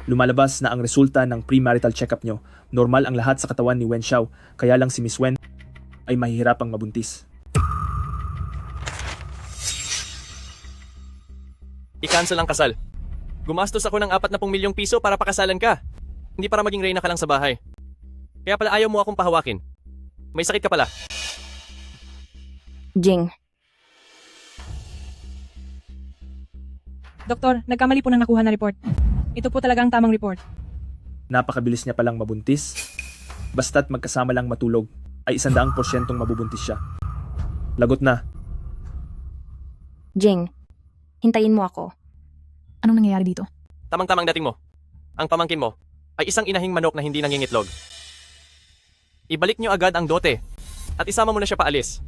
Lumalabas na ang resulta ng premarital checkup nyo. Normal ang lahat sa katawan ni Wen Xiao, kaya lang si Miss Wen ay mahihirapang mabuntis. I-cancel ang kasal. Gumastos ako ng 40 milyong piso para pakasalan ka. Hindi para maging reyna ka lang sa bahay. Kaya pala ayaw mo akong pahawakin. May sakit ka pala. Jing, Doktor, nagkamali po ng nakuha na report. Ito po talaga ang tamang report. Napakabilis niya palang mabuntis. Basta't magkasama lang matulog, ay 100% mabubuntis siya. Lagot na. Jing, hintayin mo ako. Anong nangyayari dito? Tamang-tamang dating mo. Ang pamangkin mo ay isang inahing manok na hindi nangingitlog. Ibalik niyo agad ang dote at isama mo na siya paalis.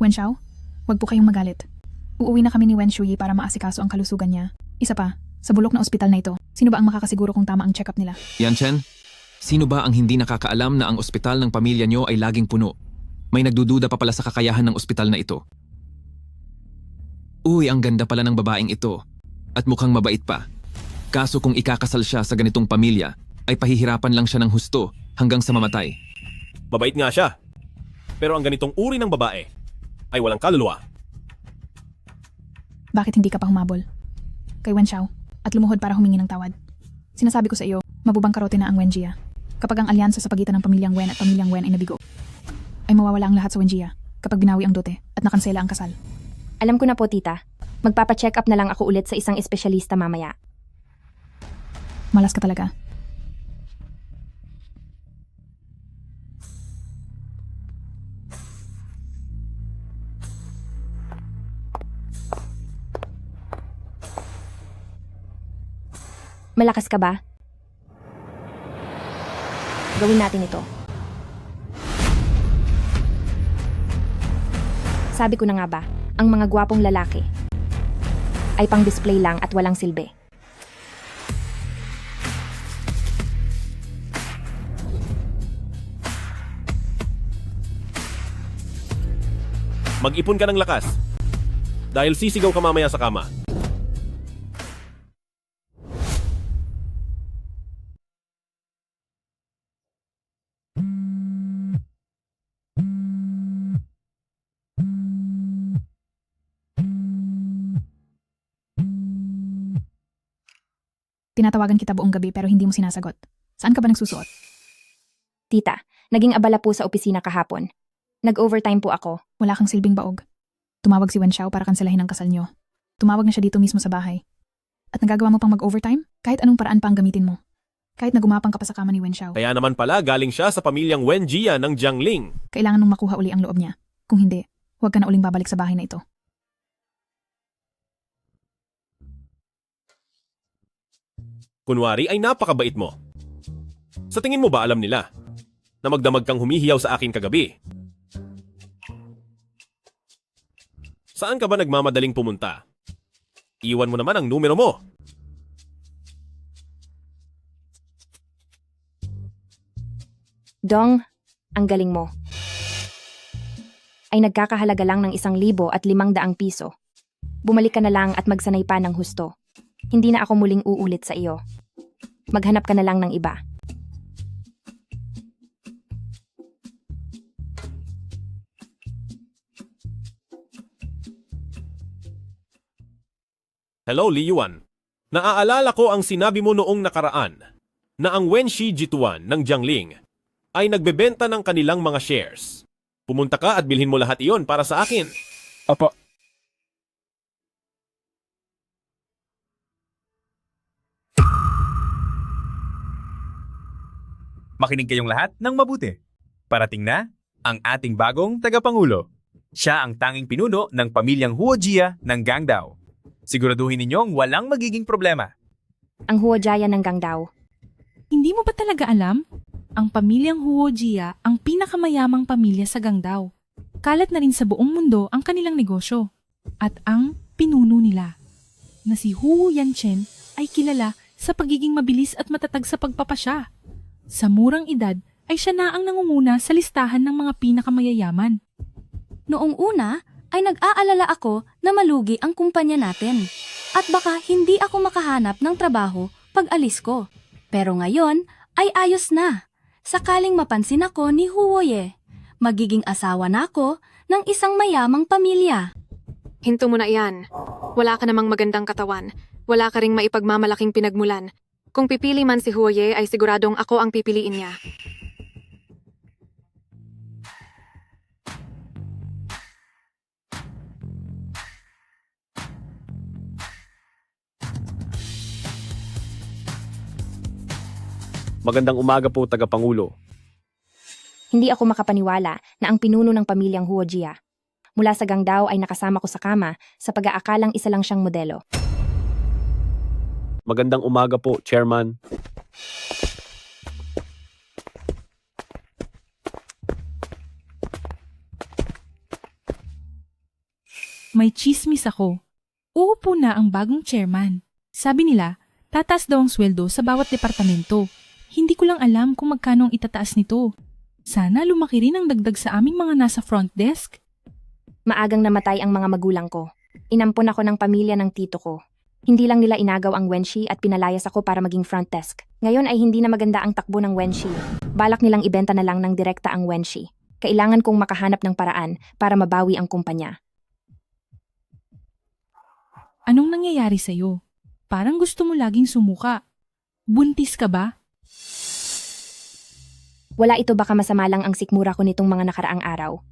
Wen Xiao, wag po kayong magalit. Uuwi na kami ni Wen Shuyi para maasikaso ang kalusugan niya. Isa pa, sa bulok na ospital na ito, sino ba ang makakasiguro kung tama ang check-up nila? Yan Chen, sino ba ang hindi nakakaalam na ang ospital ng pamilya nyo ay laging puno? May nagdududa pa pala sa kakayahan ng ospital na ito. Uy, ang ganda pala ng babaeng ito. At mukhang mabait pa. Kaso kung ikakasal siya sa ganitong pamilya, ay pahihirapan lang siya ng husto hanggang sa mamatay. Mabait nga siya. Pero ang ganitong uri ng babae ay walang kaluluwa. Bakit hindi ka pa humabol? Kay Wen Xiao, at lumuhod para humingi ng tawad. Sinasabi ko sa iyo, mabubangkarote na ang Wenjia. Kapag ang alyansa sa pagitan ng pamilyang Wen at pamilyang Wen ay nabigo, ay mawawala ang lahat sa Wenjia kapag binawi ang dote at nakansela ang kasal. Alam ko na po, tita. Magpapacheck up na lang ako ulit sa isang espesyalista mamaya. Malas ka talaga. Malakas ka ba? Gawin natin ito. Sabi ko na nga ba, ang mga gwapong lalaki ay pang-display lang at walang silbi. Mag-ipon ka ng lakas. Dahil sisigaw ka mamaya sa kama. Tinatawagan kita buong gabi pero hindi mo sinasagot. Saan ka ba nagsusuot? Tita, naging abala po sa opisina kahapon. Nag-overtime po ako. Wala kang silbing baog. Tumawag si Wen Xiao para kanselahin ang kasal niyo. Tumawag na siya dito mismo sa bahay. At nagagawa mo pang mag-overtime? Kahit anong paraan pa ang gamitin mo. Kahit nagumapang ka pa sa kama ni Wen Xiao. Kaya naman pala galing siya sa pamilyang Wen Jia ng Jiangling. Kailangan mong makuha uli ang loob niya. Kung hindi, huwag ka na uling babalik sa bahay na ito. Kunwari ay napakabait mo. Sa tingin mo ba alam nila na magdamag kang humihiyaw sa akin kagabi? Saan ka ba nagmamadaling pumunta? Iwan mo naman ang numero mo. Dong, ang galing mo. Ay nagkakahalaga lang ng 1,500 piso. Bumalik ka na lang at magsanay pa ng husto. Hindi na ako muling uulit sa iyo. Maghanap ka na lang ng iba. Hello, Li Yuan. Naaalala ko ang sinabi mo noong nakaraan na ang Wenshi Jituan ng Jiangling ay nagbebenta ng kanilang mga shares. Pumunta ka at bilhin mo lahat iyon para sa akin. Opo. Makinig kayong lahat ng mabuti. Parating na ang ating bagong tagapangulo. Siya ang tanging pinuno ng pamilyang Huojia ng Gangdao. Siguraduhin ninyong walang magiging problema. Ang Huojaya ng Gangdao. Hindi mo ba talaga alam? Ang pamilyang Huojia ang pinakamayamang pamilya sa Gangdao. Kalat na rin sa buong mundo ang kanilang negosyo. At ang pinuno nila, na si Hu Yanchen, ay kilala sa pagiging mabilis at matatag sa pagpapasya. Sa murang edad ay siya na ang nangunguna sa listahan ng mga pinakamayayaman. Noong una ay nag-aalala ako na malugi ang kumpanya natin at baka hindi ako makahanap ng trabaho pag alis ko. Pero ngayon ay ayos na. Sakaling mapansin ako ni Huoye, magiging asawa na ako ng isang mayamang pamilya. Hinto mo na iyan. Wala ka namang magandang katawan. Wala ka ring maipagmamalaking pinagmulan. Kung pipili man si Huoye ay siguradong ako ang pipiliin niya. Magandang umaga po, Tagapangulo. Hindi ako makapaniwala na ang pinuno ng pamilyang Huojia mula sa Gangdao ay nakasama ko sa kama sa pag-aakalang isa lang siyang modelo. Magandang umaga po, Chairman. May chismis ako. Uupo na ang bagong chairman. Sabi nila, tataas daw ang sweldo sa bawat departamento. Hindi ko lang alam kung magkano ang itataas nito. Sana lumaki rin ang dagdag sa aming mga nasa front desk. Maagang namatay ang mga magulang ko. Inampon ako ng pamilya ng tito ko. Hindi lang nila inagaw ang Wenshi at pinalayas ako para maging front desk. Ngayon ay hindi na maganda ang takbo ng Wenshi. Balak nilang ibenta na lang ng direkta ang Wenshi. Kailangan kong makahanap ng paraan para mabawi ang kumpanya. Anong nangyayari sa'yo? Parang gusto mo laging sumuka. Buntis ka ba? Wala ito, baka masama lang ang sikmura ko nitong mga nakaraang araw.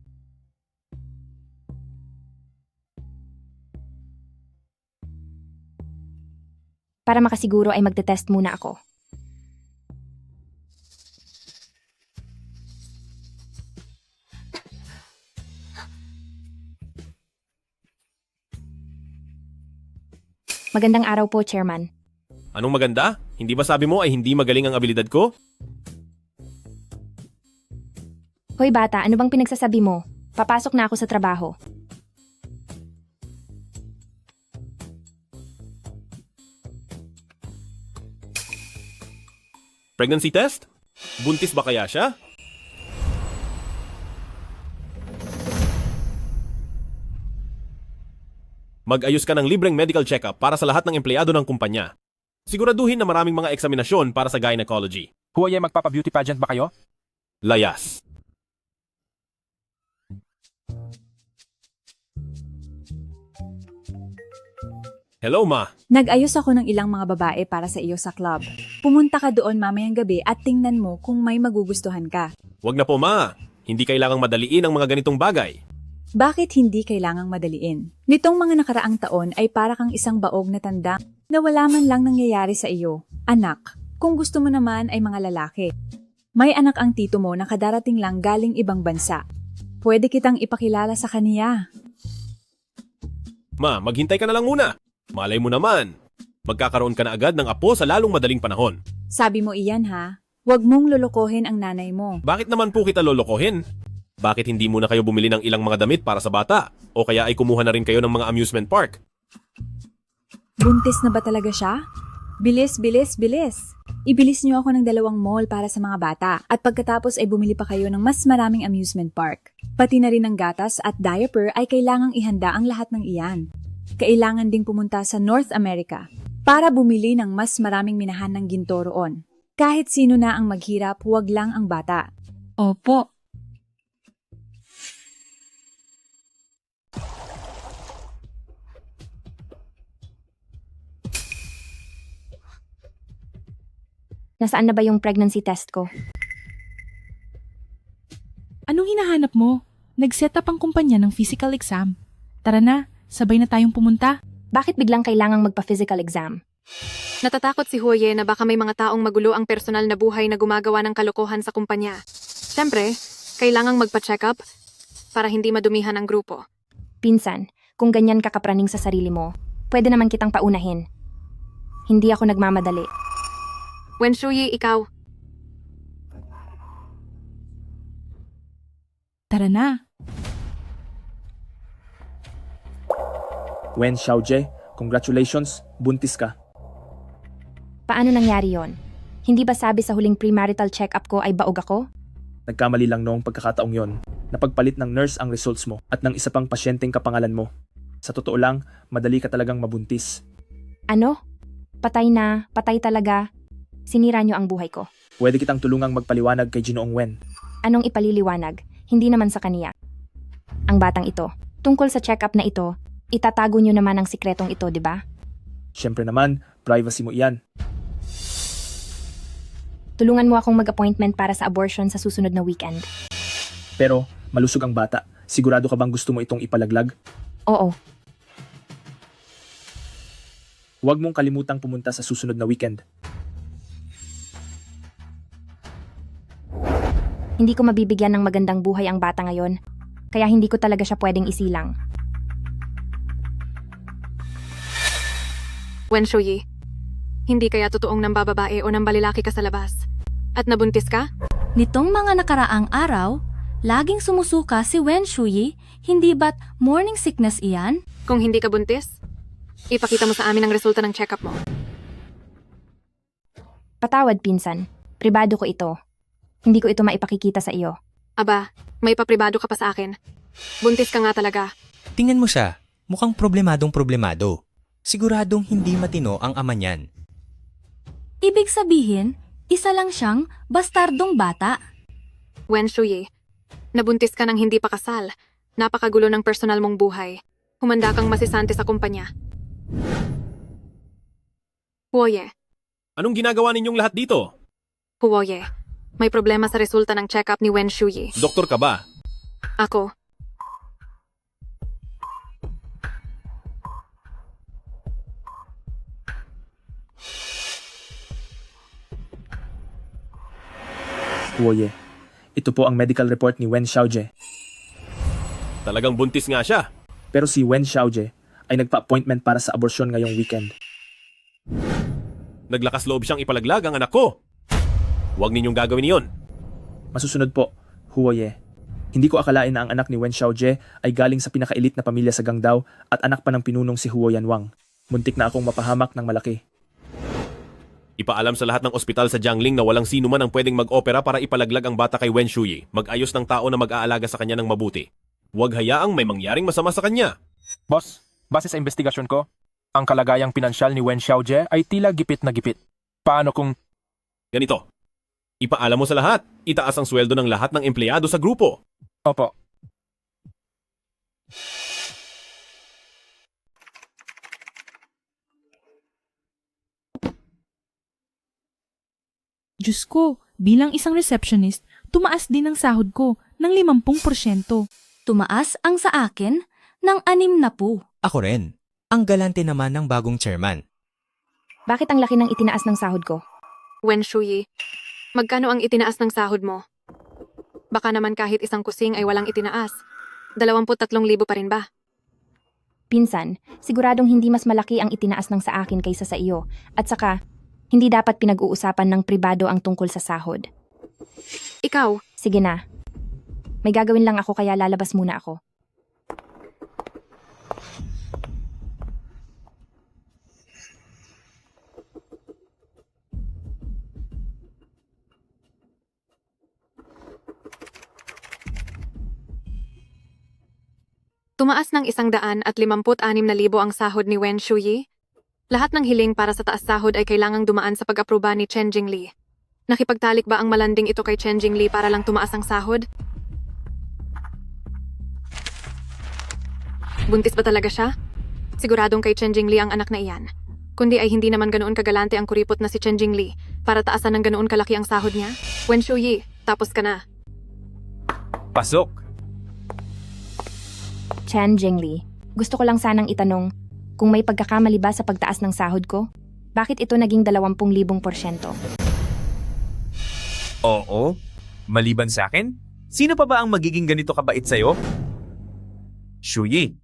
Para makasiguro ay magte-test muna ako. Magandang araw po, Chairman. Anong maganda? Hindi ba sabi mo ay hindi magaling ang abilidad ko? Hoy bata, ano bang pinagsasabi mo? Papasok na ako sa trabaho. Pregnancy test? Buntis ba kaya siya? Mag-ayos ka ng libreng medical check-up para sa lahat ng empleyado ng kumpanya. Siguraduhin na maraming mga eksaminasyon para sa gynecology. Huwag magpapa-beauty pageant ba kayo? Layas. Hello, Ma. Nag-ayos ako ng ilang mga babae para sa iyo sa club. Pumunta ka doon mamayang gabi at tingnan mo kung may magugustuhan ka. Wag na po, Ma. Hindi kailangang madaliin ang mga ganitong bagay. Bakit hindi kailangang madaliin? Nitong mga nakaraang taon ay para kang isang baog na tanda na wala man lang nangyayari sa iyo. Anak, kung gusto mo naman ay mga lalaki. May anak ang tito mo na kadarating lang galing ibang bansa. Pwede kitang ipakilala sa kaniya. Ma, maghintay ka na lang muna. Malay mo naman. Magkakaroon ka na agad ng apo sa lalong madaling panahon. Sabi mo iyan ha? Huwag mong lolokohin ang nanay mo. Bakit naman po kita lolokohin? Bakit hindi muna kayo bumili ng ilang mga damit para sa bata? O kaya ay kumuha na rin kayo ng mga amusement park? Buntis na ba talaga siya? Bilis, bilis, bilis! Ibilis niyo ako ng 2 mall para sa mga bata at pagkatapos ay bumili pa kayo ng mas maraming amusement park. Pati na rin ng gatas at diaper ay kailangang ihanda ang lahat ng iyan. Kailangan ding pumunta sa North America para bumili ng mas maraming minahan ng ginto roon. Kahit sino na ang maghirap, huwag lang ang bata. Opo. Nasaan na ba yung pregnancy test ko? Anong hinahanap mo? Nag-set up ang kumpanya ng physical exam. Tara na, sabay na tayong pumunta. Bakit biglang kailangang magpa-physical exam? Natatakot si Huoye na baka may mga taong magulo ang personal na buhay na gumagawa ng kalokohan sa kumpanya. Siyempre, kailangang magpa-check up para hindi madumihan ang grupo. Pinsan, kung ganyan ka kapraning sa sarili mo, pwede naman kitang paunahin. Hindi ako nagmamadali. Wenshuyi, ikaw. Tara na. Wen Xiaojie, congratulations, buntis ka. Paano nangyari yon? Hindi ba sabi sa huling premarital check-up ko ay baog ako? Nagkamali lang noong pagkakataong yon. Napagpalit ng nurse ang results mo at ng isa pang pasyenteng kapangalan mo. Sa totoo lang, madali ka talagang mabuntis. Ano? Patay na, patay talaga. Sinira niyo ang buhay ko. Pwede kitang tulungang magpaliwanag kay Ginoong Wen. Anong ipaliliwanag? Hindi naman sa kaniya. Ang batang ito. Tungkol sa check-up na ito, itatago niyo naman ang sikretong ito, di ba? Siyempre naman, privacy mo iyan. Tulungan mo akong mag-appointment para sa abortion sa susunod na weekend. Pero, malusog ang bata. Sigurado ka bang gusto mo itong ipalaglag? Oo, Huwag mong kalimutang pumunta sa susunod na weekend. hindi ko mabibigyan ng magandang buhay ang bata ngayon. Kaya hindi ko talaga siya pwedeng isilang. Wen Shuyi, hindi kaya totoong nambababae o nambalilaki ka sa labas? At nabuntis ka? Nitong mga nakaraang araw, laging sumusuka si Wen Shuyi, hindi ba't morning sickness iyan? Kung hindi ka buntis, ipakita mo sa amin ang resulta ng check-up mo. Patawad, pinsan. Pribado ko ito. Hindi ko ito maipakikita sa iyo. Aba, may papribado ka pa sa akin. Buntis ka nga talaga. Tingnan mo siya. Mukhang problemadong. Siguradong hindi matino ang ama niyan. Ibig sabihin, isa lang siyang bastardong bata. Wen Shuyi, nabuntis ka ng hindi pa kasal. Napakagulo ng personal mong buhay. Humanda kang masisante sa kumpanya. Huoye, Anong ginagawa ninyong lahat dito? Huoye, may problema sa resulta ng check-up ni Wen Shuyi. Doktor ka ba? Ako, Huoye, ito po ang medical report ni Wen Xiaojie. Talagang buntis nga siya. Pero si Wen Xiaojie ay nagpa-appointment para sa abortion ngayong weekend. Naglakas loob siyang ipalaglag ang anak ko. Huwag ninyong gagawin iyon. Masusunod po, Huoye. Hindi ko akalain na ang anak ni Wen Xiaojie ay galing sa pinaka-elite na pamilya sa Gangdao at anak pa ng pinunong si Huo Yanwang. Muntik na akong mapahamak ng malaki. Ipaalam sa lahat ng ospital sa Jiangling na walang sino man ang pwedeng mag-opera para ipalaglag ang bata kay Wen Shuyi. Mag-ayos ng tao na mag-aalaga sa kanya ng mabuti. Huwag hayaang may mangyaring masama sa kanya. Boss, base sa investigasyon ko, ang kalagayang pinansyal ni Wen Xiaojie ay tila gipit na gipit. Paano kung... Ganito, ipaalam mo sa lahat. Itaas ang sweldo ng lahat ng empleyado sa grupo. Opo. Diyos ko, bilang isang receptionist, tumaas din ang sahod ko ng 50%. Tumaas ang sa akin ng 60. Ako rin. Ang galante naman ng bagong chairman. Bakit ang laki ng itinaas ng sahod ko? Wen Shuyi, magkano ang itinaas ng sahod mo? Baka naman kahit isang kusing ay walang itinaas. 23,000 pa rin ba? Pinsan, siguradong hindi mas malaki ang itinaas ng sa akin kaysa sa iyo. At saka, hindi dapat pinag-uusapan ng pribado ang tungkol sa sahod. Ikaw, Sige na. May gagawin lang ako kaya lalabas muna ako. tumaas ng 156,000 ang sahod ni Wen Shuyi. Lahat ng hiling para sa taas sahod ay kailangang dumaan sa pag-aproba ni Chen Jingli. Nakipagtalik ba ang malanding ito kay Chen Jingli para lang tumaas ang sahod? Buntis ba talaga siya? Siguradong kay Chen Jingli ang anak na iyan. Kundi ay hindi naman ganoon kagalante ang kuripot na si Chen Jingli para taasan ng ganoon kalaki ang sahod niya. Wen Shuyi, tapos ka na. Pasok! Chen Jingli, gusto ko lang sanang itanong, kung may pagkakamali ba sa pagtaas ng sahod ko? Bakit ito naging 20,000%? Oo. Maliban sa akin, sino pa ba ang magiging ganito kabait sa'yo? Shuyi.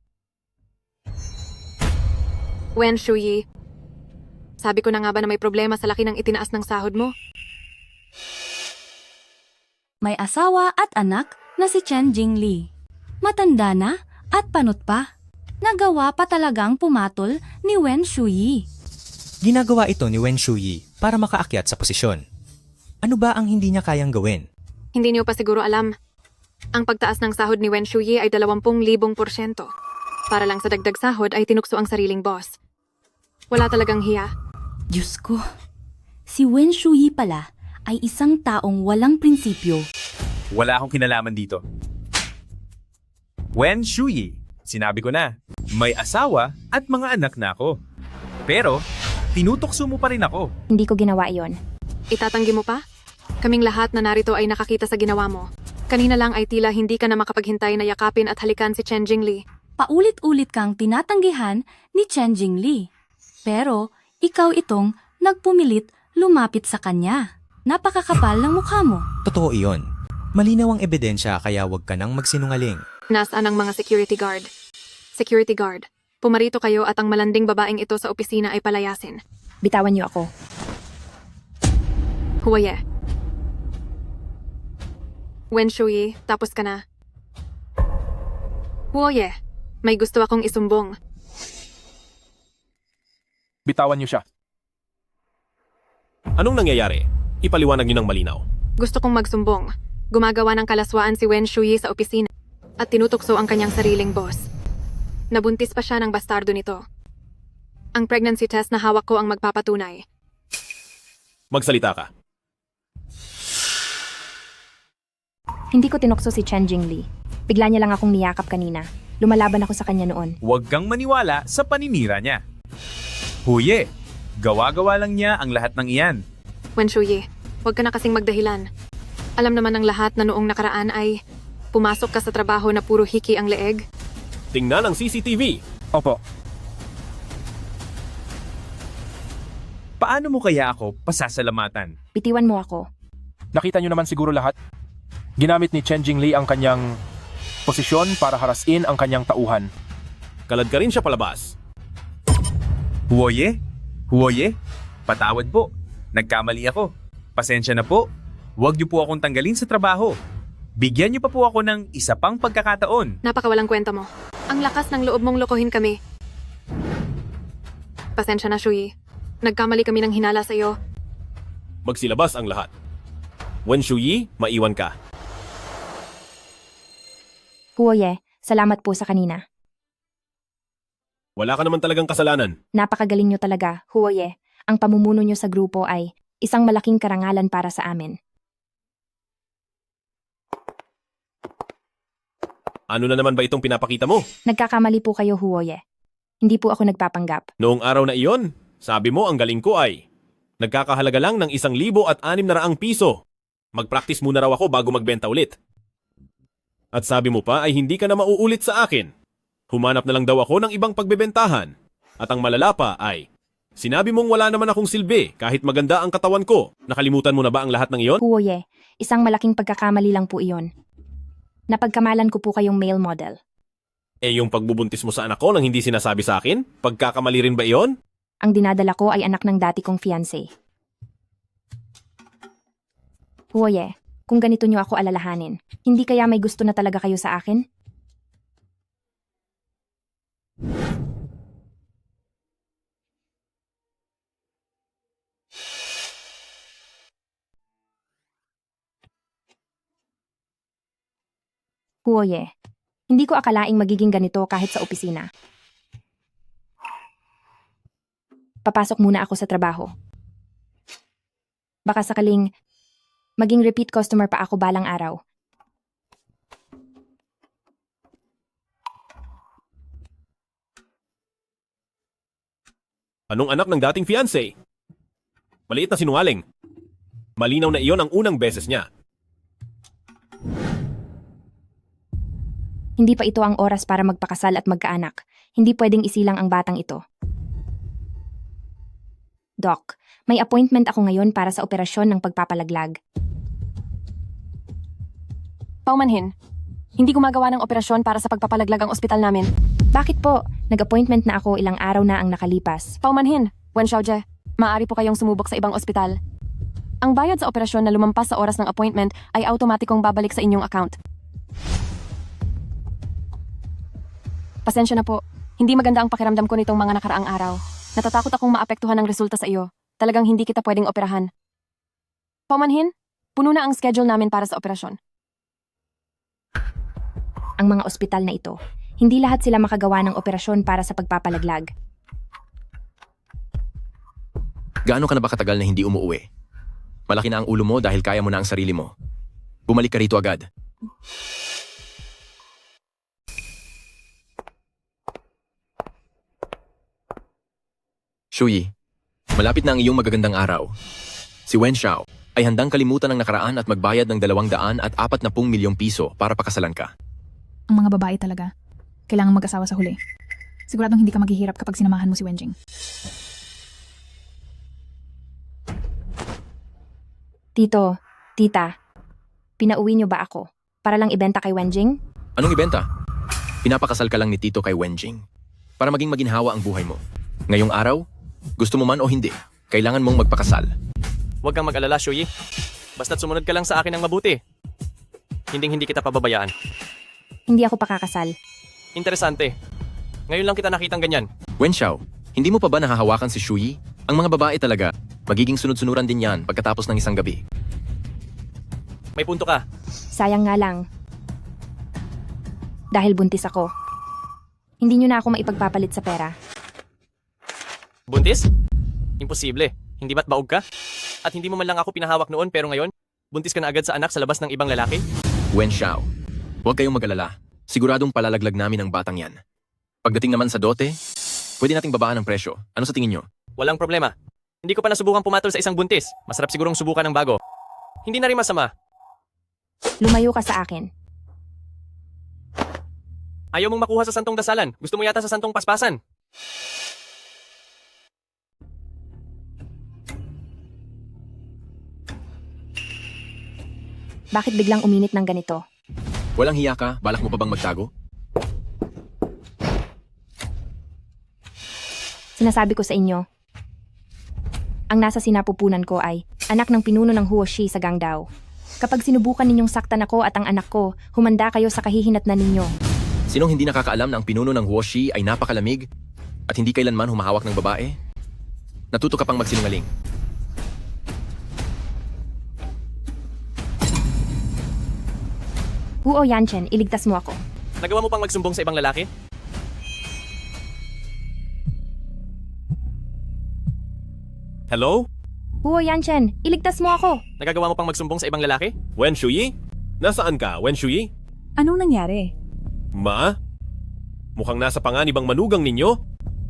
Wen Shuyi, sabi ko na nga ba na may problema sa laki ng itinaas ng sahod mo? May asawa at anak na si Chen Jingli. Matanda na at panot pa. Nagawa pa talagang pumatol ni Wen Shuyi. Ginagawa ito ni Wen Shuyi para makaakyat sa posisyon. Ano ba ang hindi niya kayang gawin? Hindi niyo pa siguro alam. Ang pagtaas ng sahod ni Wen Shuyi ay 20,000%. Para lang sa dagdag sahod ay tinukso ang sariling boss. Wala talagang hiya. Diyos ko, Si Wen Shuyi pala ay isang taong walang prinsipyo. Wala akong kinalaman dito. Wen Shuyi, sinabi ko na, may asawa at mga anak na ako. Pero, tinutokso mo pa rin ako. Hindi ko ginawa iyon. Itatanggi mo pa? Kaming lahat na narito ay nakakita sa ginawa mo. Kanina lang ay tila hindi ka na makapaghintay na yakapin at halikan si Chen Jingli. Paulit-ulit kang tinatanggihan ni Chen Jingli. Pero, ikaw itong nagpumilit lumapit sa kanya. Napakakapal ng mukha mo. Totoo iyon. Malinaw ang ebidensya kaya huwag ka nang magsinungaling. Nasaan ang mga security guard? Security guard, pumarito kayo at ang malanding babaeng ito sa opisina ay palayasin. Bitawan niyo ako. Huwaye. Wen Shuyi, tapos ka na. Huwaye, may gusto akong isumbong. Bitawan niyo siya. Anong nangyayari? Ipaliwanag niyo ng malinaw. Gusto kong magsumbong. Gumagawa ng kalaswaan si Wen Shuyi sa opisina at tinutokso ang kanyang sariling boss. Nabuntis pa siya ng bastardo nito. Ang pregnancy test na hawak ko ang magpapatunay. Magsalita ka. Hindi ko tinukso si Chen Jingli. Bigla niya lang akong niyakap kanina. Lumalaban ako sa kanya noon. Huwag kang maniwala sa paninira niya. Huye, gawa-gawa lang niya ang lahat ng iyan. Wen Shuyi, huwag ka na kasing magdahilan. Alam naman ng lahat na noong nakaraan ay pumasok ka sa trabaho na puro hiki ang leeg. Tingnan ang CCTV. Opo. Paano mo kaya ako pasasalamatan? Bitiwan mo ako. Nakita niyo naman siguro lahat. Ginamit ni Chen Jingli ang kanyang posisyon para harasin ang kanyang tauhan. Kalad ka rin siya palabas. Huoye? Huoye? Patawad po. Nagkamali ako. Pasensya na po. Huwag niyo po akong tanggalin sa trabaho. Bigyan niyo pa po ako ng isa pang pagkakataon. Napakawalang kwenta mo. Ang lakas ng loob mong lokohin kami. Pasensya na, Shuyi. Nagkamali kami ng hinala sa iyo. Magsilabas ang lahat. Wen Shuyi, maiwan ka. Huwaye, salamat po sa kanina. Wala ka naman talagang kasalanan. Napakagaling niyo talaga, Huwaye. Ang pamumuno niyo sa grupo ay isang malaking karangalan para sa amin. Ano na naman ba itong pinapakita mo? Nagkakamali po kayo, Huwaye. Hindi po ako nagpapanggap. Noong araw na iyon, sabi mo ang galing ko ay nagkakahalaga lang ng 1,600 piso. Mag-practice muna raw ako bago magbenta ulit. At sabi mo pa ay hindi ka na mauulit sa akin. Humanap na lang daw ako ng ibang pagbebentahan. At ang malala pa ay, sinabi mong wala naman akong silbi kahit maganda ang katawan ko. Nakalimutan mo na ba ang lahat ng iyon? Huwaye, isang malaking pagkakamali lang po iyon. Napagkamalan ko po kayong male model. Eh yung pagbubuntis mo sa anak ko nang hindi sinasabi sa akin? Pagkakamali rin ba iyon? Ang dinadala ko ay anak ng dati kong fiancé. Huwaye, kung ganito niyo ako alalahanin, hindi kaya may gusto na talaga kayo sa akin? Huwaye, hindi ko akalaing magiging ganito kahit sa opisina. Papasok muna ako sa trabaho. Baka sakaling maging repeat customer pa ako balang araw. Anong anak ng dating fiancé? Maliit na sinungaling. Malinaw na iyon ang unang beses niya. Hindi pa ito ang oras para magpakasal at magkaanak. Hindi pwedeng isilang ang batang ito. Doc, may appointment ako ngayon para sa operasyon ng pagpapalaglag. Paumanhin, hindi gumagawa ng operasyon para sa pagpapalaglag ang ospital namin. Bakit po? Nag-appointment na ako ilang araw na ang nakalipas. Paumanhin, Wen Xiaojie, maaari po kayong sumubok sa ibang ospital. Ang bayad sa operasyon na lumampas sa oras ng appointment ay automatikong babalik sa inyong account. Pasensya na po. Hindi maganda ang pakiramdam ko nitong mga nakaraang araw. Natatakot akong maapektuhan ang resulta sa iyo. Talagang hindi kita pwedeng operahan. Paumanhin, puno na ang schedule namin para sa operasyon. Ang mga ospital na ito, hindi lahat sila makagawa ng operasyon para sa pagpapalaglag. Gaano ka na ba katagal na hindi umuwi? Malaki na ang ulo mo dahil kaya mo na ang sarili mo. Bumalik ka rito agad. Shuyi, malapit na ang iyong magagandang araw. Si Wen Xiao ay handang kalimutan ng nakaraan at magbayad ng 240 milyong piso para pakasalan ka. Ang mga babae talaga. Kailangan mag-asawa sa huli. Siguradong hindi ka maghihirap kapag sinamahan mo si Wenjing. Tito, tita, pinauwi niyo ba ako? Para lang ibenta kay Wenjing? Anong ibenta? Pinapakasal ka lang ni Tito kay Wenjing para maging maginhawa ang buhay mo. Ngayong araw, gusto mo man o hindi, kailangan mong magpakasal. Huwag kang mag-alala, Shuyi. Basta't sumunod ka lang sa akin ng mabuti. Hindi kita pababayaan. Hindi ako pakakasal. Interesante. Ngayon lang kita nakitang ganyan. Wen Xiao, hindi mo pa ba nahahawakan si Shuyi? Ang mga babae talaga, magiging sunod-sunuran din yan pagkatapos ng isang gabi. May punto ka. Sayang nga lang. Dahil buntis ako. Hindi niyo na ako maipagpapalit sa pera. Buntis? Imposible. Hindi ba't baog ka? At hindi mo man lang ako pinahawak noon pero ngayon, buntis ka na agad sa anak sa labas ng ibang lalaki? Wen Xiao, huwag kayong mag-alala. Siguradong palalaglag namin ang batang yan. Pagdating naman sa dote, pwede nating babaan ang presyo. Ano sa tingin nyo? Walang problema. Hindi ko pa nasubukan pumatol sa isang buntis. Masarap sigurong subukan ng bago. Hindi na rin masama. Lumayo ka sa akin. Ayaw mong makuha sa santong dasalan. Gusto mo yata sa santong paspasan. Bakit biglang uminit ng ganito? Walang hiya ka? Balak mo pa bang magtago? Sinasabi ko sa inyo, ang nasa sinapupunan ko ay anak ng pinuno ng Huoshi sa Gangdao. Kapag sinubukan ninyong saktan ako at ang anak ko, humanda kayo sa kahihinatnan ninyo. Sinong hindi nakakaalam na ang pinuno ng Huoshi ay napakalamig at hindi kailanman humahawak ng babae? Natuto ka pang magsinungaling. Huo Yanchen, iligtas mo ako. Nagawa mo pang magsumbong sa ibang lalaki? Hello? Huo Yanchen, iligtas mo ako. Nagagawa mo pang magsumbong sa ibang lalaki? Wen Shuyi? Nasaan ka, Wen Shuyi? Anong nangyari? Ma? Mukhang nasa panganib ang manugang ninyo.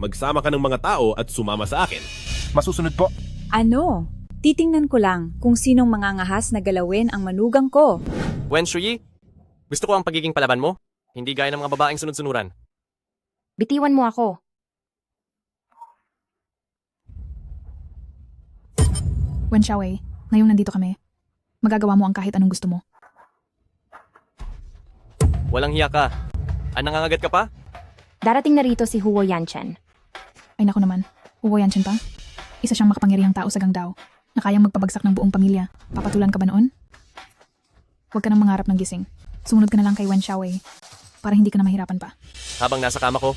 Magsama ka ng mga tao at sumama sa akin. Masusunod po. Ano? Titingnan ko lang kung sinong mangangahas na galawin ang manugang ko. Wen Shuyi, gusto ko ang pagiging palaban mo. Hindi gaya ng mga babaeng sunod-sunuran. Bitiwan mo ako. Wen Xiaowei, ngayong nandito kami, magagawa mo ang kahit anong gusto mo. Walang hiya ka. Nangangagat ka pa? Darating na rito si Huo Yanchen. Ay naku naman, Huo Yanchen pa? Isa siyang makapangyarihang tao sa Gangdao na kayang magpabagsak ng buong pamilya. Papatulan ka ba noon? Huwag ka nang mangarap ng gising. Sumunod ka na lang kay Wen Xiaowei para hindi ka na mahirapan pa. Habang nasa kama ko,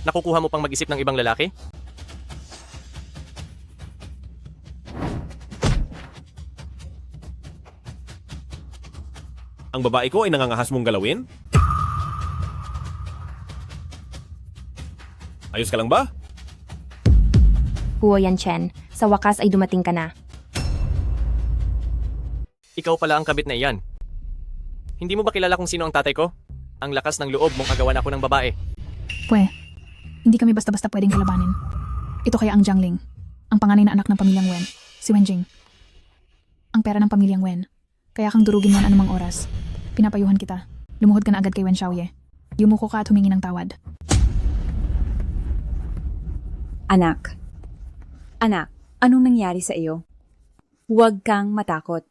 nakukuha mo pang mag-isip ng ibang lalaki? Ang babae ko ay nangangahas mong galawin? Ayos ka lang ba? Huo Yanchen, sa wakas ay dumating ka na. Ikaw pala ang kabit na iyan. Hindi mo ba kilala kung sino ang tatay ko? Ang lakas ng loob mong agawan ako ng babae. Pwe, hindi kami basta-basta pwedeng kalabanin. Ito kaya ang Jiangling, ang panganay na anak ng pamilyang Wen, si Wenjing. Ang pera ng pamilyang Wen, kaya kang durugin man anumang oras. Pinapayuhan kita. Lumuhod ka na agad kay Wen Xiaoye. Yumuko ka at humingi ng tawad. Anak. Anak, anong nangyari sa iyo? Huwag kang matakot.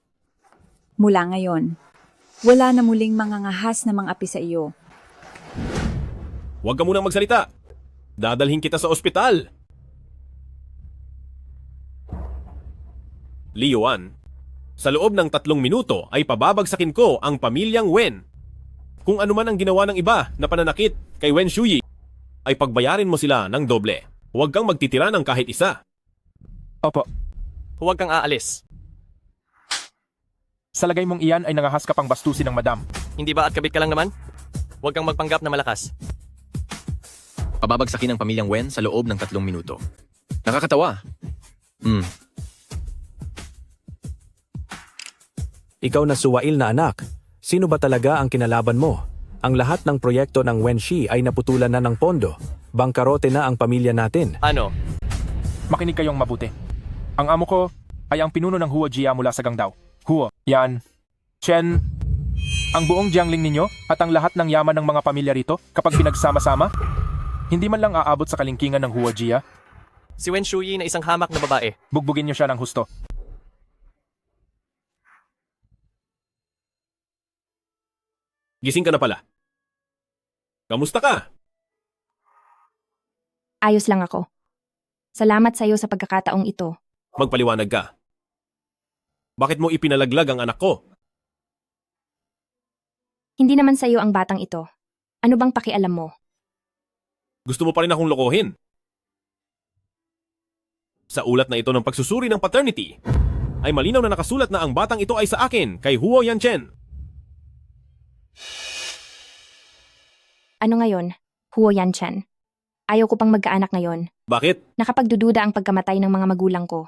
Mula ngayon, wala na muling mangangahas na mga api sa iyo. Huwag ka munang magsalita. Dadalhin kita sa ospital. Li Yuan, sa loob ng 3 minuto ay pababagsakin ko ang pamilyang Wen. Kung ano man ang ginawa ng iba na pananakit kay Wen Shuyi, ay pagbayarin mo sila ng doble. Huwag kang magtitira ng kahit isa. Opo. Huwag kang aalis. Sa lagay mong iyan ay nangahas ka pang bastusin ng madam. Hindi ba at kabit ka lang naman? Huwag kang magpanggap na malakas. Pababagsakin ang pamilyang Wen sa loob ng 3 minuto. Nakakatawa. Ikaw na suwail na anak. Sino ba talaga ang kinalaban mo? Ang lahat ng proyekto ng Wenshi ay naputulan na ng pondo. Bangkarote na ang pamilya natin. Ano? Makinig kayong mabuti. Ang amo ko ay ang pinuno ng Huo Jia mula sa Gangdao. Huo, Yan, Chen, ang buong Jiangling ninyo at ang lahat ng yaman ng mga pamilya rito kapag pinagsama-sama, hindi man lang aabot sa kalingkingan ng Huo Jia. Si Wen Shuyi na isang hamak na babae. Bugbugin niyo siya ng husto. Gising ka na pala. Kamusta ka? Ayos lang ako. Salamat sa iyo sa pagkakataong ito. Magpaliwanag ka. Bakit mo ipinalaglag ang anak ko? Hindi naman sa iyo ang batang ito. Ano bang pakialam mo? Gusto mo pa rin akong lokohin? Sa ulat na ito ng pagsusuri ng paternity, ay malinaw na nakasulat na ang batang ito ay sa akin, kay Huo Yanchen. Ano ngayon? Huo Yanchen. Ayaw ko pang magkaanak ngayon. Bakit? Nakapagdududa ang pagkamatay ng mga magulang ko.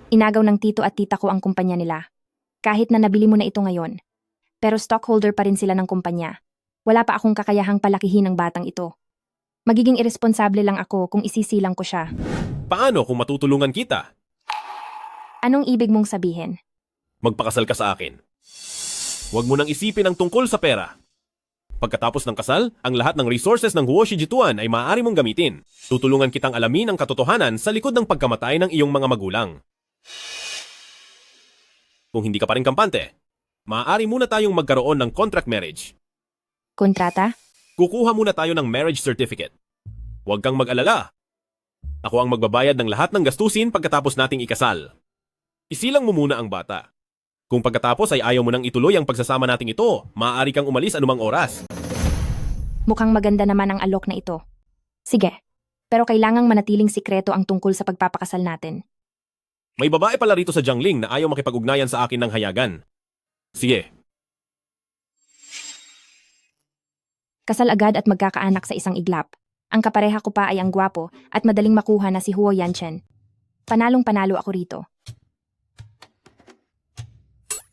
Inagaw ng tito at tita ko ang kumpanya nila. Kahit na nabili mo na ito ngayon. Pero stockholder pa rin sila ng kumpanya. Wala pa akong kakayahang palakihin ng batang ito. Magiging iresponsable lang ako kung isisilang ko siya. Paano kung matutulungan kita? Anong ibig mong sabihin? Magpakasal ka sa akin. Huwag mo nang isipin ang tungkol sa pera. Pagkatapos ng kasal, ang lahat ng resources ng Huoshi Jituan ay maaari mong gamitin. Tutulungan kitang alamin ang katotohanan sa likod ng pagkamatay ng iyong mga magulang. Kung hindi ka pa rin kampante, maaari muna tayong magkaroon ng contract marriage. Kontrata? Kukuha muna tayo ng marriage certificate. Huwag kang mag-alala. Ako ang magbabayad ng lahat ng gastusin pagkatapos nating ikasal. Isilang mo muna ang bata. Kung pagkatapos ay ayaw mo nang ituloy ang pagsasama nating ito, maaari kang umalis anumang oras. Mukhang maganda naman ang alok na ito. Sige, pero kailangang manatiling sikreto ang tungkol sa pagpapakasal natin. May babae pala rito sa Jiangling na ayaw makipag-ugnayan sa akin ng hayagan. Sige. Kasal agad at magkakaanak sa isang iglap. Ang kapareha ko pa ay ang gwapo at madaling makuha na si Huo Yanchen. Panalong-panalo ako rito.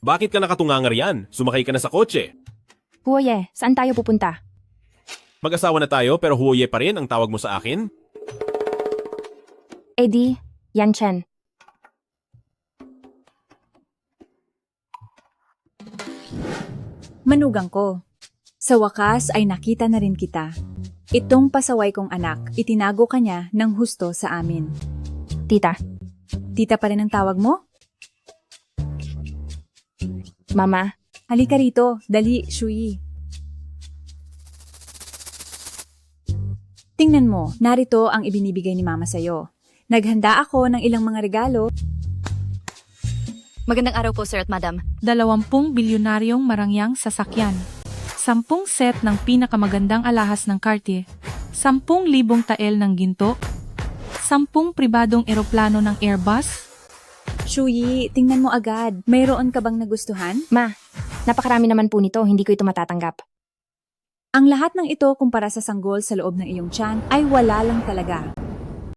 Bakit ka nakatungangar yan? Sumakay ka na sa kotse. Huoye, saan tayo pupunta? Mag-asawa na tayo pero Huoye pa rin ang tawag mo sa akin? Eddie, Yanchen. Manugang ko. Sa wakas ay nakita na rin kita. Itong pasaway kong anak, itinago ka niya ng husto sa amin. Tita. Tita pa rin ang tawag mo? Mama. Halika rito, dali, Shuyi. Tingnan mo, narito ang ibinibigay ni Mama sa'yo. Naghanda ako ng ilang mga regalo. Magandang araw po, sir at madam. 20 bilyonaryong marangyang sasakyan. 10 set ng pinakamagandang alahas ng Cartier. 10,000 tael ng ginto. 10 pribadong eroplano ng Airbus. Shuyi, tingnan mo agad. Mayroon ka bang nagustuhan? Ma, napakarami naman po nito, hindi ko ito matatanggap. Ang lahat ng ito kumpara sa sanggol sa loob ng iyong tiyan ay wala lang talaga.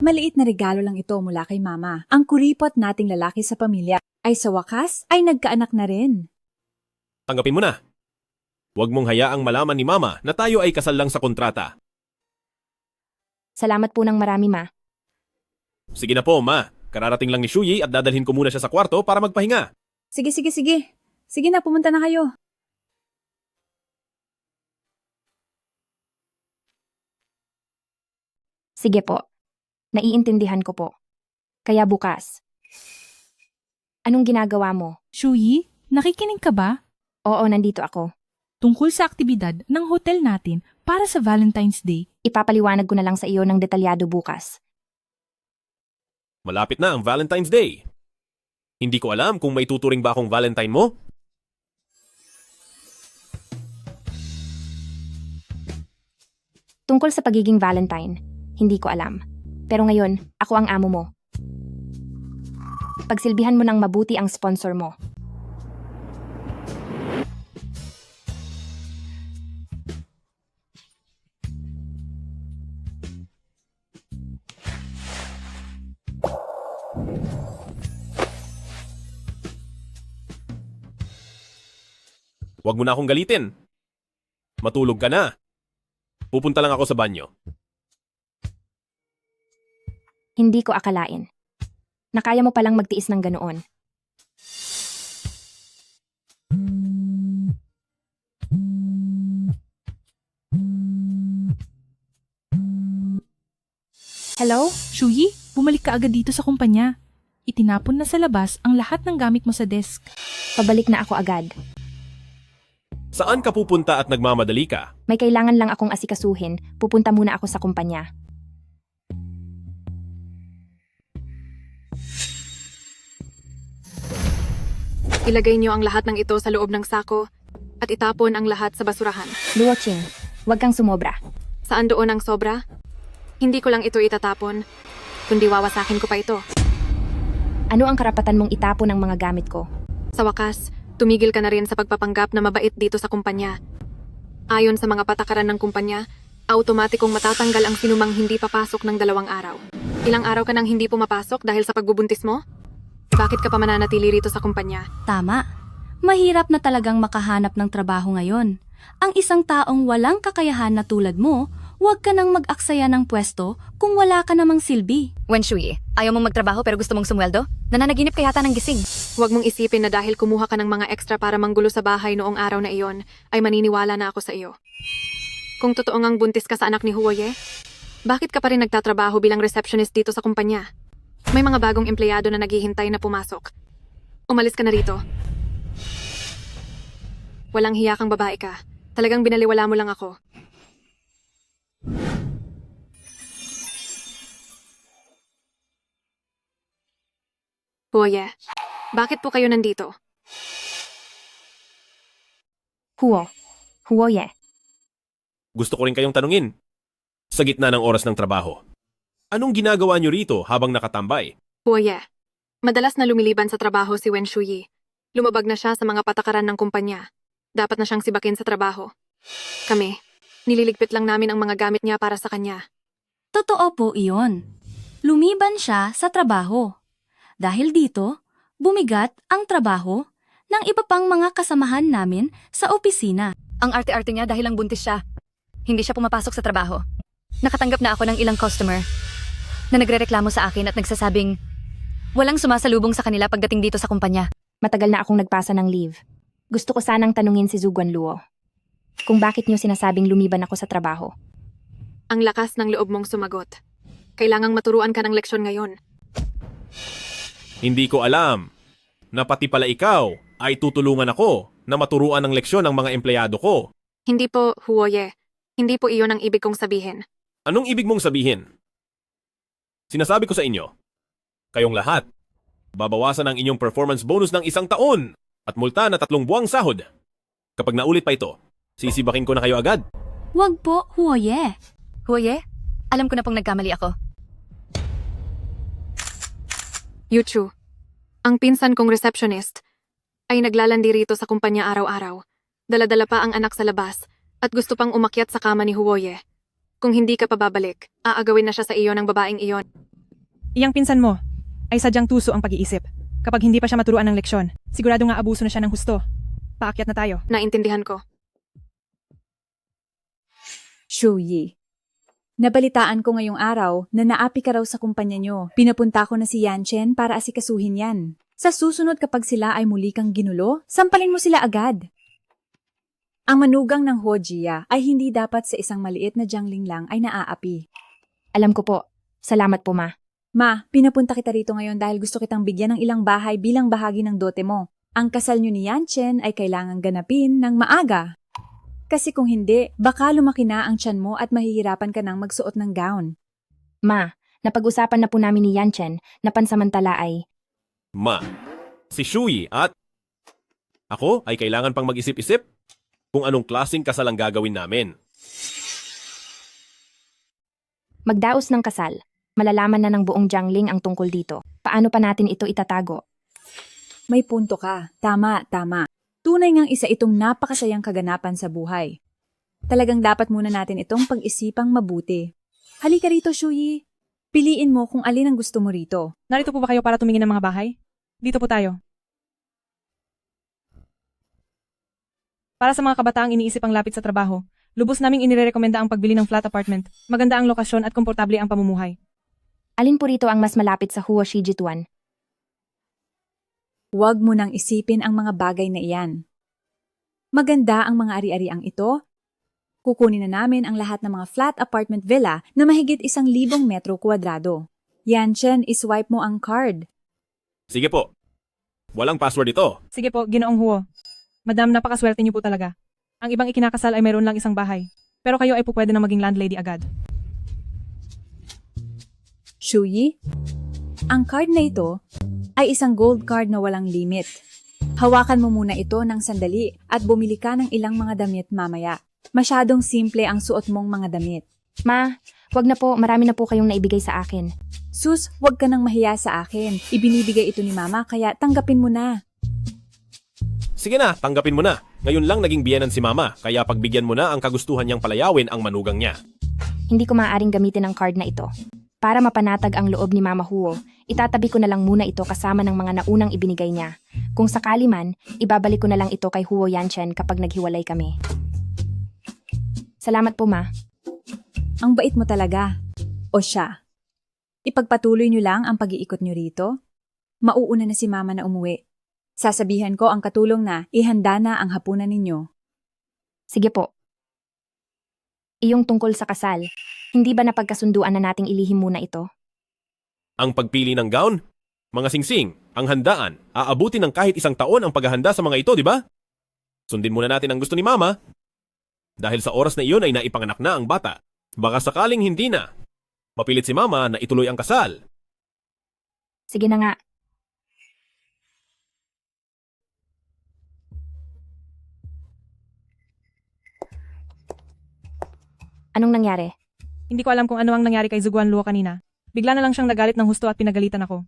Maliit na regalo lang ito mula kay Mama. Ang kuripot nating lalaki sa pamilya ay sa wakas ay nagkaanak na rin. Tanggapin mo na. Huwag mong hayaang malaman ni Mama na tayo ay kasal lang sa kontrata. Salamat po ng marami, Ma. Sige na po, Ma. Kararating lang ni Shuyi at dadalhin ko muna siya sa kwarto para magpahinga. Sige. Sige na, pumunta na kayo. Sige po. Naiintindihan ko po. Kaya bukas. Anong ginagawa mo? Shuyi, nakikinig ka ba? Oo, nandito ako. Tungkol sa aktibidad ng hotel natin para sa Valentine's Day. Ipapaliwanag ko na lang sa iyo ng detalyado bukas. Malapit na ang Valentine's Day. Hindi ko alam kung may tuturing ba akong Valentine mo. Tungkol sa pagiging Valentine, hindi ko alam. Pero ngayon, ako ang amo mo. Pagsilbihan mo ng mabuti ang sponsor mo. Huwag mo na akong galitin. Matulog ka na. Pupunta lang ako sa banyo. Hindi ko akalain. Nakaya mo palang magtiis ng ganoon. Hello? Shuyi, bumalik ka agad dito sa kumpanya. Itinapon na sa labas ang lahat ng gamit mo sa desk. Pabalik na ako agad. Saan ka pupunta at nagmamadali ka? May kailangan lang akong asikasuhin. Pupunta muna ako sa kumpanya. Ilagay niyo ang lahat ng ito sa loob ng sako at itapon ang lahat sa basurahan. Luo Ching, huwag kang sumobra. Saan doon ang sobra? Hindi ko lang ito itatapon, kundi wawasakin ko pa ito. Ano ang karapatan mong itapon ang mga gamit ko? Sa wakas, tumigil ka na rin sa pagpapanggap na mabait dito sa kumpanya. Ayon sa mga patakaran ng kumpanya, automatikong matatanggal ang sinumang hindi papasok ng 2 araw. Ilang araw ka nang hindi pumapasok dahil sa pagbubuntis mo? Bakit ka pa mananatili rito sa kumpanya? Tama. Mahirap na talagang makahanap ng trabaho ngayon. Ang isang taong walang kakayahan na tulad mo, huwag ka nang mag-aksaya ng pwesto kung wala ka namang silbi. Wenshui, ayaw mong magtrabaho pero gusto mong sumweldo? Nananaginip ka yata ng gising. Huwag mong isipin na dahil kumuha ka ng mga extra para manggulo sa bahay noong araw na iyon, ay maniniwala na ako sa iyo. Kung totoo ngang buntis ka sa anak ni Huoye, bakit ka pa rin nagtatrabaho bilang receptionist dito sa kumpanya? May mga bagong empleyado na naghihintay na pumasok. Umalis ka na rito. Walang hiya kang babae ka. Talagang binaliwala mo lang ako. Huoye, bakit po kayo nandito? Huoye. Gusto ko rin kayong tanungin. Sa gitna ng oras ng trabaho, anong ginagawa niyo rito habang nakatambay? Huoye, madalas na lumiliban sa trabaho si Wen Shuyi. Lumabag na siya sa mga patakaran ng kumpanya. Dapat na siyang sibakin sa trabaho. Kami, nililigpit lang namin ang mga gamit niya para sa kanya. Totoo po iyon. Lumiban siya sa trabaho. Dahil dito, bumigat ang trabaho ng iba pang mga kasamahan namin sa opisina. Ang arte-arte niya dahil lang buntis siya. Hindi siya pumapasok sa trabaho. Nakatanggap na ako ng ilang customer na nagrereklamo sa akin at nagsasabing walang sumasalubong sa kanila pagdating dito sa kumpanya. Matagal na akong nagpasa ng leave. Gusto ko sanang tanungin si Zhuguan Luo kung bakit niyo sinasabing lumiban ako sa trabaho. Ang lakas ng loob mong sumagot. Kailangang maturuan ka ng leksyon ngayon. Hindi ko alam na pati pala ikaw ay tutulungan ako na maturuan ng leksyon ng mga empleyado ko. Hindi po, Huoye. Hindi po iyon ang ibig kong sabihin. Anong ibig mong sabihin? Sinasabi ko sa inyo, kayong lahat, babawasan ang inyong performance bonus ng 1 taon at multa na 3 buwang sahod. Kapag naulit pa ito, sisibakin ko na kayo agad. Wag po, Huoye. Huoye, alam ko na pong nagkamali ako. Yuchu, ang pinsan kong receptionist, ay naglalandi rito sa kumpanya araw-araw. Dala-dala pa ang anak sa labas at gusto pang umakyat sa kama ni Huoye. Kung hindi ka pa babalik, aagawin na siya sa iyo ng babaeng iyon. Iyang pinsan mo ay sadyang tuso ang pag-iisip. Kapag hindi pa siya maturuan ng leksyon, sigurado nga abuso na siya ng husto. Paakyat na tayo. Naintindihan ko. Shuyi, nabalitaan ko ngayong araw na naapi ka raw sa kumpanya nyo. Pinapunta ko na si Yanchen para asikasuhin yan. Sa susunod kapag sila ay muli kang ginulo, sampalin mo sila agad. Ang manugang ng Huojia ay hindi dapat sa isang maliit na jangling lang ay naaapi. Alam ko po. Salamat po, Ma. Ma, pinapunta kita rito ngayon dahil gusto kitang bigyan ng ilang bahay bilang bahagi ng dote mo. Ang kasal nyo ni Yanchen ay kailangang ganapin ng maaga. Kasi kung hindi, baka lumaki na ang tiyan mo at mahihirapan ka nang magsuot ng gown. Ma, napag-usapan na po namin ni Yanchen na pansamantala ay... Ma, si Shuyi at ako ay kailangan pang mag-isip-isip kung anong klaseng kasal ang gagawin namin. Magdaos ng kasal. Malalaman na ng buong Jiangling ang tungkol dito. Paano pa natin ito itatago? May punto ka. Tama, tama. Tunay ngang isa itong napakasayang kaganapan sa buhay. Talagang dapat muna natin itong pag-isipang mabuti. Halika rito, Shuyi. Piliin mo kung alin ang gusto mo rito. Narito po ba kayo para tumingin ng mga bahay? Dito po tayo. Para sa mga kabataang iniisip ang lapit sa trabaho, lubos naming inirekomenda ang pagbili ng flat apartment. Maganda ang lokasyon at komportable ang pamumuhay. Alin po rito ang mas malapit sa Huo Shijituan? Huwag mo nang isipin ang mga bagay na iyan. Maganda ang mga ari-ariang ito. Kukunin na namin ang lahat ng mga flat apartment villa na mahigit 1,000 metro kwadrado. Yan, Chen, iswipe mo ang card. Sige po. Walang password ito. Sige po, Ginoong Huo. Madam, napakaswerte niyo po talaga. Ang ibang ikinakasal ay mayroon lang isang bahay. Pero kayo ay pupwede na maging landlady agad. Shuyi, ang card na ito ay isang gold card na walang limit. Hawakan mo muna ito ng sandali at bumili ka ng ilang mga damit mamaya. Masyadong simple ang suot mong mga damit. Ma, wag na po, marami na po kayong naibigay sa akin. Sus, wag ka nang mahiya sa akin. Ibinibigay ito ni Mama kaya tanggapin mo na. Sige na, tanggapin mo na. Ngayon lang naging biyenan si Mama, kaya pagbigyan mo na ang kagustuhan niyang palayawin ang manugang niya. Hindi ko maaaring gamitin ang card na ito. Para mapanatag ang loob ni Mama Huo, itatabi ko na lang muna ito kasama ng mga naunang ibinigay niya. Kung sakali man, ibabalik ko na lang ito kay Huo Yanchen kapag naghiwalay kami. Salamat po, Ma. Ang bait mo talaga. O siya, ipagpatuloy niyo lang ang pag-iikot niyo rito. Mauuna na si Mama na umuwi. Sasabihan ko ang katulong na ihanda na ang hapunan ninyo. Sige po. Iyong tungkol sa kasal, hindi ba napagkasunduan na nating ilihim muna ito? Ang pagpili ng gown, mga singsing, ang handaan, aabuti ng kahit 1 taon ang paghahanda sa mga ito, di ba? Sundin muna natin ang gusto ni Mama. Dahil sa oras na iyon ay naipanganak na ang bata. Baka sakaling hindi na. Mapilit si Mama na ituloy ang kasal. Sige na nga. Anong nangyari? Hindi ko alam kung ano ang nangyari kay Zhuguan Luo kanina. Bigla na lang siyang nagalit ng husto at pinagalitan ako.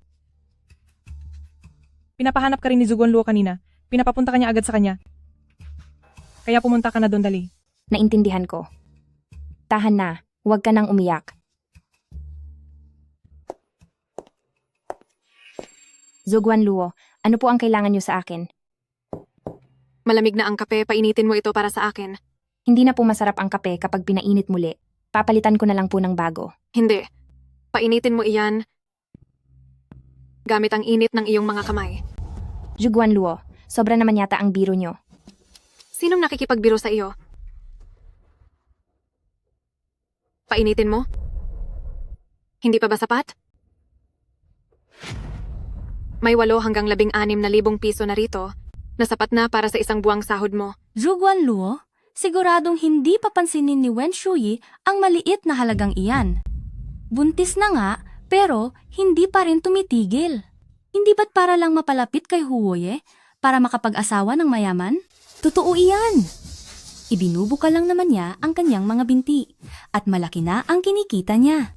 Pinapahanap ka rin ni Zhuguan Luo kanina. Pinapapunta ka niya agad sa kanya. Kaya pumunta ka na doon dali. Naintindihan ko. Tahan na, huwag ka nang umiyak. Zhuguan Luo, ano po ang kailangan niyo sa akin? Malamig na ang kape, painitin mo ito para sa akin. Hindi na po masarap ang kape kapag pinainit muli. Papalitan ko na lang po ng bago. Hindi. Painitin mo iyan gamit ang init ng iyong mga kamay. Zhuguan Luo, sobra naman yata ang biro niyo. Sinong nakikipagbiro sa iyo? Painitin mo? Hindi pa ba sapat? May 8 hanggang 16,000 piso na rito na sapat na para sa isang buwang sahod mo. Zhuguan Luo, siguradong hindi papansinin ni Wen Shuyi ang maliit na halagang iyan. Buntis na nga, pero hindi pa rin tumitigil. Hindi ba't para lang mapalapit kay Huoye para makapag-asawa ng mayaman? Totoo iyan. Ibinubuka lang naman niya ang kanyang mga binti at malaki na ang kinikita niya.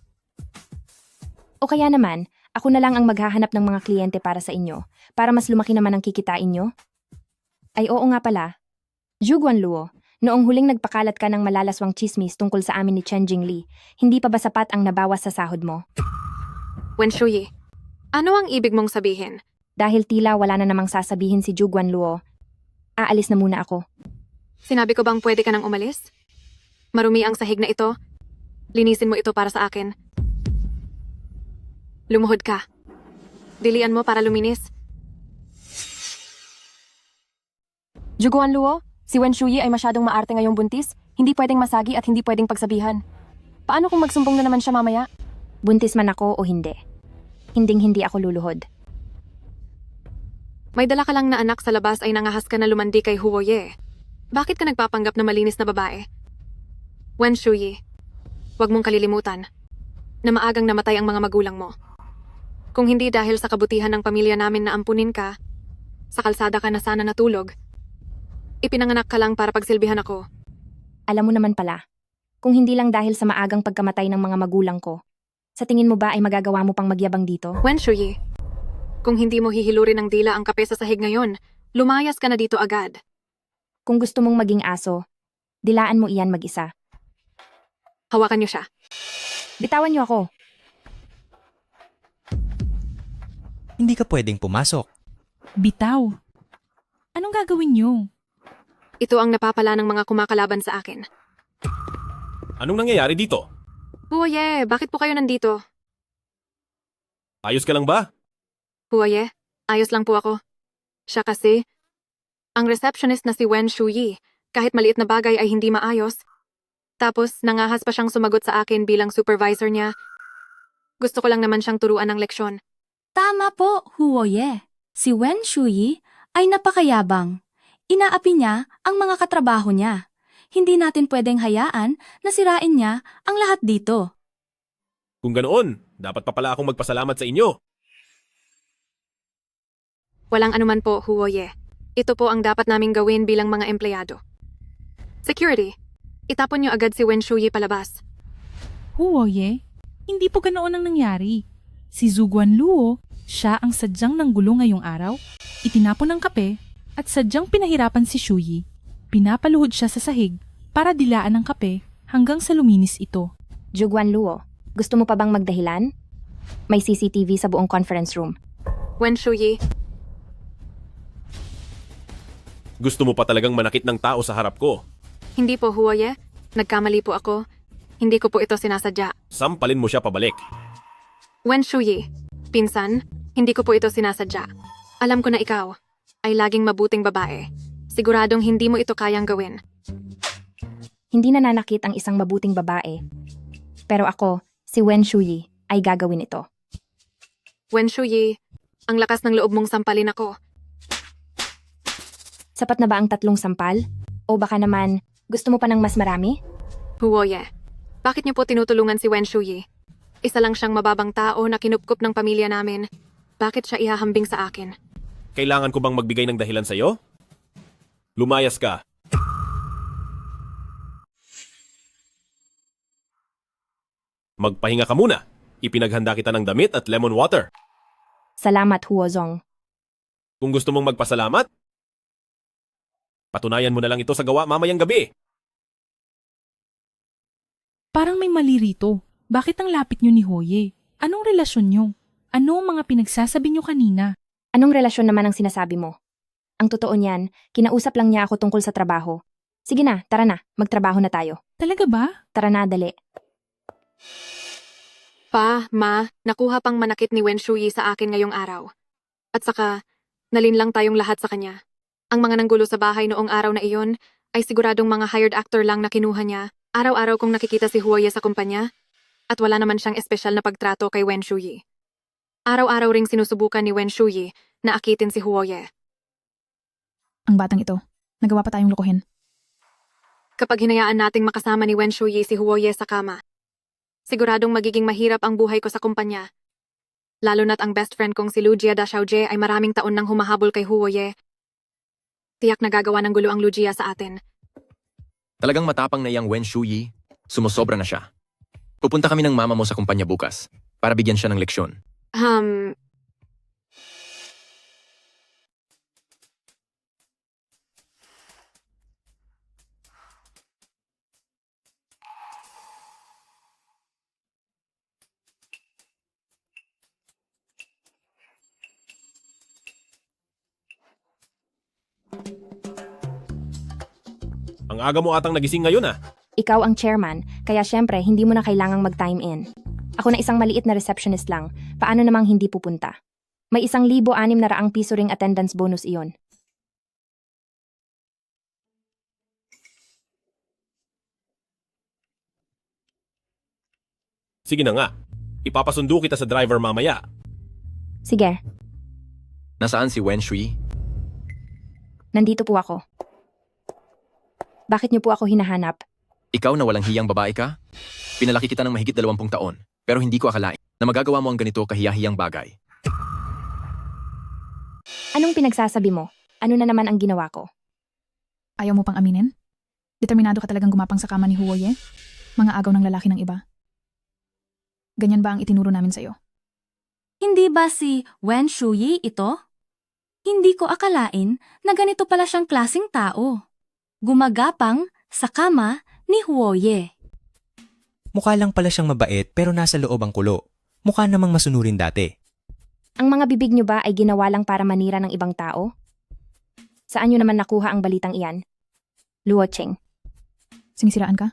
O kaya naman, ako na lang ang maghahanap ng mga kliyente para sa inyo, para mas lumaki naman ang kikitain nyo? Ay oo nga pala. Zhuguan Luo, noong huling nagpakalat ka ng malalaswang chismis tungkol sa amin ni Chen Jingli, hindi pa ba sapat ang nabawas sa sahod mo? Wen Shuyi, ano ang ibig mong sabihin? Dahil tila wala na namang sasabihin si Zhuguan Luo, aalis na muna ako. Sinabi ko bang pwede ka nang umalis? Marumi ang sahig na ito. Linisin mo ito para sa akin. Lumuhod ka. Dilian mo para luminis. Zhuguan Luo, si Wen Shuyi ay masyadong maarte ngayong buntis. Hindi pwedeng masagi at hindi pwedeng pagsabihan. Paano kung magsumbong na naman siya mamaya? Buntis man ako o hindi. Hinding-hindi ako luluhod. May dala ka lang na anak sa labas ay nangahas ka na lumandi kay Huoye. Bakit ka nagpapanggap na malinis na babae? Wen Shuyi, huwag mong kalilimutan na maagang namatay ang mga magulang mo. Kung hindi dahil sa kabutihan ng pamilya namin na ampunin ka, sa kalsada ka na sana natulog. Ipinanganak ka lang para pagsilbihan ako. Alam mo naman pala, kung hindi lang dahil sa maagang pagkamatay ng mga magulang ko, sa tingin mo ba ay magagawa mo pang magyabang dito? Wen Shuyi, kung hindi mo hihilurin ng dila ang kape sa sahig ngayon, lumayas ka na dito agad. Kung gusto mong maging aso, dilaan mo iyan mag-isa. Hawakan niyo siya. Bitawan niyo ako. Hindi ka pwedeng pumasok. Bitaw. Anong gagawin niyo? Ito ang napapala ng mga kumakalaban sa akin. Anong nangyayari dito? Huwaye, bakit po kayo nandito? Ayos ka lang ba? Huwaye, ayos lang po ako. Siya kasi, ang receptionist na si Wen Shuyi, kahit maliit na bagay ay hindi maayos. Tapos, nangahas pa siyang sumagot sa akin bilang supervisor niya. Gusto ko lang naman siyang turuan ng leksyon. Tama po, Huoye. Si Wen Shuyi ay napakayabang. Inaapi niya ang mga katrabaho niya. Hindi natin pwedeng hayaan na sirain niya ang lahat dito. Kung ganoon, dapat pa pala akong magpasalamat sa inyo. Walang anuman po, Huoye. Ito po ang dapat naming gawin bilang mga empleyado. Security, itapon niyo agad si Wen Shuyi palabas. Huoye, hindi po ganoon ang nangyari. Si Zhuguan Luo, siya ang sadyang nanggulo ngayong araw, itinapon ng kape, at sadyang pinahirapan si Shuyi. Pinapaluhod siya sa sahig para dilaan ng kape hanggang sa luminis ito. Zhuguan Luo, gusto mo pa bang magdahilan? May CCTV sa buong conference room. Wen Shuyi, Gusto mo pa talagang manakit ng tao sa harap ko. hindi po, Huoye. Nagkamali po ako. Hindi ko po ito sinasadya. Sampalin mo siya pabalik. Wen Shuyi, pinsan, hindi ko po ito sinasadya. Alam ko na ikaw ay laging mabuting babae. Siguradong hindi mo ito kayang gawin. Hindi nananakit ang isang mabuting babae. Pero ako, si Wen Shuyi, ay gagawin ito. Wen Shuyi, ang lakas ng loob mong sampalin ako. Sapat na ba ang 3 sampal? O baka naman, gusto mo pa ng mas marami? Huoye, bakit niyo po tinutulungan si Wen Shuyi? Isa lang siyang mababang tao na kinupkup ng pamilya namin. Bakit siya ihahambing sa akin? Kailangan ko bang magbigay ng dahilan sa'yo? Lumayas ka. Magpahinga ka muna. Ipinaghanda kita ng damit at lemon water. Salamat, Huozong. Kung gusto mong magpasalamat, patunayan mo na lang ito sa gawa mamayang gabi. Parang may mali rito. Bakit ang lapit niyo ni Hoye? Anong relasyon niyo? Ano ang mga pinagsasabi niyo kanina? Anong relasyon naman ang sinasabi mo? Ang totoo niyan, kinausap lang niya ako tungkol sa trabaho. Sige na, tara na, magtrabaho na tayo. Talaga ba? Tara na, dali. Pa, ma, nakuha pang manakit ni Wen Shuyi sa akin ngayong araw. At saka, nalinlang tayong lahat sa kanya. Ang mga nanggulo sa bahay noong araw na iyon ay siguradong mga hired actor lang na kinuha niya. Araw-araw kong nakikita si Huoye sa kumpanya at wala naman siyang espesyal na pagtrato kay Wen Shuyi. Araw-araw ring sinusubukan ni Wen Shuyi na akitin si Huoye. Ang batang ito, nagawa pa tayong lokohin. Kapag hinayaan nating makasama ni Wen Shuyi si Huoye sa kama, siguradong magiging mahirap ang buhay ko sa kumpanya. Lalo na't ang best friend kong si Lujia Da Xiaojie ay maraming taon nang humahabol kay Huoye. Tiyak nagagawa ng gulo ang Lujia sa atin. Talagang matapang na yang Wen Shuyi. Sumusobra na siya. Pupunta kami ng mama mo sa kumpanya bukas para bigyan siya ng leksyon. Ang aga mo atang nagising ngayon ah. Ikaw ang chairman, kaya syempre hindi mo na kailangang mag-time in. Ako na isang maliit na receptionist lang, paano namang hindi pupunta? May 1,600 piso ring attendance bonus iyon. Sige na nga. Ipapasundo kita sa driver mamaya. Sige, Nasaan si Wen Shuyi? nandito po ako. Bakit niyo po ako hinahanap? Ikaw na walang hiyang babae ka? Pinalaki kita ng mahigit 20 taon, pero hindi ko akalain na magagawa mo ang ganito kahiyahiyang bagay. Anong pinagsasabi mo? Ano na naman ang ginawa ko? Ayaw mo pang aminin? Determinado ka talagang gumapang sa kama ni Huoye? Mga agaw ng lalaki ng iba? Ganyan ba ang itinuro namin sa'yo? Hindi ba si Wen Shuyi ito? Hindi ko akalain na ganito pala siyang klaseng tao. Gumagapang sa kama ni Huoye. Mukha lang pala siyang mabait pero nasa loob ang kulo. Mukha namang masunurin dati. Ang mga bibig niyo ba ay ginawa lang para manira ng ibang tao? Saan niyo naman nakuha ang balitang iyan? Luo Cheng. Sinisiraan ka?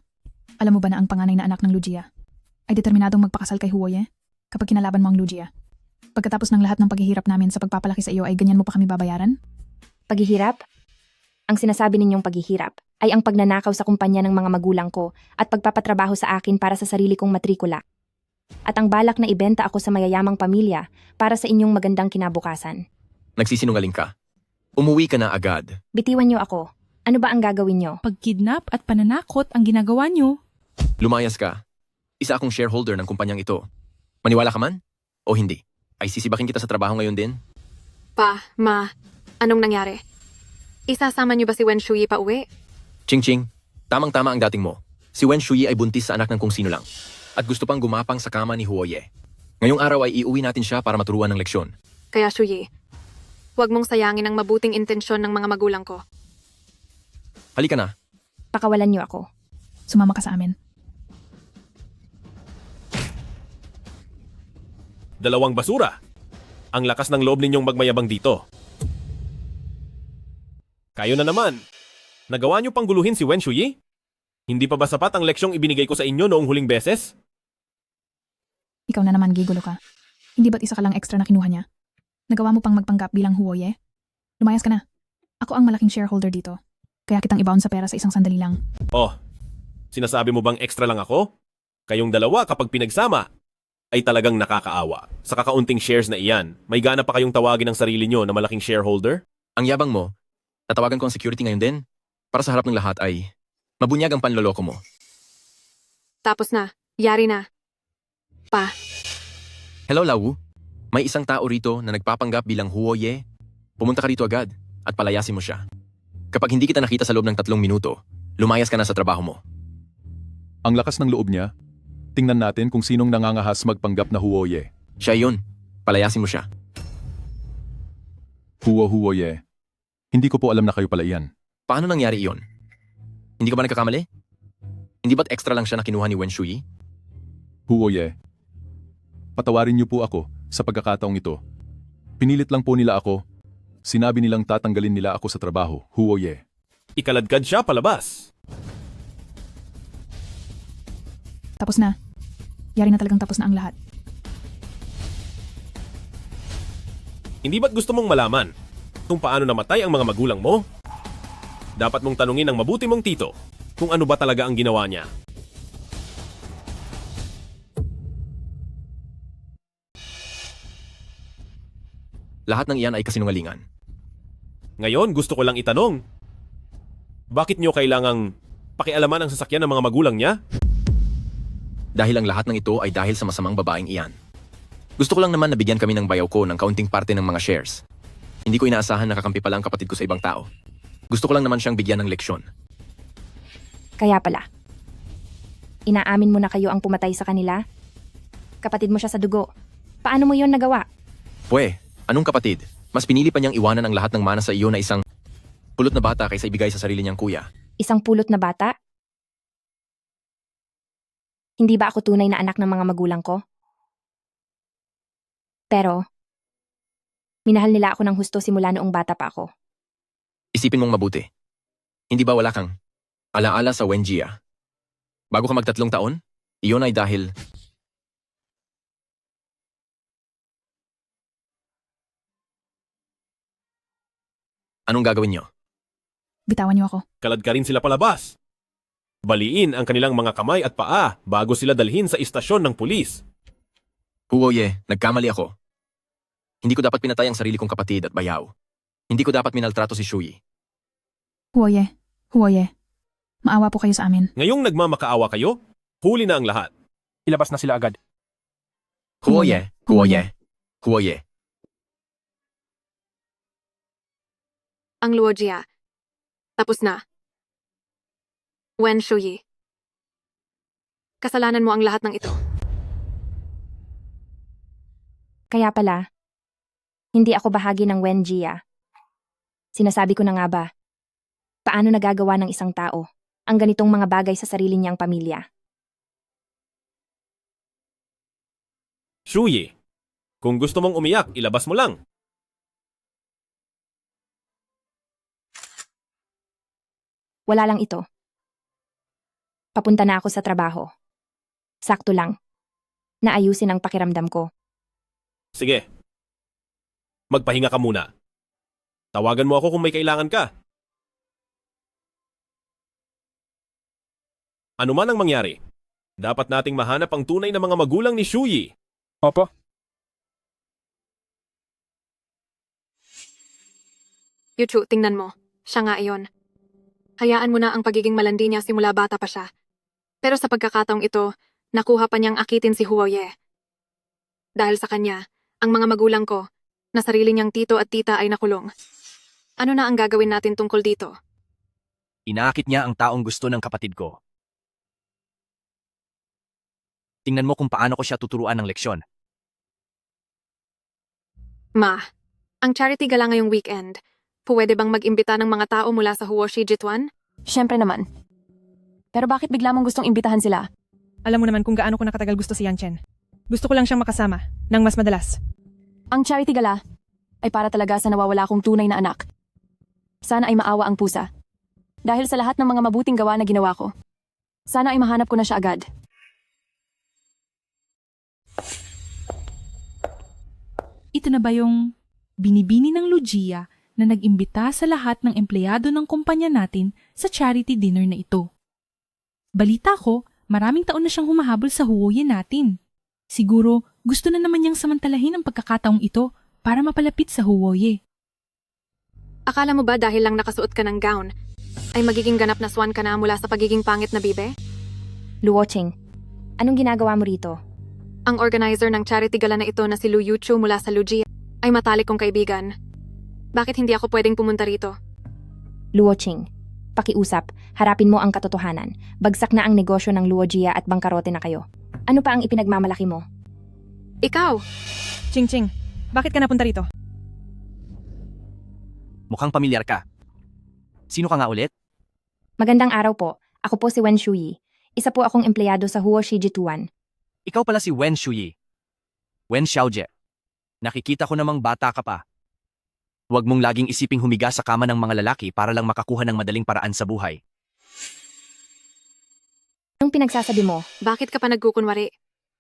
Alam mo ba na ang panganay na anak ng Lujia ay determinadong magpakasal kay Huoye kapag kinalaban mo ang Lujia? Pagkatapos ng lahat ng paghihirap namin sa pagpapalaki sa iyo ay ganyan mo pa kami babayaran? Paghihirap? Ang sinasabi ninyong paghihirap ay ang pagnanakaw sa kumpanya ng mga magulang ko at pagpapatrabaho sa akin para sa sarili kong matrikula. At ang balak na ibenta ako sa mayayamang pamilya para sa inyong magandang kinabukasan. Nagsisinungaling ka. Umuwi ka na agad. Bitiwan niyo ako. Ano ba ang gagawin niyo? Pagkidnap at pananakot ang ginagawa nyo. Lumayas ka. Isa akong shareholder ng kumpanyang ito. Maniwala ka man? O hindi? Ay sisibakin kita sa trabaho ngayon din? Pa, ma, anong nangyari? Isasama niyo ba si Wen Shuyi pa uwi? Ching-ching, tamang-tama ang dating mo. Si Wen Shuyi ay buntis sa anak ng kung sino lang. At gusto pang gumapang sa kama ni Huoye. Ngayong araw ay iuwi natin siya para maturuan ng leksyon. Kaya Shuyi, huwag mong sayangin ang mabuting intensyon ng mga magulang ko. Halika na. Pakawalan niyo ako. Sumama ka sa amin. Dalawang basura. Ang lakas ng loob ninyong magmayabang dito. Kayo na naman. Nagawa niyo pang guluhin si Wen Shuyi? Hindi pa ba sapat ang leksyong ibinigay ko sa inyo noong huling beses? Ikaw na naman, gigulo ka. Hindi ba't isa ka lang extra na kinuha niya? Nagawa mo pang magpanggap bilang Huoye? Lumayas ka na. Ako ang malaking shareholder dito. Kaya kitang ibaon sa pera sa isang sandali lang. Oh, sinasabi mo bang extra lang ako? Kayong dalawa kapag pinagsama, ay talagang nakakaawa. Sa kakaunting shares na iyan, may gana pa kayong tawagin ang sarili nyo na malaking shareholder? Ang yabang mo, tatawagan ko ang security ngayon din. Para sa harap ng lahat ay mabunyag ang panloloko mo. Tapos na. Yari na. Pa. Hello, Lawu. May isang tao rito na nagpapanggap bilang Huoye. Pumunta ka rito agad at palayasin mo siya. Kapag hindi kita nakita sa loob ng 3 minuto, lumayas ka na sa trabaho mo. Ang lakas ng loob niya. Tingnan natin kung sinong nangangahas magpanggap na Huoye. Siya yun. Palayasin mo siya. Huoye. Hindi ko po alam na kayo pala iyan. Paano nangyari iyon? Hindi ka ba nagkakamali? Hindi ba't extra lang siya na kinuha ni Wen Shuyi? Huoye. Patawarin niyo po ako sa pagkakataong ito. Pinilit lang po nila ako. Sinabi nilang tatanggalin nila ako sa trabaho. Huoye. Ikaladkad siya palabas. Tapos na. Yari na talagang tapos na ang lahat. Hindi ba't gusto mong malaman kung paano namatay ang mga magulang mo? Dapat mong tanungin ng mabuti mong tito kung ano ba talaga ang ginawa niya. Lahat ng iyan ay kasinungalingan. Ngayon, gusto ko lang itanong, bakit niyo kailangang pakialaman ang sasakyan ng mga magulang niya? Dahil ang lahat ng ito ay dahil sa masamang babaeng iyan. Gusto ko lang naman na bigyan kami ng bayaw ko ng kaunting parte ng mga shares. Hindi ko inaasahan na kakampi pala ang kapatid ko sa ibang tao. Gusto ko lang naman siyang bigyan ng leksyon. Kaya pala. Inaamin mo na kayo ang pumatay sa kanila? Kapatid mo siya sa dugo. Paano mo yon nagawa? Pwe, anong kapatid? Mas pinili pa niyang iwanan ang lahat ng mana sa iyo na isang pulot na bata kaysa ibigay sa sarili niyang kuya. Isang pulot na bata? Hindi ba ako tunay na anak ng mga magulang ko? Pero, minahal nila ako ng husto simula noong bata pa ako. Isipin mong mabuti. Hindi ba wala kang alaala sa Wenjia? Bago ka mag-3 taon, iyon ay dahil anong gagawin niyo? Bitawan niyo ako. Kalad ka rin sila palabas. Baliin ang kanilang mga kamay at paa bago sila dalhin sa istasyon ng pulis. Huoye, nagkamali ako. Hindi ko dapat pinatay ang sarili kong kapatid at bayaw. Hindi ko dapat minaltrato si Shuyi. Huoye. Maawa po kayo sa amin. Ngayong nagmamakaawa kayo, huli na ang lahat. Ilabas na sila agad. Huoye. Ang Luojia. Tapos na. Wen Shuyi. Kasalanan mo ang lahat ng ito. Kaya pala, hindi ako bahagi ng Wenjia. Sinasabi ko na nga ba, paano nagagawa ng isang tao ang ganitong mga bagay sa sarili niyang pamilya? Shuyi, kung gusto mong umiyak, ilabas mo lang. Wala lang ito. Papunta na ako sa trabaho. Sakto lang. Naayusin ang pakiramdam ko. Sige. Magpahinga ka muna. Tawagan mo ako kung may kailangan ka. Ano man ang mangyari, dapat nating mahanap ang tunay na mga magulang ni Shuyi. Opo. Yuchu, tingnan mo. Siya nga iyon. Hayaan mo na ang pagiging malandi niya simula bata pa siya. Pero sa pagkakataong ito, nakuha pa niyang akitin si Huoye. Dahil sa kanya, ang mga magulang ko, na sarili niyang tito at tita ay nakulong. Ano na ang gagawin natin tungkol dito? Inaakit niya ang taong gusto ng kapatid ko. Tingnan mo kung paano ko siya tuturuan ng leksyon. Ma, ang charity gala ngayong weekend. Pwede bang mag-imbita ng mga tao mula sa Huoshi Jituan? Siyempre naman. Pero bakit bigla mong gustong imbitahan sila? Alam mo naman kung gaano ko nakatagal gusto si Yanchen. Gusto ko lang siyang makasama, nang mas madalas. Ang charity gala ay para talaga sa nawawala kong tunay na anak. Sana ay maawa ang pusa. Dahil sa lahat ng mga mabuting gawa na ginawa ko. Sana ay mahanap ko na siya agad. Ito na ba yung binibini ng Lugia na nag-imbita sa lahat ng empleyado ng kumpanya natin sa charity dinner na ito? Balita ko, maraming taon na siyang humahabol sa Huoye natin. Siguro, gusto na naman niyang samantalahin ang pagkakataong ito para mapalapit sa Huoye. Akala mo ba dahil lang nakasuot ka ng gown, ay magiging ganap na swan ka na mula sa pagiging pangit na bibe? Luoching, anong ginagawa mo rito? Ang organizer ng charity gala na ito na si Lu Yuchu mula sa Lugia ay matalik kong kaibigan. Bakit hindi ako pwedeng pumunta rito? Luoching, pakiusap, harapin mo ang katotohanan. Bagsak na ang negosyo ng Luogia at bangkarote na kayo. Ano pa ang ipinagmamalaki mo? Ikaw! Ching Ching, bakit ka napunta rito? Mukhang pamilyar ka. Sino ka nga ulit? Magandang araw po. Ako po si Wen Shuyi. Isa po akong empleyado sa Huoshi Jituan. Ikaw pala si Wen Shuyi. Wen Xiaojie. Nakikita ko namang bata ka pa. Huwag mong laging isiping humiga sa kama ng mga lalaki para lang makakuha ng madaling paraan sa buhay. Anong pinagsasabi mo? Bakit ka pa nagkukunwari?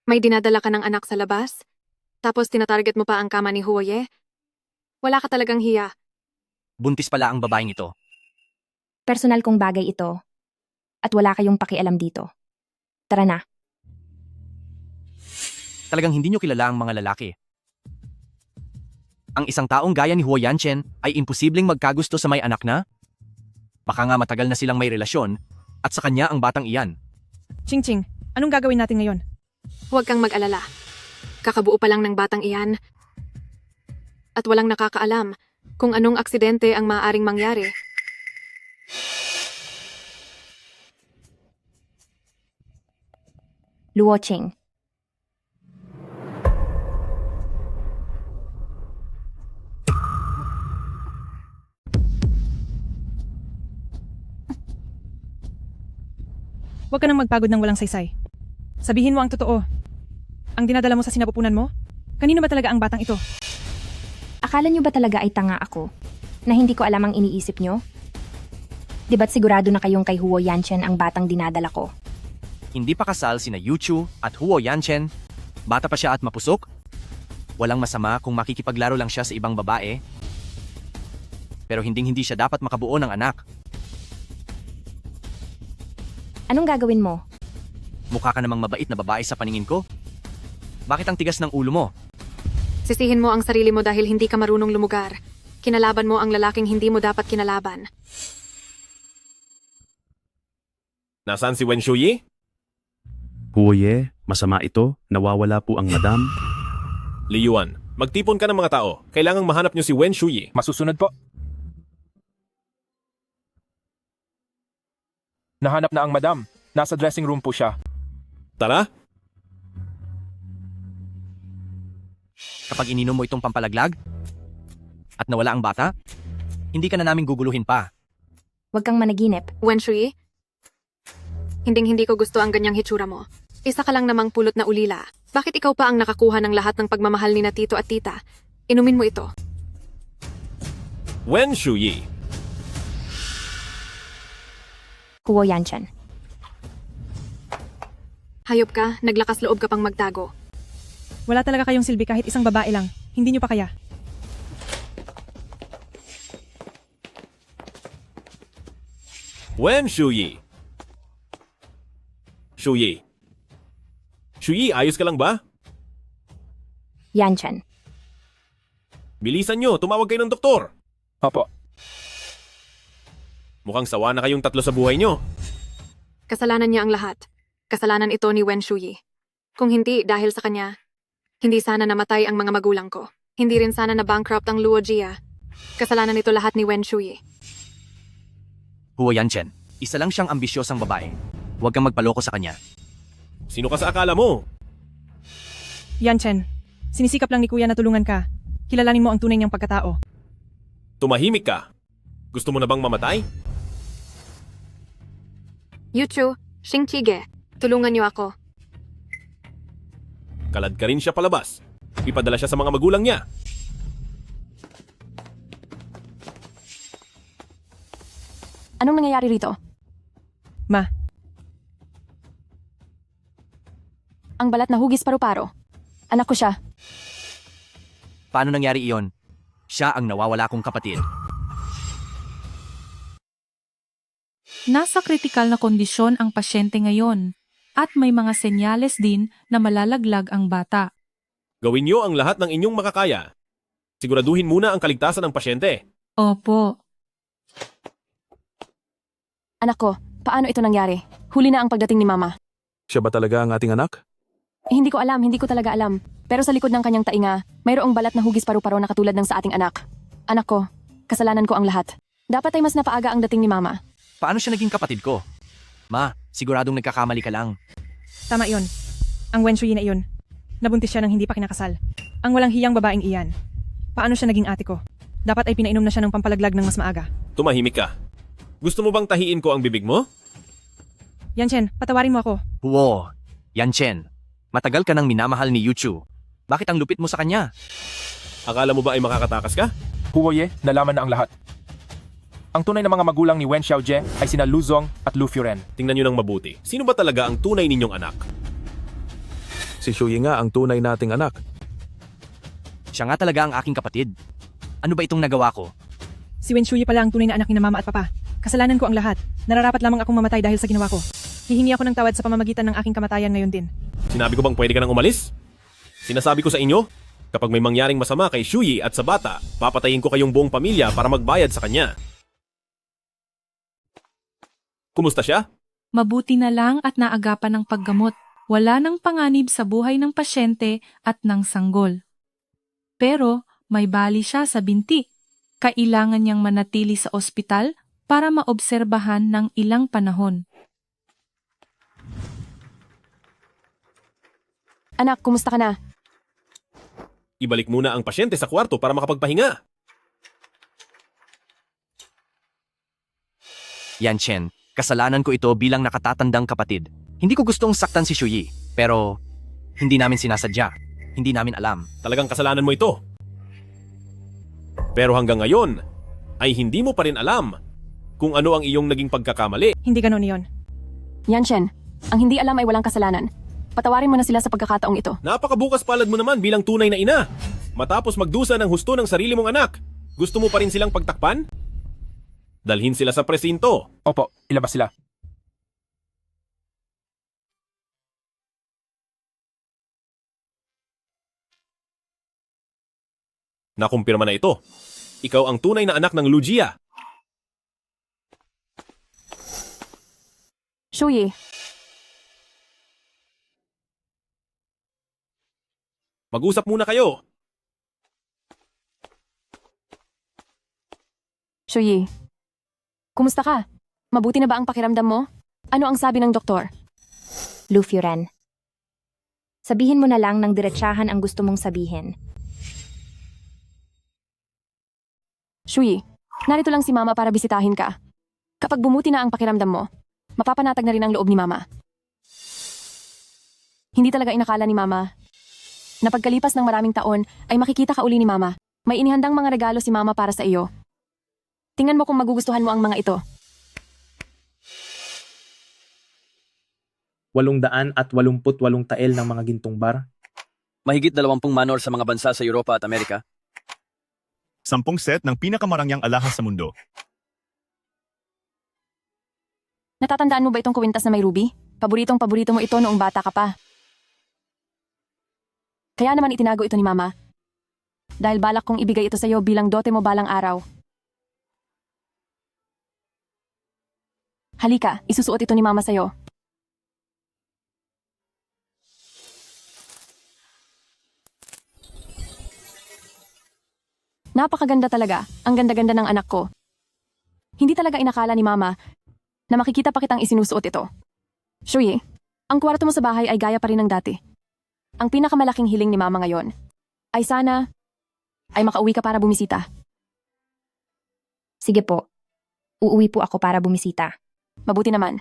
May dinadala ka ng anak sa labas? Tapos tinatarget mo pa ang kama ni Huoye? Wala ka talagang hiya. Buntis pala ang babaeng ito. Personal kong bagay ito. At wala kayong pakialam dito. Tara na. Talagang hindi nyo kilala ang mga lalaki. Ang isang taong gaya ni Huo Yanchen ay imposibleng magkagusto sa may anak na? Baka nga matagal na silang may relasyon at sa kanya ang batang iyan. Ching Ching, anong gagawin natin ngayon? Huwag kang mag-alala. Kakabuo pa lang ng batang iyan. At walang nakakaalam kung anong aksidente ang maaaring mangyari. Luoching. Huwag ka nang magpagod ng walang saysay. Sabihin mo ang totoo. Ang dinadala mo sa sinapupunan mo? Kanino ba talaga ang batang ito? Akala nyo ba talaga ay tanga ako? Na hindi ko alam ang iniisip nyo? Di ba't sigurado na kayong kay Huo Yanchen ang batang dinadala ko? Hindi pa kasal sina Yuchu at Huo Yanchen. Bata pa siya at mapusok. Walang masama kung makikipaglaro lang siya sa ibang babae. Pero hinding-hindi siya dapat makabuo ng anak. Anong gagawin mo? Mukha ka namang mabait na babae sa paningin ko. Bakit ang tigas ng ulo mo? Sisihin mo ang sarili mo dahil hindi ka marunong lumugar. Kinalaban mo ang lalaking hindi mo dapat kinalaban. Nasaan si Wen Shuyi? Huoye, masama ito. Nawawala po ang madam. Li Yuan, magtipon ka ng mga tao. Kailangang mahanap niyo si Wen Shuyi. Masusunod po. Nahanap na ang madam. Nasa dressing room po siya. Tara. Kapag ininom mo itong pampalaglag at nawala ang bata, hindi ka na namin guguluhin pa. Huwag kang managinip. Wen Shuyi? Hinding-hindi ko gusto ang ganyang hitsura mo. Isa ka lang namang pulot na ulila. Bakit ikaw pa ang nakakuha ng lahat ng pagmamahal ni na tito at tita? Inumin mo ito. Wen Shuyi. Huo Yanchen. Hayop ka, naglakas loob ka pang magtago. Wala talaga kayong silbi kahit isang babae lang. Hindi nyo pa kaya. Wen Shuyi. Shuyi. Shuyi, ayos ka lang ba? Yanchen. Bilisan nyo, tumawag kayo ng doktor. Opo. Mukhang sawa na kayong tatlo sa buhay nyo. Kasalanan niya ang lahat. Kasalanan ito ni Wen Shuyi. Kung hindi dahil sa kanya, hindi sana namatay ang mga magulang ko. Hindi rin sana na bankrupt ang Luo Jia. Kasalanan ito lahat ni Wen Shuyi. Huo Yanchen, isa lang siyang ambisyosang babae. Huwag kang magpaloko sa kanya. Sino ka sa akala mo? Yanchen, sinisikap lang ni Kuya na tulungan ka. Kilalanin mo ang tunay niyang pagkatao. Tumahimik ka. Gusto mo na bang mamatay? Yuchu, Xingqige, tulungan niyo ako. Kalad ka rin siya palabas. Ipadala siya sa mga magulang niya. Anong nangyayari rito? Ma. Ang balat na hugis paru-paro. Anak ko siya. Paano nangyari iyon? Siya ang nawawala kong kapatid. Nasa kritikal na kondisyon ang pasyente ngayon at may mga senyales din na malalaglag ang bata. Gawin niyo ang lahat ng inyong makakaya. Siguraduhin muna ang kaligtasan ng pasyente. Opo. Anak ko, paano ito nangyari? Huli na ang pagdating ni Mama. Siya ba talaga ang ating anak? Hindi ko alam, hindi ko talaga alam. Pero sa likod ng kanyang tainga, mayroong balat na hugis paru-paro na katulad ng sa ating anak. Anak ko, kasalanan ko ang lahat. Dapat ay mas napaaga ang dating ni Mama. Paano siya naging kapatid ko? Ma, siguradong nagkakamali ka lang. Tama yon. Ang Wen Shuyi na iyon. Nabuntis siya nang hindi pa kinakasal. Ang walang hiyang babaeng iyan. Paano siya naging ate ko? Dapat ay pinainom na siya ng pampalaglag ng mas maaga. Tumahimik ka. Gusto mo bang tahiin ko ang bibig mo? Yanchen, patawarin mo ako. Huo, Yanchen, matagal ka nang minamahal ni Yuchu. Bakit ang lupit mo sa kanya? Akala mo ba ay makakatakas ka? Huoye, nalaman na ang lahat. Ang tunay na mga magulang ni Wen Xiaojie ay sina Lu Zong at Lu Furen. Tingnan nyo ng mabuti. Sino ba talaga ang tunay ninyong anak? Si Shuyi nga ang tunay nating anak. Siya nga talaga ang aking kapatid. Ano ba itong nagawa ko? Si Wen Shuyi pala ang tunay na anak ni Mama at Papa. Kasalanan ko ang lahat. Nararapat lamang akong mamatay dahil sa ginawa ko. Hihingi ako ng tawad sa pamamagitan ng aking kamatayan ngayon din. Sinabi ko bang pwede ka nang umalis? Sinasabi ko sa inyo, kapag may mangyaring masama kay Shuyi at sa bata, papatayin ko kayong buong pamilya para magbayad sa kanya. Kumusta siya? Mabuti na lang at naagapan ng paggamot. Wala nang panganib sa buhay ng pasyente at ng sanggol. Pero may bali siya sa binti. Kailangan niyang manatili sa ospital para maobserbahan ng ilang panahon. Anak, kumusta ka na? Ibalik muna ang pasyente sa kwarto para makapagpahinga. Yanchen, kasalanan ko ito bilang nakatatandang kapatid. Hindi ko gustong saktan si Shuyi, pero hindi namin sinasadya. Hindi namin alam. Talagang kasalanan mo ito. Pero hanggang ngayon, ay hindi mo pa rin alam kung ano ang iyong naging pagkakamali. Hindi ganoon iyon. Yanchen, ang hindi alam ay walang kasalanan. Patawarin mo na sila sa pagkakataong ito. Napakabukas palad mo naman bilang tunay na ina. Matapos magdusa ng husto ng sarili mong anak, gusto mo pa rin silang pagtakpan? Dalhin sila sa presinto. Opo, ilabas sila. Nakumpirma na ito. Ikaw ang tunay na anak ng Lu Jia. Shuyi, Mag-usap muna kayo. Shuyi. Kumusta ka? Mabuti na ba ang pakiramdam mo? Ano ang sabi ng doktor? Lu Furen. Sabihin mo na lang ng diretsahan ang gusto mong sabihin. Shuyi, narito lang si Mama para bisitahin ka. Kapag bumuti na ang pakiramdam mo, mapapanatag na rin ang loob ni Mama. Hindi talaga inakala ni Mama na pagkalipas ng maraming taon ay makikita ka uli ni Mama. May inihandang mga regalo si Mama para sa iyo. Tingnan mo kung magugustuhan mo ang mga ito. 888 tael ng mga gintong bar. Mahigit 20 manor sa mga bansa sa Europa at Amerika. 10 set ng pinakamarangyang alahas sa mundo. Natatandaan mo ba itong kwintas na may ruby? Paboritong-paborito mo ito noong bata ka pa. Kaya naman itinago ito ni Mama. Dahil balak kong ibigay ito sa iyo bilang dote mo balang araw. Halika, isusuot ito ni Mama sa iyo. Napakaganda talaga. Ang ganda-ganda ng anak ko. Hindi talaga inakala ni Mama na makikita pa kitang isinusuot ito. Shuyi, ang kwarto mo sa bahay ay gaya pa rin ng dati. Ang pinakamalaking hiling ni Mama ngayon ay sana ay makauwi ka para bumisita. Sige po. Uuwi po ako para bumisita. Mabuti naman.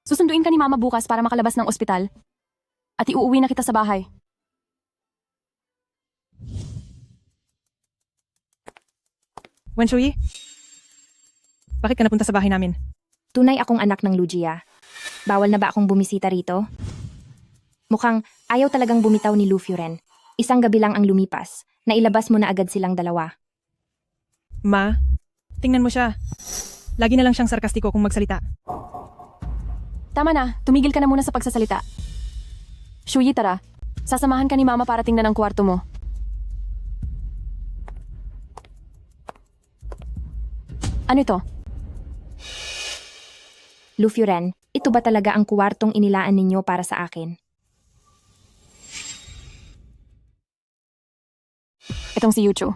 Susunduin ka ni Mama bukas para makalabas ng ospital at iuuwi na kita sa bahay. Wenshui? Bakit ka napunta sa bahay namin? Tunay akong anak ng Lujia. Bawal na ba akong bumisita rito? Mukhang ayaw talagang bumitaw ni Lu Furen. Isang gabi lang ang lumipas. Nailabas mo na agad silang dalawa. Ma, tingnan mo siya. Lagi na lang siyang sarkastiko kung magsalita. Tama na, tumigil ka na muna sa pagsasalita. Shuyi, tara. Sasamahan ka ni Mama para tingnan ang kwarto mo. Ano ito? Lu Furen, ito ba talaga ang kwartong inilaan ninyo para sa akin? Itong si Yuchu.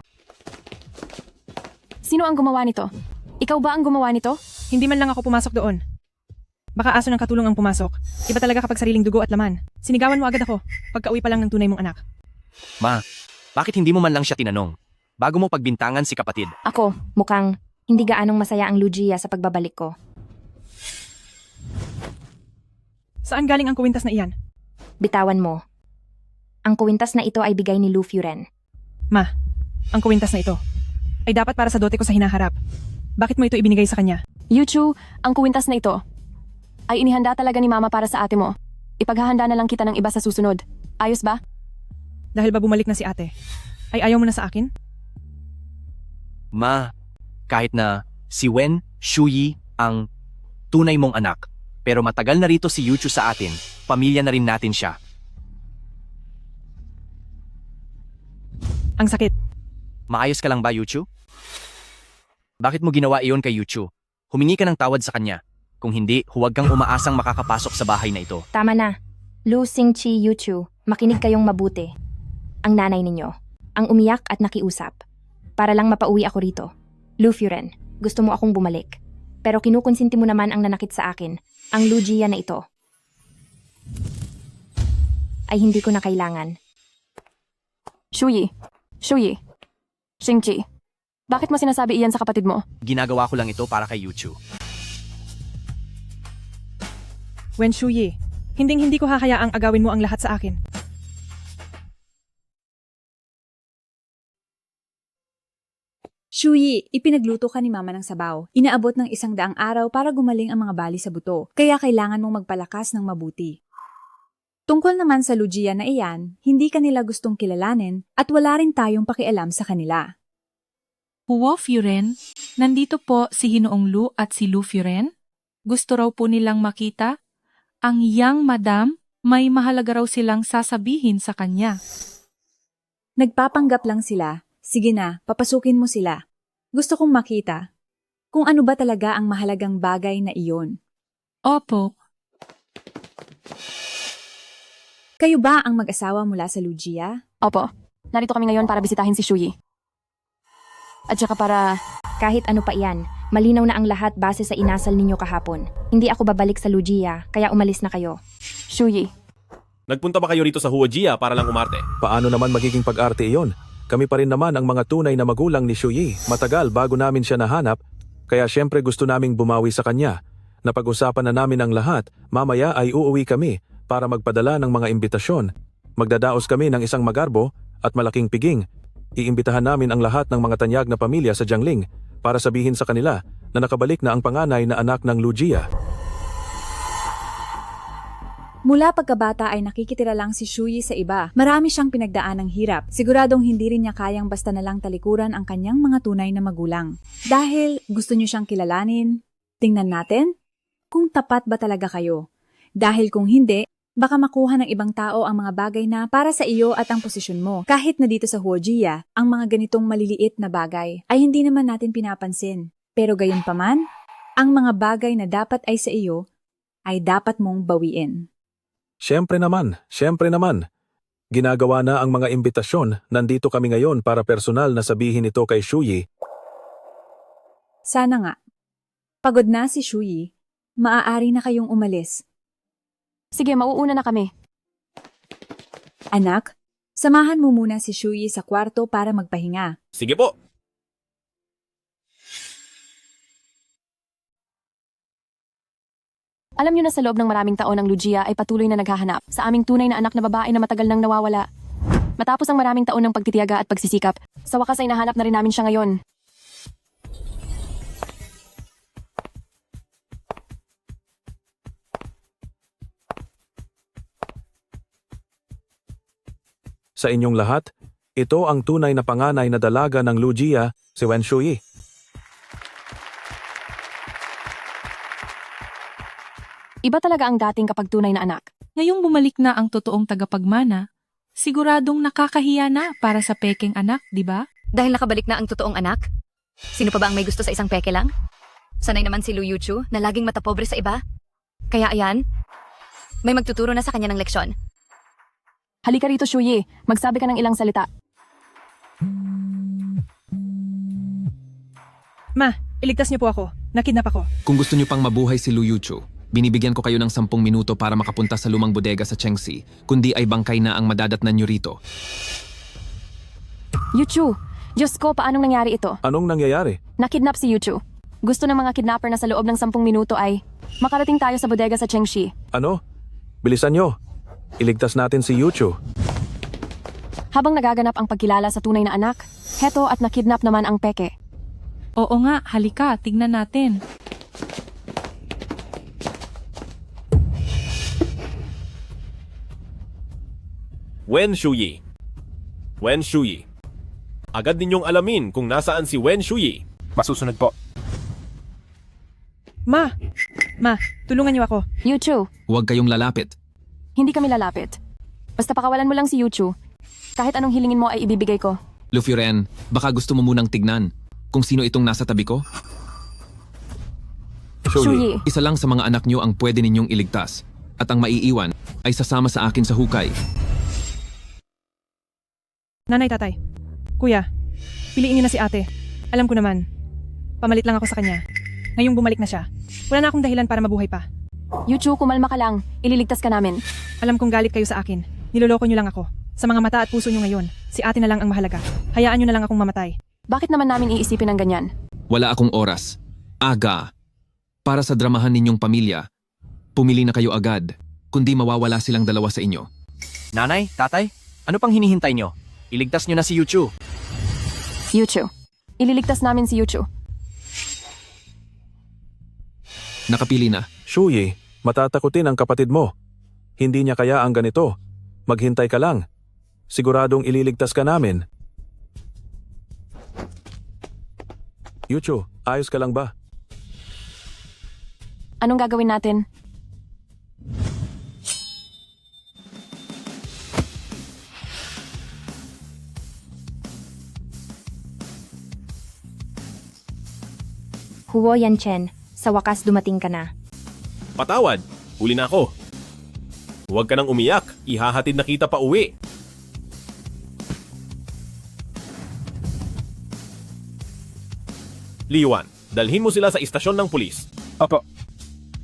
Sino ang gumawa nito? Ikaw ba ang gumawa nito? Hindi man lang ako pumasok doon. Baka aso ng katulong ang pumasok. Iba talaga kapag sariling dugo at laman. Sinigawan mo agad ako, pagka-uwi pa lang ng tunay mong anak. Ma, bakit hindi mo man lang siya tinanong? Bago mo pagbintangan si kapatid. Ako, mukhang hindi gaanong masaya ang Lujia sa pagbabalik ko. Saan galing ang kuwintas na iyan? Bitawan mo. Ang kuwintas na ito ay bigay ni Lu Furen. Ma, ang kuwintas na ito ay dapat para sa dote ko sa hinaharap. Bakit mo ito ibinigay sa kanya? Yuchu, ang kuwintas na ito ay inihanda talaga ni Mama para sa ate mo. Ipaghahanda na lang kita ng iba sa susunod. Ayos ba? Dahil ba bumalik na si ate, ay ayaw mo na sa akin? Ma, kahit na si Wen Shuyi ang tunay mong anak, pero matagal na rito si Yuchu sa atin, pamilya na rin natin siya. Ang sakit. Maayos ka lang ba, Yuchu? Bakit mo ginawa iyon kay Yuchu? Humingi ka ng tawad sa kanya. Kung hindi, huwag kang umaasang makakapasok sa bahay na ito. Tama na. Lu Xingqi Yuchu, makinig kayong mabuti. Ang nanay ninyo, ang umiyak at nakiusap. Para lang mapauwi ako rito. Lu Furen, gusto mo akong bumalik. Pero kinukonsinti mo naman ang nanakit sa akin, ang Lujia na ito. Ay hindi ko na kailangan. Shuyi, Xingqi, bakit mo sinasabi iyan sa kapatid mo? Ginagawa ko lang ito para kay Yuchu. Wen Shuyi, hinding-hindi ko hahayaang agawin mo ang lahat sa akin. Shuyi, ipinagluto ka ni Mama ng sabaw. Inaabot ng 100 araw para gumaling ang mga bali sa buto, kaya kailangan mong magpalakas ng mabuti. Tungkol naman sa Lujia na iyan, hindi kanila gustong kilalanin at wala rin tayong pakialam sa kanila. Huo Furen, nandito po si Hinoong Lu at si Lu Furen. Gusto raw po nilang makita. Ang young madam, may mahalaga raw silang sasabihin sa kanya. Nagpapanggap lang sila. Sige na, papasukin mo sila. Gusto kong makita kung ano ba talaga ang mahalagang bagay na iyon. Opo. Kayo ba ang mag-asawa mula sa Lujia? Opo. Narito kami ngayon para bisitahin si Shuyi. At saka para... Kahit ano pa iyan, malinaw na ang lahat base sa inasal ninyo kahapon. Hindi ako babalik sa Lujia, kaya umalis na kayo. Shuyi. Nagpunta ba kayo rito sa Huojia para lang umarte? Paano naman magiging pag-arte iyon? Kami pa rin naman ang mga tunay na magulang ni Shuyi. Matagal bago namin siya nahanap, kaya syempre gusto naming bumawi sa kanya. Napag-usapan na namin ang lahat, mamaya ay uuwi kami para magpadala ng mga imbitasyon. Magdadaos kami ng isang magarbo at malaking piging. Iimbitahan namin ang lahat ng mga tanyag na pamilya sa Jiangling para sabihin sa kanila na nakabalik na ang panganay na anak ng Lujia. Mula pagkabata ay nakikitira lang si Shuyi sa iba. Marami siyang pinagdaan ng hirap. Siguradong hindi rin niya kayang basta na lang talikuran ang kanyang mga tunay na magulang. Dahil gusto niyo siyang kilalanin, tingnan natin kung tapat ba talaga kayo. Dahil kung hindi, baka makuha ng ibang tao ang mga bagay na para sa iyo at ang posisyon mo. Kahit na dito sa Huojiya, ang mga ganitong maliliit na bagay ay hindi naman natin pinapansin. Pero gayon pa man, ang mga bagay na dapat ay sa iyo ay dapat mong bawiin. Siyempre naman. Ginagawa na ang mga imbitasyon, nandito kami ngayon para personal na sabihin ito kay Shuyi. Sana nga. Pagod na si Shuyi, maaari na kayong umalis. Sige, mauuna na kami. Anak, samahan mo muna si Shuyi sa kwarto para magpahinga. Sige po. Alam niyo na sa loob ng maraming taon ang Lugia ay patuloy na naghahanap sa aming tunay na anak na babae na matagal nang nawawala. Matapos ang maraming taon ng pagtitiyaga at pagsisikap, sa wakas ay nahanap na rin namin siya ngayon. Sa inyong lahat, ito ang tunay na panganay na dalaga ng Lugia, si Wen Shuyi. Iba talaga ang dating kapag tunay na anak. Ngayong bumalik na ang totoong tagapagmana, siguradong nakakahiya na para sa pekeng anak, di ba? Dahil nakabalik na ang totoong anak? Sino pa ba ang may gusto sa isang peke lang? Sanay naman si Lu Yuchu na laging matapobre sa iba. Kaya ayan, may magtuturo na sa kanya ng leksyon. Halika rito, Shuyi. Magsabi ka ng ilang salita. Ma, iligtas niyo po ako. Nakidnap ako. Kung gusto niyo pang mabuhay si Lu Yuchu, binibigyan ko kayo ng 10 minuto para makapunta sa lumang bodega sa Chengxi, kundi ay bangkay na ang madadatnan niyo rito. Yuchu, Diyos ko, paanong nangyari ito? Anong nangyayari? Nakidnap si Yuchu. Gusto ng mga kidnapper na sa loob ng 10 minuto ay makarating tayo sa bodega sa Chengxi. Ano? Bilisan nyo. Iligtas natin si Yuchu. Habang nagaganap ang pagkilala sa tunay na anak, heto at nakidnap naman ang peke. Oo nga, halika, tignan natin. Wen Shuyi. Agad ninyong alamin kung nasaan si Wen Shuyi. Masusunod po. Ma, tulungan niyo ako. Yuchu, Huwag kayong lalapit. hindi kami lalapit. Basta pakawalan mo lang si Yuchu. Kahit anong hilingin mo ay ibibigay ko. Lu Firen, baka gusto mo munang tignan kung sino itong nasa tabi ko? Shuyi. Isa lang sa mga anak niyo ang pwede ninyong iligtas at ang maiiwan ay sasama sa akin sa hukay. Nanay, tatay. Kuya, piliin niyo na si ate. Alam ko naman. Pamalit lang ako sa kanya. Ngayong bumalik na siya, wala na akong dahilan para mabuhay pa. Yuchu, kumalma ka lang. Ililigtas ka namin. Alam kong galit kayo sa akin. Niloloko niyo lang ako. Sa mga mata at puso niyo ngayon, si ate na lang ang mahalaga. Hayaan niyo na lang akong mamatay. Bakit naman namin iisipin ng ganyan? Wala akong oras. Aga. Para sa dramahan ninyong pamilya, pumili na kayo agad, kundi mawawala silang dalawa sa inyo. Nanay, tatay, ano pang hinihintay nyo? Iligtas nyo na si Yuchu. Yuchu. Ililigtas namin si Yuchu. Nakapili na. Shuyi, matatakutin ang kapatid mo. Hindi niya kaya ang ganito. Maghintay ka lang. Siguradong ililigtas ka namin. Yuchu, ayos ka lang ba? Anong gagawin natin? Huo Yanchen, sa wakas dumating ka na. Patawad, huli na ako. Huwag ka nang umiyak, ihahatid na kita pa uwi. Liwan, dalhin mo sila sa istasyon ng pulis. Opo,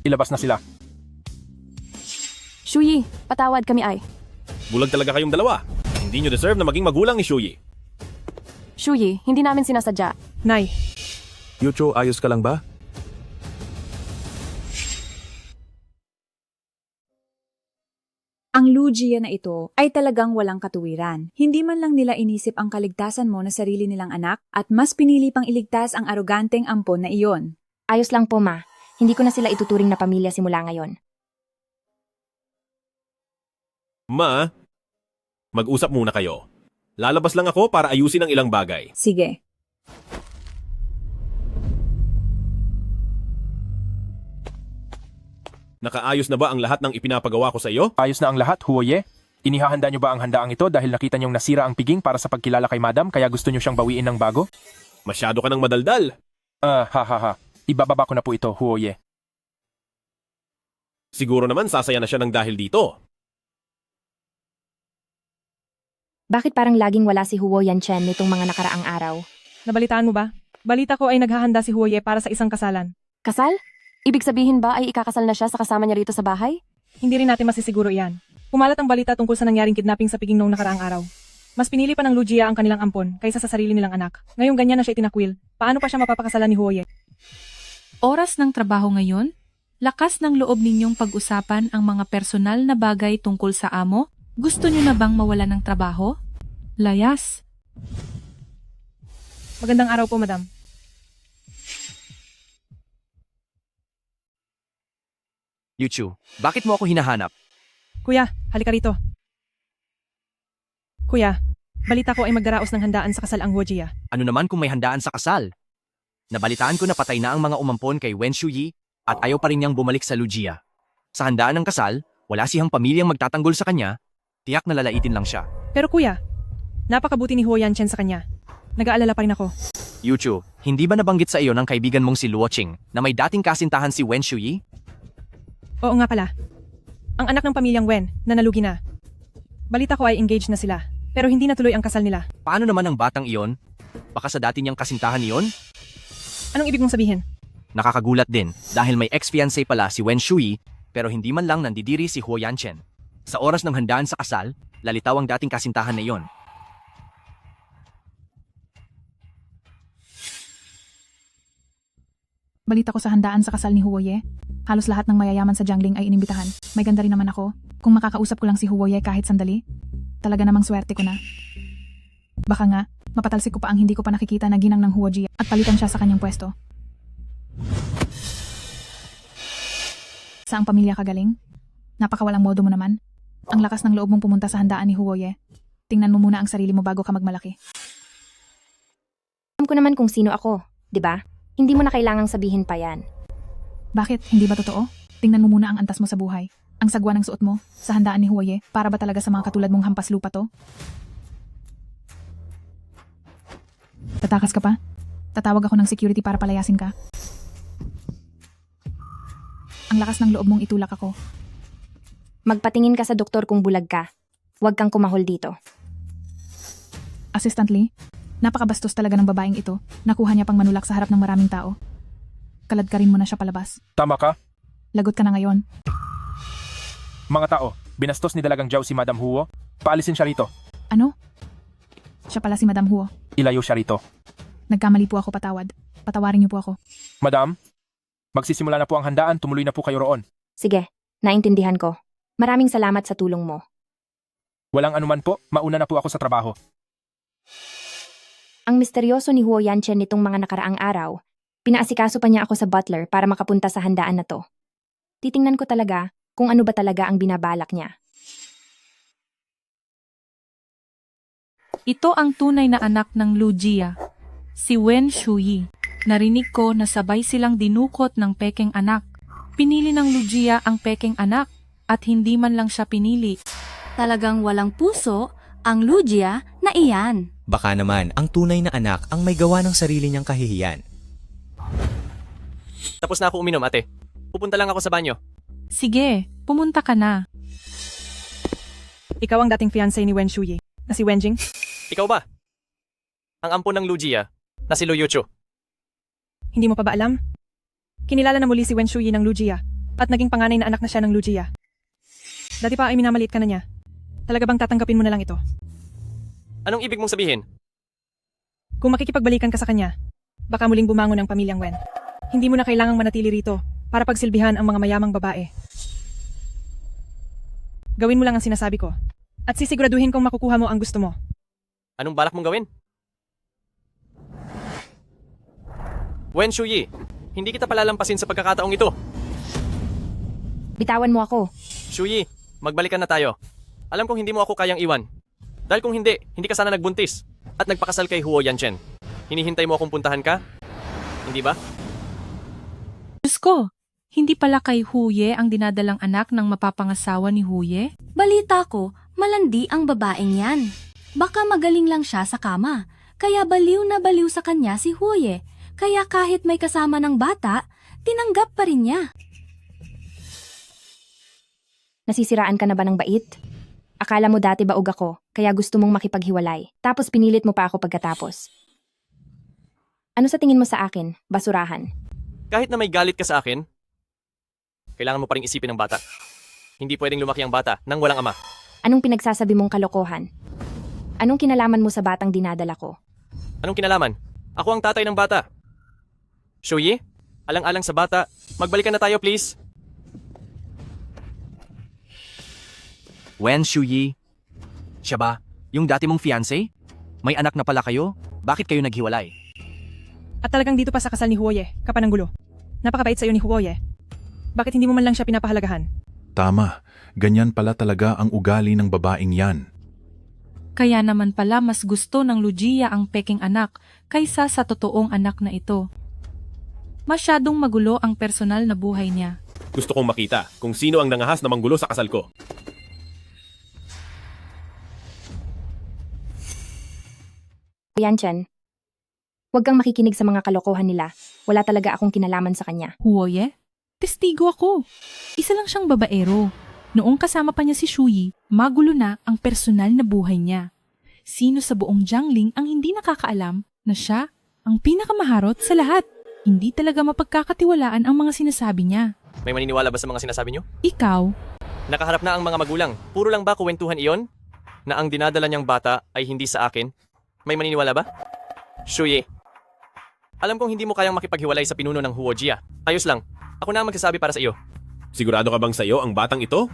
ilabas na sila. Shuyi, patawad kami ay. Bulag talaga kayong dalawa. Hindi nyo deserve na maging magulang ni Shuyi. Shuyi, hindi namin sinasadya. Nay. Yuchu, ayos ka lang ba? Ang Lugia na ito ay talagang walang katuwiran. Hindi man lang nila inisip ang kaligtasan mo na sarili nilang anak at mas pinili pang iligtas ang aroganteng ampon na iyon. Ayos lang po, ma. Hindi ko na sila ituturing na pamilya simula ngayon. Mag-usap muna kayo. Lalabas lang ako para ayusin ang ilang bagay. Sige. Nakaayos na ba ang lahat ng ipinapagawa ko sa iyo? Ayos na ang lahat, Huoye. Inihahanda niyo ba ang handaang ito dahil nakita niyong nasira ang piging para sa pagkilala kay Madam kaya gusto niyo siyang bawiin ng bago? Masyado ka ng madaldal. Ha. Ibababa ko na po ito, Huoye. Siguro naman sasaya na siya ng dahil dito. Bakit parang laging wala si Huo Yanchen nitong mga nakaraang araw? Nabalitaan mo ba? Balita ko ay naghahanda si Huoye para sa isang kasalan. Kasal? Ibig sabihin ba ay ikakasal na siya sa kasama niya rito sa bahay? Hindi rin natin masisiguro iyan. Pumalat ang balita tungkol sa nangyaring kidnapping sa piging noong nakaraang araw. Mas pinili pa ng Lugia ang kanilang ampon kaysa sa sarili nilang anak. Ngayong ganyan na siya itinakwil, paano pa siya mapapakasalan ni Huoye? Oras ng trabaho ngayon? Lakas ng loob ninyong pag-usapan ang mga personal na bagay tungkol sa amo? Gusto nyo na bang mawala ng trabaho? Layas. Magandang araw po, madam. Yuchu, bakit mo ako hinahanap? Kuya, halika rito. Kuya, balita ko ay magdaraos ng handaan sa kasal ang Huojia. Ano naman kung may handaan sa kasal? Nabalitaan ko na patay na ang mga umampon kay Wen Shuyi at ayaw pa rin niyang bumalik sa Lugia. Sa handaan ng kasal, wala siyang pamilyang magtatanggol sa kanya, tiyak na lalaitin lang siya. Pero kuya, napakabuti ni Huo Yanchen sa kanya. Nag-aalala pa rin ako. Yuchu, hindi ba nabanggit sa iyo ng kaibigan mong si Luo Qing na may dating kasintahan si Wen Shuyi? Oo nga pala. Ang anak ng pamilyang Wen na nalugi na. Balita ko ay engaged na sila, pero hindi natuloy ang kasal nila. Paano naman ang batang iyon? Baka sa dati niyang kasintahan iyon? Anong ibig mong sabihin? Nakakagulat din dahil may ex-fiancé pala si Wen Shuyi pero hindi man lang nandidiri si Huo Yanchen. Sa oras ng handaan sa kasal, lalitaw ang dating kasintahan na iyon. Balita ko sa handaan sa kasal ni Huoye. Halos lahat ng mayayaman sa Jiangling ay inimbitahan. May ganda rin naman ako. Kung makakausap ko lang si Huoye kahit sandali, talaga namang swerte ko na. Baka nga, mapatalsik ko pa ang hindi ko pa nakikita na ginang ng Huojia at palitan siya sa kanyang pwesto. Saang pamilya kagaling? Napakawalang modo mo naman. Ang lakas ng loob mong pumunta sa handaan ni Huoye. Tingnan mo muna ang sarili mo bago ka magmalaki. Alam ko naman kung sino ako, di ba? Hindi mo na kailangang sabihin pa yan. Bakit? Hindi ba totoo? Tingnan mo muna ang antas mo sa buhay. Ang sagwa ng suot mo sa handaan ni Huoye, para ba talaga sa mga katulad mong hampas lupa to? Tatakas ka pa? Tatawag ako ng security para palayasin ka. Ang lakas ng loob mong itulak ako. Magpatingin ka sa doktor kung bulag ka. Huwag kang kumahol dito. Assistant Lee, napakabastos talaga ng babaeng ito. Nakuha niya pang manulak sa harap ng maraming tao. Kalad ka rin mo na siya palabas. Tama ka? Lagot ka na ngayon. Mga tao, binastos ni Dalagang Zhao si Madam Huo. Paalisin siya rito. Ano? Siya pala si Madam Huo. Ilayo siya rito. Nagkamali po ako, patawad. Patawarin niyo po ako. Madam, magsisimula na po ang handaan, tumuloy na po kayo roon. Sige, naintindihan ko. Maraming salamat sa tulong mo. Walang anuman po, mauna na po ako sa trabaho. Ang misteryoso ni Huo Yanchen nitong mga nakaraang araw, pinaasikaso pa niya ako sa butler para makapunta sa handaan na to. Titingnan ko talaga kung ano ba talaga ang binabalak niya. Ito ang tunay na anak ng Lugia, si Wen Shuyi. Narinig ko na sabay silang dinukot ng pekeng anak. Pinili ng Lugia ang pekeng anak at hindi man lang siya pinili. Talagang walang puso ang Lugia na iyan. Baka naman ang tunay na anak ang may gawa ng sarili niyang kahihiyan. Tapos na ako uminom, ate. Pupunta lang ako sa banyo. Sige, pumunta ka na. Ikaw ang dating fiancé ni Wen Shuyi, na si Wenjing? Ikaw ba? Ang ampon ng Lugia, na si Lu Yuchu. Hindi mo pa ba alam? Kinilala na muli si Wen Shuyi ng Lugia at naging panganay na anak na siya ng Lugia. Dati pa ay minamaliit ka na niya. Talaga bang tatanggapin mo na lang ito? Anong ibig mong sabihin? Kung makikipagbalikan ka sa kanya, baka muling bumangon ang pamilyang Wen. Hindi mo na kailangang manatili rito para pagsilbihan ang mga mayamang babae. Gawin mo lang ang sinasabi ko at sisiguraduhin kong makukuha mo ang gusto mo. Anong balak mong gawin? Wen Shuyi, hindi kita palalampasin sa pagkakataong ito. Bitawan mo ako. Shuyi, magbalikan na tayo. Alam kong hindi mo ako kayang iwan. Dahil kung hindi, hindi ka sana nagbuntis at nagpakasal kay Huo Yanchen. Hinihintay mo akong puntahan ka? Hindi ba? Diyos ko, hindi pala kay Huye ang dinadalang anak ng mapapangasawa ni Huye? Balita ko, malandi ang babaeng yan. Baka magaling lang siya sa kama. Kaya baliw na baliw sa kanya si Huye. Kaya kahit may kasama ng bata, tinanggap pa rin niya. Nasisiraan ka na ba ng bait? Akala mo dati baog ako, kaya gusto mong makipaghiwalay. Tapos pinilit mo pa ako pagkatapos. Ano sa tingin mo sa akin? Basurahan. Kahit na may galit ka sa akin, kailangan mo pa rin isipin ang bata. Hindi pwedeng lumaki ang bata nang walang ama. Anong pinagsasabi mong kalokohan? Anong kinalaman mo sa batang dinadala ko? Anong kinalaman? Ako ang tatay ng bata. Shuyi, alang-alang sa bata, magbalikan na tayo please. Wen Shuyi, siya ba? Yung dati mong fiancé? May anak na pala kayo? Bakit kayo naghiwalay? At talagang dito pa sa kasal ni Huoye, kapananggulo. Napakabait sa iyo ni Huoye. Bakit hindi mo man lang siya pinapahalagahan? Tama, ganyan pala talaga ang ugali ng babaeng yan. Kaya naman pala mas gusto ng Lugia ang peking anak kaysa sa totoong anak na ito. Masyadong magulo ang personal na buhay niya. Gusto kong makita kung sino ang nangahas na manggulo sa kasal ko. Yanchen, huwag kang makikinig sa mga kalokohan nila. Wala talaga akong kinalaman sa kanya. Huoye? Testigo ako. Isa lang siyang babaero. Noong kasama pa niya si Shuyi, magulo na ang personal na buhay niya. Sino sa buong Jiangling ang hindi nakakaalam na siya ang pinakamaharot sa lahat? Hindi talaga mapagkakatiwalaan ang mga sinasabi niya. May maniniwala ba sa mga sinasabi niyo? Ikaw? Nakaharap na ang mga magulang. Puro lang ba kuwentuhan iyon? Na ang dinadala niyang bata ay hindi sa akin? May maniniwala ba? Shuyi, alam kong hindi mo kayang makipaghiwalay sa pinuno ng Huo Jia. Ayos lang. Ako na ang magsasabi para sa iyo. Sigurado ka bang sa iyo ang batang ito?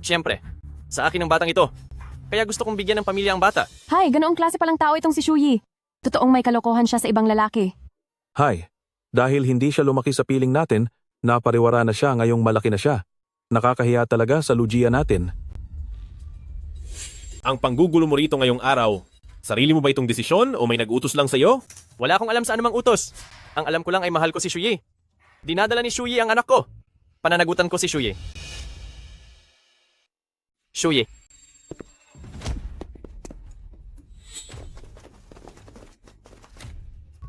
Siyempre, sa akin ang batang ito. Kaya gusto kong bigyan ng pamilya ang bata. Hay, ganoong klase palang tao itong si Shuyi. Totoong may kalokohan siya sa ibang lalaki. Hay, dahil hindi siya lumaki sa piling natin, napariwara na siya ngayong malaki na siya. Nakakahiya talaga sa Lugia natin. Ang panggugulo mo rito ngayong araw, sarili mo ba itong desisyon o may nag-utos lang sa iyo? Wala akong alam sa anumang utos. Ang alam ko lang ay mahal ko si Shuyi. Dinadala ni Shuyi ang anak ko. Pananagutan ko si Shuyi. Shuyi.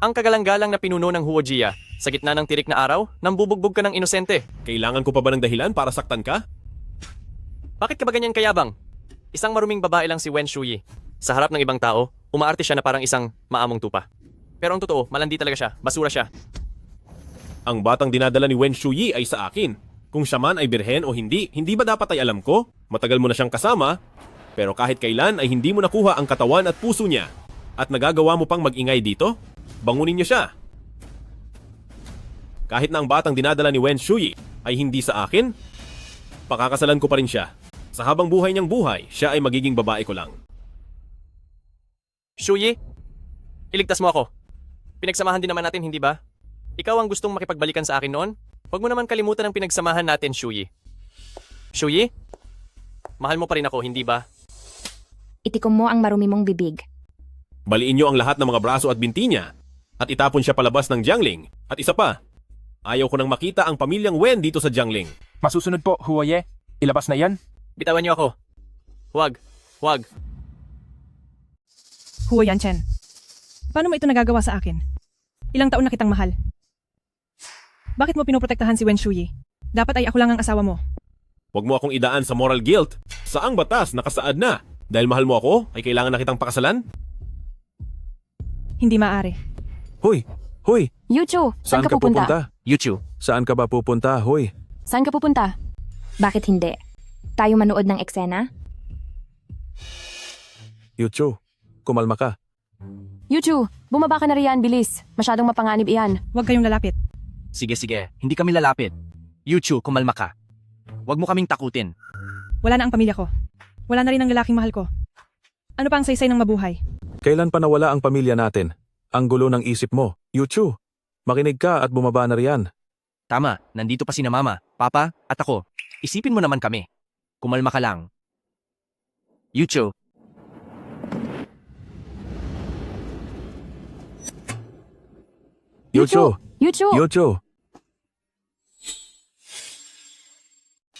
Ang kagalang-galang na pinuno ng Huo Jia, sa gitna ng tirik na araw, nambubugbog ka ng inosente. Kailangan ko pa ba ng dahilan para saktan ka? Bakit ka ba ganyan kayabang? Isang maruming babae lang si Wen Shuyi. Sa harap ng ibang tao, umaarte siya na parang isang maamong tupa. Pero ang totoo, malandi talaga siya, basura siya. Ang batang dinadala ni Wen Shuyi ay sa akin. Kung siya man ay birhen o hindi ba dapat ay alam ko? Matagal mo na siyang kasama, pero kahit kailan ay hindi mo nakuha ang katawan at puso niya. At nagagawa mo pang mag-ingay dito? Bangunin niyo siya. Kahit na ang batang dinadala ni Wen Shuyi ay hindi sa akin, pakakasalan ko pa rin siya. Sa habang buhay niyang buhay, siya ay magiging babae ko lang. Shuyi, iligtas mo ako. Pinagsamahan din naman natin, hindi ba? Ikaw ang gustong makipagbalikan sa akin noon? Huwag mo naman kalimutan ang pinagsamahan natin, Shuyi. Shuyi? Mahal mo pa rin ako, hindi ba? Itikom mo ang marumi mong bibig. Baliin niyo ang lahat ng mga braso at binti niya at itapon siya palabas ng Jiangling. At isa pa, ayaw ko nang makita ang pamilyang Wen dito sa Jiangling. Masusunod po, Huoye. Ilabas na yan. Bitawan niyo ako. Huwag. Huwag. Huo Yanchen. Paano mo ito nagagawa sa akin? Ilang taon na kitang mahal. Bakit mo pinoprotektahan si Wen Shuyi? Dapat ay ako lang ang asawa mo. Huwag mo akong idaan sa moral guilt. Saang batas nakasaad na? Dahil mahal mo ako, ay kailangan na kitang pakasalan? Hindi maaari. Hoy! Hoy! Yuchu, Saan ka pupunta? Yuchu. Saan ka ba pupunta, hoy? Saan ka pupunta? Bakit hindi? Tayo manood ng eksena? Yuchu, kumalma ka. Yuchu, bumaba ka na riyan, bilis. Masyadong mapanganib iyan. Huwag kayong lalapit. Sige, hindi kami lalapit. Yuchu, kumalma ka. Huwag mo kaming takutin. Wala na ang pamilya ko. Wala na rin ang lalaking mahal ko. Ano pa ang saysay ng mabuhay? Kailan pa nawala ang pamilya natin? Ang gulo ng isip mo. Yuchu, makinig ka at bumaba na riyan. Tama, nandito pa sina Mama, Papa, at ako. Isipin mo naman kami. Kumalma ka lang. Yucho, Yucho! Yucho! Yucho!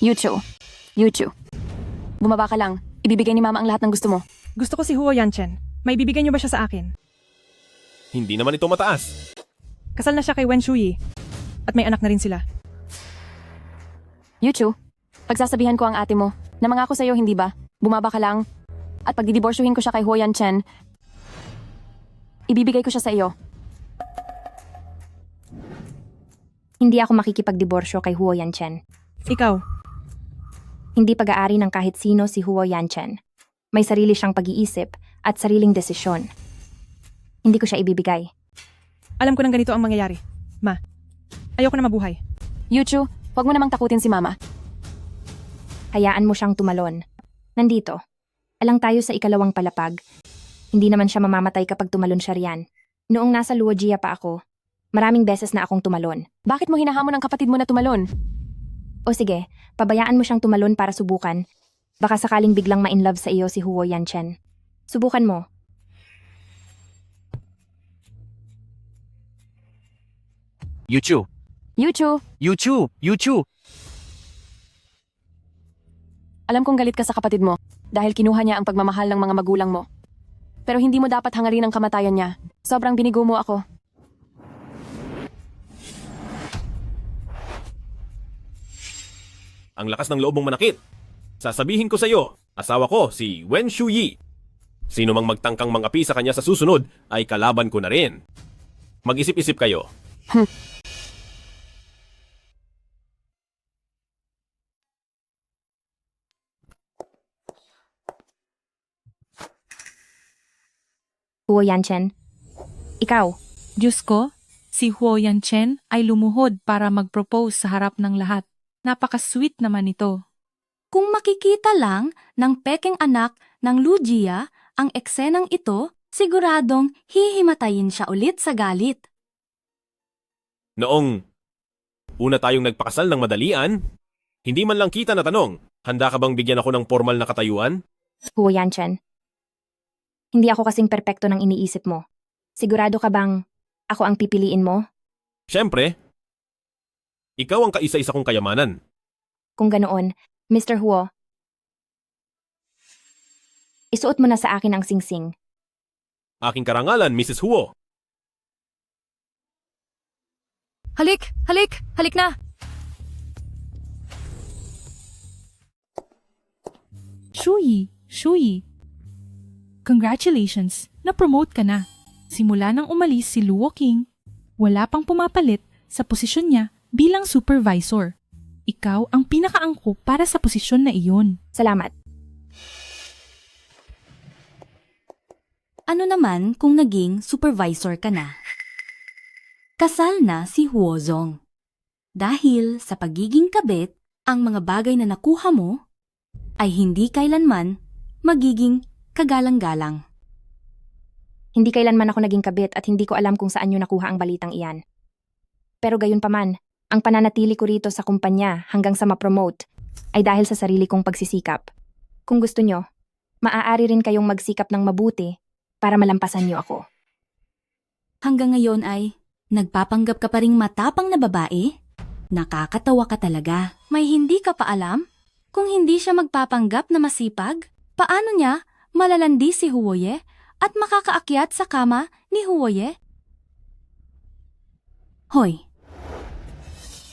Yucho. Yucho. Bumaba ka lang. Ibibigay ni Mama ang lahat ng gusto mo. Gusto ko si Huo Yanchen. May bibigyan niyo ba siya sa akin? Hindi naman ito mataas. Kasal na siya kay Wen Shuyi. At may anak na rin sila. Yucho, pagsasabihan ko ang ate mo, namangako sa'yo, hindi ba? Bumaba ka lang. At pag didiborsyuhin ko siya kay Huo Yanchen, ibibigay ko siya sa iyo. Hindi ako makikipagdiborsyo kay Huo Yanchen. Ikaw? Hindi pag-aari ng kahit sino si Huo Yanchen. May sarili siyang pag-iisip at sariling desisyon. Hindi ko siya ibibigay. Alam ko nang ganito ang mangyayari. Ma, ayoko na mabuhay. Yucho, huwag mo namang takutin si Mama. Hayaan mo siyang tumalon. Nandito. Alang tayo sa ikalawang palapag. Hindi naman siya mamamatay kapag tumalon siya riyan. Noong nasa Luogia pa ako, maraming beses na akong tumalon. Bakit mo hinahamon ang kapatid mo na tumalon? O sige, pabayaan mo siyang tumalon para subukan. Baka sakaling biglang ma-inlove sa iyo si Huo Yanchen. Subukan mo. Yucho, Yucho, Yucho, Yucho. alam kong galit ka sa kapatid mo dahil kinuha niya ang pagmamahal ng mga magulang mo. Pero hindi mo dapat hangarin ang kamatayan niya. Sobrang binigo mo ako. Ang lakas ng loob mong manakit. Sasabihin ko sa iyo, asawa ko si Wen Shuyi. Sino mang magtangkang mangapi sa kanya sa susunod ay kalaban ko na rin. Mag-isip-isip kayo. Huo Yanchen. Ikaw. Diyos ko, si Huo Yanchen ay lumuhod para mag-propose sa harap ng lahat. Napaka-sweet naman ito. Kung makikita lang ng peking anak ng Luogia ang eksenang ito, siguradong hihimatayin siya ulit sa galit. Noong una tayong nagpakasal ng madalian, hindi man lang kita na tanong, handa ka bang bigyan ako ng formal na katayuan? Huo Yanchen. Hindi ako kasing perpekto ng iniisip mo. Sigurado ka bang ako ang pipiliin mo? Siyempre. Ikaw ang kaisa-isa kong kayamanan. Kung ganoon, Mr. Huo, isuot mo na sa akin ang singsing. Aking karangalan, Mrs. Huo. Halik! Halik! Halik na! Shuyi. Congratulations, na-promote ka na. Simula nang umalis si Luo King, wala pang pumapalit sa posisyon niya bilang supervisor. Ikaw ang pinakaangkop para sa posisyon na iyon. Salamat. Ano naman kung naging supervisor ka na? Kasal na si Huozong. Dahil sa pagiging kabit, ang mga bagay na nakuha mo ay hindi kailanman magiging kagalang-galang. Hindi kailanman ako naging kabit at hindi ko alam kung saan nyo nakuha ang balitang iyan. Pero gayon pa man, ang pananatili ko rito sa kumpanya hanggang sa ma-promote ay dahil sa sarili kong pagsisikap. Kung gusto nyo, maaari rin kayong magsikap ng mabuti para malampasan nyo ako. Hanggang ngayon ay nagpapanggap ka pa ring matapang na babae? Nakakatawa ka talaga. May hindi ka pa alam? Kung hindi siya magpapanggap na masipag, paano niya malalandi si Huoye at makakaakyat sa kama ni Huoye? Hoy,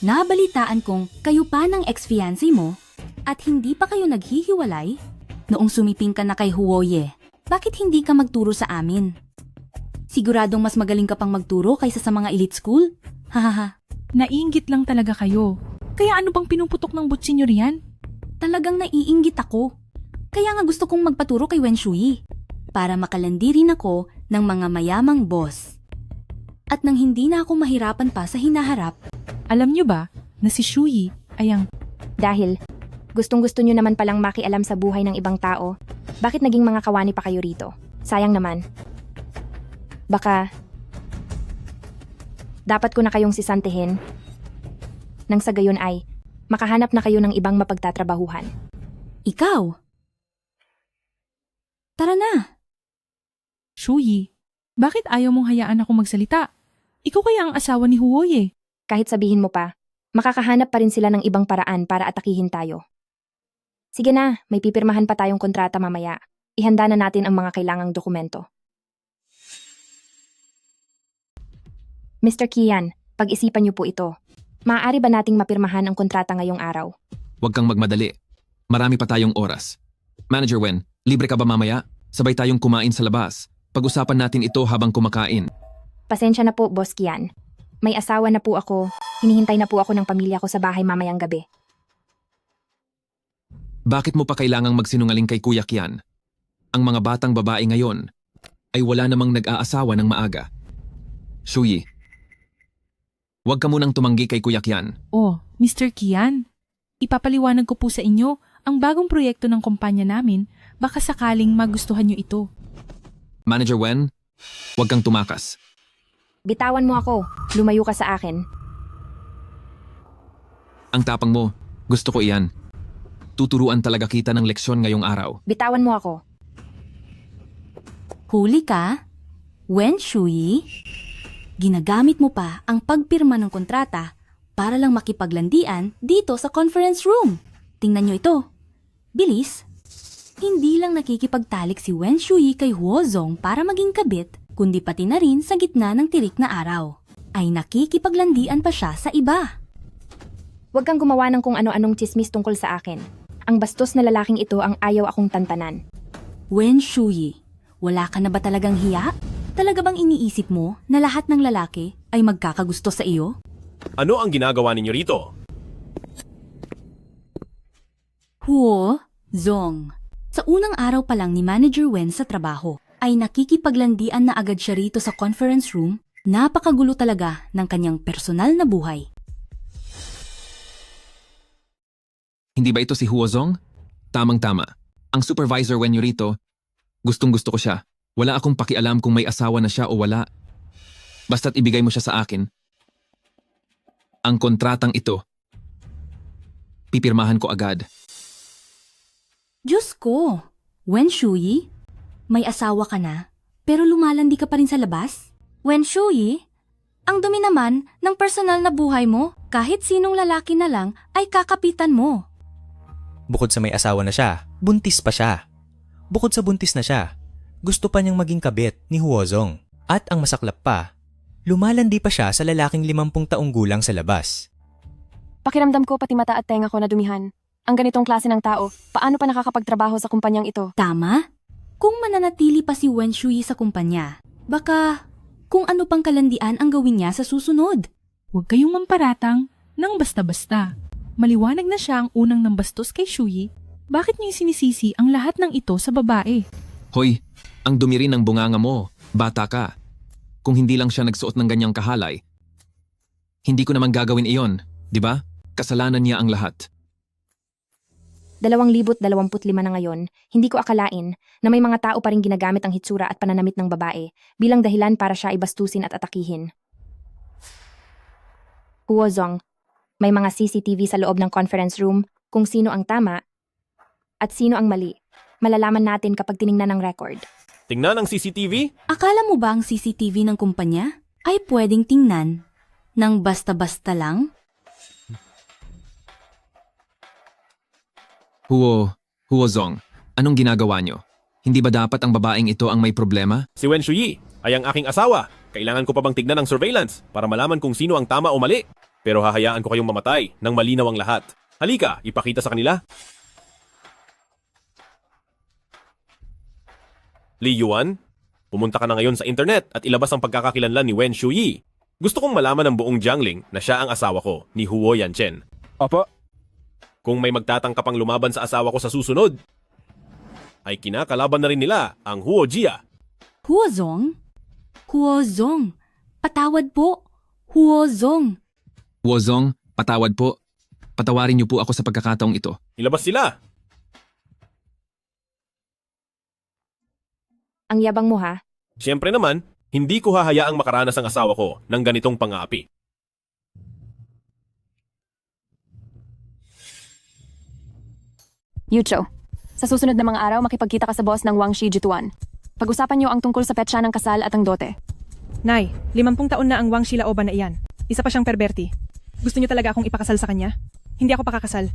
nabalitaan kong kayo pa ng ex-fiancé mo at hindi pa kayo naghihiwalay noong sumiping ka na kay Huoye. Bakit hindi ka magturo sa amin? Siguradong mas magaling ka pang magturo kaysa sa mga elite school? Hahaha. Naiinggit lang talaga kayo. Kaya ano bang pinuputok ng butsi nyo riyan? Talagang naiinggit ako. Kaya nga gusto kong magpaturo kay Wen Shuyi para makalandi rin ako ng mga mayamang boss. At nang hindi na ako mahirapan pa sa hinaharap. Alam nyo ba na si Shuyi ay ang... Dahil gustong-gusto nyo naman palang makialam sa buhay ng ibang tao, bakit naging mga kawani pa kayo rito? Sayang naman. Baka dapat ko na kayong sisantihin nang sa gayon ay makahanap na kayo ng ibang mapagtatrabahuhan. Ikaw? Tara na. Shuyi, bakit ayaw mong hayaan ako magsalita? Ikaw kaya ang asawa ni Huoye. Kahit sabihin mo pa, makakahanap pa rin sila ng ibang paraan para atakihin tayo. Sige na, may pipirmahan pa tayong kontrata mamaya. Ihanda na natin ang mga kailangang dokumento. Mr. Kian, pag-isipan niyo po ito. Maaari ba nating mapirmahan ang kontrata ngayong araw? Huwag kang magmadali. Marami pa tayong oras. Manager Wen, libre ka ba mamaya? Sabay tayong kumain sa labas. Pag-usapan natin ito habang kumakain. Pasensya na po, Boss Kian. May asawa na po ako. Hinihintay na po ako ng pamilya ko sa bahay mamayang gabi. Bakit mo pa kailangang magsinungaling kay Kuya Kian? Ang mga batang babae ngayon ay wala namang nag-aasawa ng maaga. Shuyi, huwag ka munang tumanggi kay Kuya Kian. Oh, Mr. Kian, ipapaliwanag ko po sa inyo ang bagong proyekto ng kumpanya namin. Baka sakaling magustuhan niyo ito. Manager Wen, huwag kang tumakas. Bitawan mo ako. Lumayo ka sa akin. Ang tapang mo, gusto ko iyan. Tuturuan talaga kita ng leksyon ngayong araw. Bitawan mo ako. Huli ka? Wen Shuyi? Ginagamit mo pa ang pagpirma ng kontrata para lang makipaglandian dito sa conference room. Tingnan nyo ito. Bilis. Hindi lang nakikipagtalik si Wen Shuyi kay Huozong para maging kabit, kundi pati na rin sa gitna ng tirik na araw. Ay nakikipaglandian pa siya sa iba. Huwag kang gumawa ng kung ano-anong chismis tungkol sa akin. Ang bastos na lalaking ito ang ayaw akong tantanan. Wen Shuyi, wala ka na ba talagang hiya? Talaga bang iniisip mo na lahat ng lalaki ay magkakagusto sa iyo? Ano ang ginagawa ninyo rito? Huozong. Sa unang araw pa lang ni Manager Wen sa trabaho, ay nakikipaglandian na agad siya rito sa conference room. Napakagulo talaga ng kanyang personal na buhay. Hindi ba ito si Huozong? Tamang-tama. Ang supervisor Wen rito, gustong-gusto ko siya. Wala akong pakialam kung may asawa na siya o wala. Basta't ibigay mo siya sa akin. Ang kontratang ito, pipirmahan ko agad. Diyos ko! Wen Shuyi, may asawa ka na, pero lumalandi ka pa rin sa labas? Wen Shuyi, ang dumi naman ng personal na buhay mo. Kahit sinong lalaki na lang ay kakapitan mo. Bukod sa may asawa na siya, buntis pa siya. Bukod sa buntis na siya, gusto pa niyang maging kabit ni Huozong. At ang masaklap pa, lumalandi pa siya sa lalaking 50 taong gulang sa labas. Pakiramdam ko pati mata at tenga ko na dumihan. Ang ganitong klase ng tao, paano pa nakakapagtrabaho sa kumpanyang ito? Tama? Kung mananatili pa si Wen Shuyi sa kumpanya, baka kung ano pang kalandian ang gawin niya sa susunod. Huwag kayong mamparatang ng basta-basta. Maliwanag na siya ang unang nambastos kay Shuyi. Bakit niyo sinisisi ang lahat ng ito sa babae? Hoy, ang dumi rin ng bunganga mo. Bata ka. Kung hindi lang siya nagsuot ng ganyang kahalay, hindi ko naman gagawin iyon, di ba? Kasalanan niya ang lahat. 2025 na ngayon, hindi ko akalain na may mga tao pa rin ginagamit ang hitsura at pananamit ng babae bilang dahilan para siya ibastusin at atakihin. Huozong, may mga CCTV sa loob ng conference room kung sino ang tama at sino ang mali. Malalaman natin kapag tiningnan ng record. Tingnan ang CCTV? Akala mo ba ang CCTV ng kumpanya ay pwedeng tingnan ng basta-basta lang? Huozong, anong ginagawa niyo? Hindi ba dapat ang babaeng ito ang may problema? Si Wen Shuyi ay ang aking asawa. Kailangan ko pa bang tignan ang surveillance para malaman kung sino ang tama o mali? Pero hahayaan ko kayong mamatay nang malinaw ang lahat. Halika, ipakita sa kanila. Li Yuan, pumunta ka na ngayon sa internet at ilabas ang pagkakakilanlan ni Wen Shuyi. Gusto kong malaman ng buong Jiangling na siya ang asawa ko, ni Huo Yanchen. Opo. Kung may magtatangka pang lumaban sa asawa ko sa susunod, ay kinakalaban na rin nila ang Huo Jia. Huozong? Huozong, patawad po. Huozong. Huozong, patawad po. Patawarin niyo po ako sa pagkakataong ito. Ilabas sila. Ang yabang mo ha? Siyempre naman, hindi ko hahayaang makaranas ang asawa ko ng ganitong pang-aapi. Yucho, Sa susunod na mga araw, makipagkita ka sa boss ng Wang Shijituan. Pag-usapan niyo ang tungkol sa petsa ng kasal at ang dote. Nay, 50 taon na ang Wang Shilaoban na iyan. Isa pa siyang perberti. Gusto niyo talaga akong ipakasal sa kanya? Hindi ako pakakasal.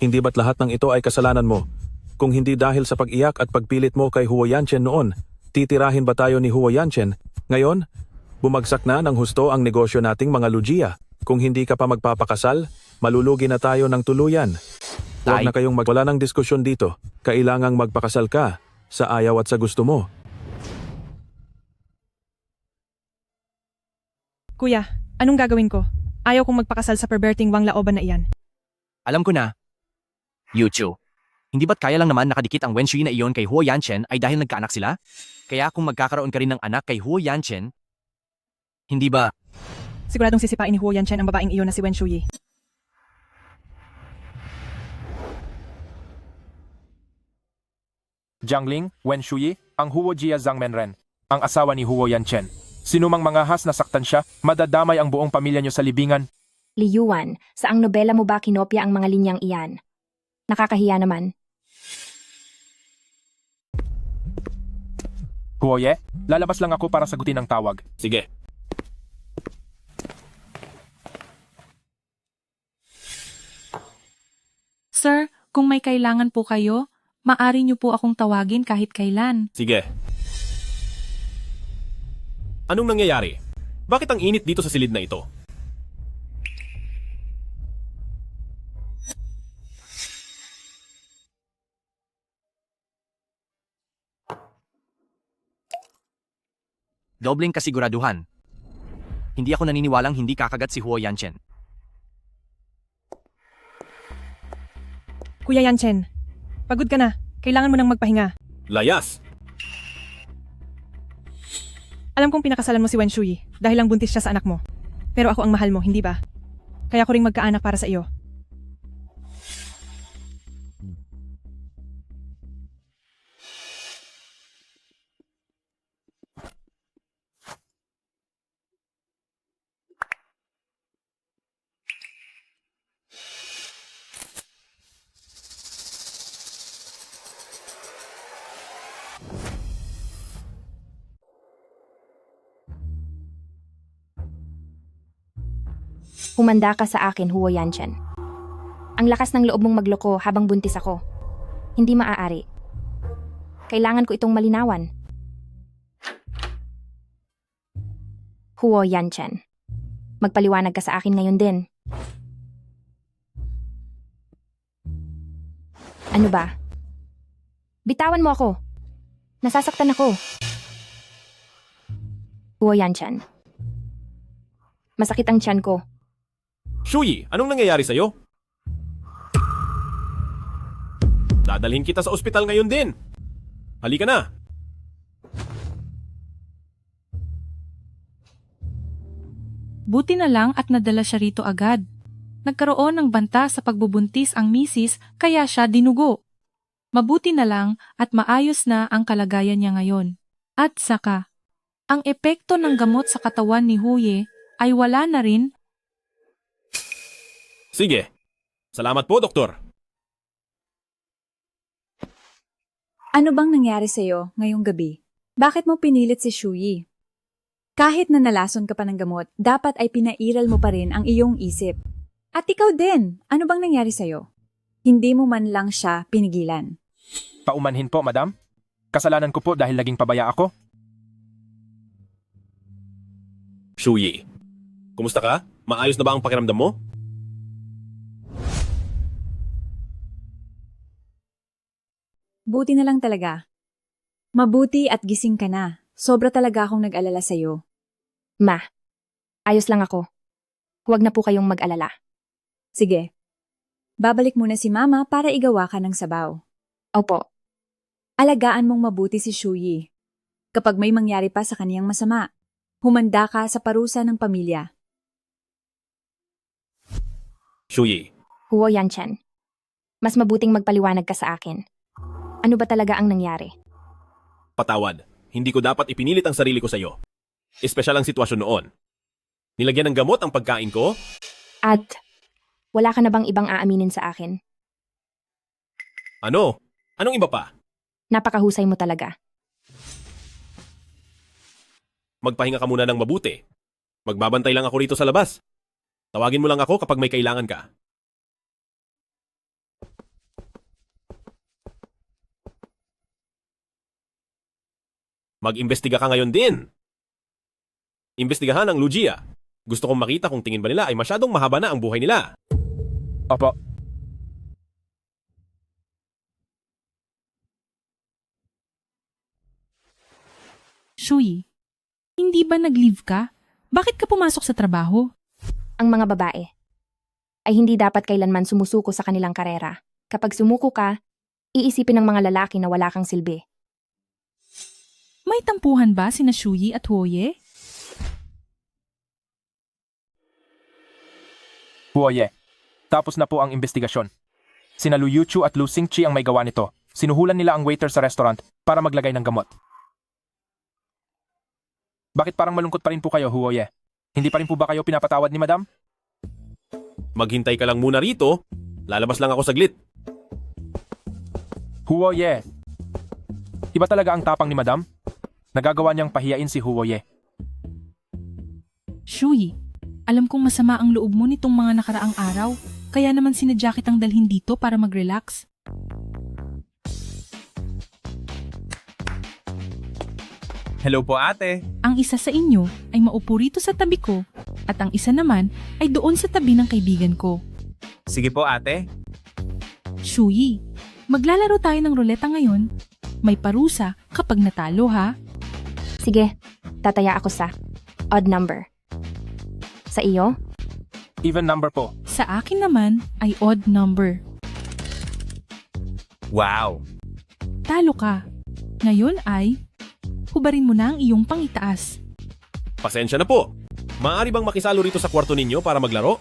Hindi ba't lahat ng ito ay kasalanan mo? Kung hindi dahil sa pag-iyak at pagpilit mo kay Huo Yanchen noon, titirahin ba tayo ni Huo Yanchen? Ngayon, bumagsak na ng husto ang negosyo nating mga Lugia. Kung hindi ka pa magpapakasal, malulugi na tayo ng tuluyan. Huwag na kayong magwala ng diskusyon dito. Kailangang magpakasal ka sa ayaw at sa gusto mo. Kuya, anong gagawin ko? Ayaw kong magpakasal sa perverting Wang Laoban na iyan. Alam ko na. Yuchu, hindi ba't kaya lang naman nakadikit ang Wen Shui na iyon kay Huo Yanchen ay dahil nagkaanak sila? Kaya kung magkakaroon ka rin ng anak kay Huo Yanchen, hindi ba? Siguradong sisipain ni Huo Yanchen ang babaeng iyon na si Wen Shuyi. Jiangling, Wen Shuyi, ang Huo Jia Zhangmenren, ang asawa ni Huo Yanchen. Sinumang mangahas na saktan siya, madadamay ang buong pamilya niyo sa libingan. Li Yuan, saang nobela mo ba kinopya ang mga linyang iyan? Nakakahiya naman. Huoye, lalabas lang ako para sagutin ang tawag. Sige. Sir, kung may kailangan po kayo, maari niyo po akong tawagin kahit kailan. Sige. Anong nangyayari? Bakit ang init dito sa silid na ito? Dobleng kasiguraduhan. Hindi ako naniniwalang hindi kakagat si Huo Yanchen. Kuya Yanchen, pagod ka na. Kailangan mo nang magpahinga. Layas! Alam kong pinakasalan mo si Wen Shuyi dahil lang buntis siya sa anak mo. Pero ako ang mahal mo, hindi ba? Kaya ko ring magkaanak para sa iyo. Humanda ka sa akin, Huo Yanchen. Ang lakas ng loob mong magloko habang buntis ako. Hindi maaari. Kailangan ko itong malinawan. Huo Yanchen. Magpaliwanag ka sa akin ngayon din. Ano ba? Bitawan mo ako. Nasasaktan ako. Huo Yanchen. Masakit ang tiyan ko. Shuyi, anong nangyayari sa'yo? Dadalhin kita sa ospital ngayon din. Halika na. Buti na lang at nadala siya rito agad. Nagkaroon ng banta sa pagbubuntis ang misis kaya siya dinugo. Mabuti na lang at maayos na ang kalagayan niya ngayon. At saka, ang epekto ng gamot sa katawan ni Huye ay wala na rin. Sige. Salamat po, Doktor. Ano bang nangyari sa'yo ngayong gabi? Bakit mo pinilit si Shuyi? Kahit na nalason ka pa ng gamot, dapat ay pinairal mo pa rin ang iyong isip. At ikaw din, ano bang nangyari sa'yo? Hindi mo man lang siya pinigilan. Paumanhin po, madam. Kasalanan ko po dahil naging pabaya ako. Shuyi, kumusta ka? Maayos na ba ang pakiramdam mo? Buti na lang talaga. Mabuti at gising ka na. Sobra talaga akong nag-alala sa'yo. Ma, ayos lang ako. Huwag na po kayong mag-alala. Sige. Babalik muna si Mama para igawa ka ng sabaw. Opo. Alagaan mong mabuti si Shuyi. Kapag may mangyari pa sa kaniyang masama, humanda ka sa parusa ng pamilya. Shuyi. Huo Yanchen. Mas mabuting magpaliwanag ka sa akin. Ano ba talaga ang nangyari? Patawad. Hindi ko dapat ipinilit ang sarili ko sa'yo. Espesyal ang sitwasyon noon. Nilagyan ng gamot ang pagkain ko? At wala ka na bang ibang aaminin sa akin? Ano? Anong iba pa? Napakahusay mo talaga. Magpahinga ka muna ng mabuti. Magbabantay lang ako rito sa labas. Tawagin mo lang ako kapag may kailangan ka. Mag-imbestiga ka ngayon din. Imbestigahan ang Lugia. Gusto kong makita kung tingin ba nila ay masyadong mahaba na ang buhay nila. Opo. Shuyi, hindi ba nag-leave ka? Bakit ka pumasok sa trabaho? Ang mga babae ay hindi dapat kailanman sumusuko sa kanilang karera. Kapag sumuko ka, iisipin ng mga lalaki na wala kang silbi. May tampuhan ba sina Shuyi at Huoye? Huoye, tapos na po ang investigasyon. Sina Lu Yuchu at Lu Xingqi ang may gawa nito. Sinuhulan nila ang waiter sa restaurant para maglagay ng gamot. Bakit parang malungkot pa rin po kayo, Huoye? Hindi pa rin po ba kayo pinapatawad ni Madam? Maghintay ka lang muna rito. Lalabas lang ako saglit. Huoye, iba talaga ang tapang ni Madam? Nagagawa niyang pahiyain si Huoye. Shuyi, alam kong masama ang loob mo nitong mga nakaraang araw, kaya naman sinadya kitang dalhin dito para mag-relax. Hello po ate. Ang isa sa inyo ay maupo rito sa tabi ko at ang isa naman ay doon sa tabi ng kaibigan ko. Sige po ate. Shuyi, maglalaro tayo ng ruleta ngayon. May parusa kapag natalo ha. Sige, tataya ako sa odd number. Sa iyo? Even number po. Sa akin naman ay odd number. Wow. Talo ka. Ngayon ay hubarin mo na ang iyong pangitaas. Pasensya na po. Maaari bang makisalo rito sa kwarto ninyo para maglaro?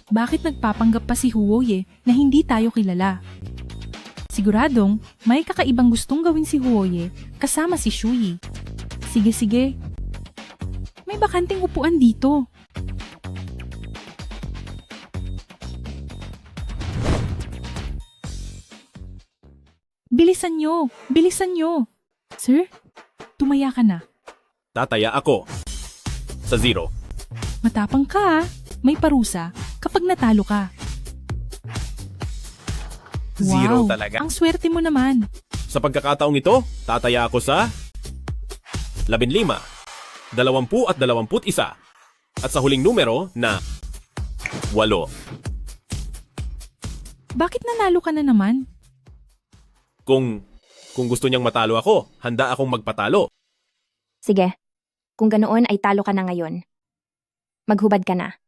Bakit nagpapanggap pa si Huoye na hindi tayo kilala? Siguradong may kakaibang gustong gawin si Huoye kasama si Shuyi. Sige. May bakanting upuan dito. Bilisan nyo! Sir, tumaya ka na. Tataya ako. Sa 0. Matapang ka ah. May parusa kapag natalo ka. 0 talaga. Ang swerte mo naman. Sa pagkakataong ito, tataya ako sa 15, 20 at 21. At sa huling numero na 8. Bakit nanalo ka na naman? Kung gusto niyang matalo ako, handa akong magpatalo. Sige, kung ganoon ay talo ka na ngayon. Maghubad ka na.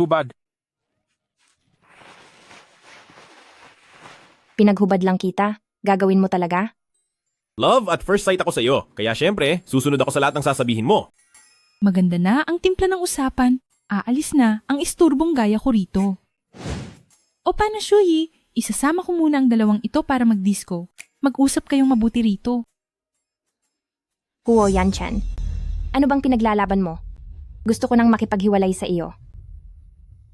Hubad. Pinaghubad lang kita. Gagawin mo talaga? Love at first sight ako sa iyo, kaya syempre, susunod ako sa lahat ng sasabihin mo. Maganda na ang timpla ng usapan. Aalis na ang isturbong gaya ko rito. O paano, Shuyi? Isasama ko muna ang dalawang ito para mag-disco. Mag-usap kayong mabuti rito. Huo Yanchen, ano bang pinaglalaban mo? Gusto ko nang makipaghiwalay sa iyo.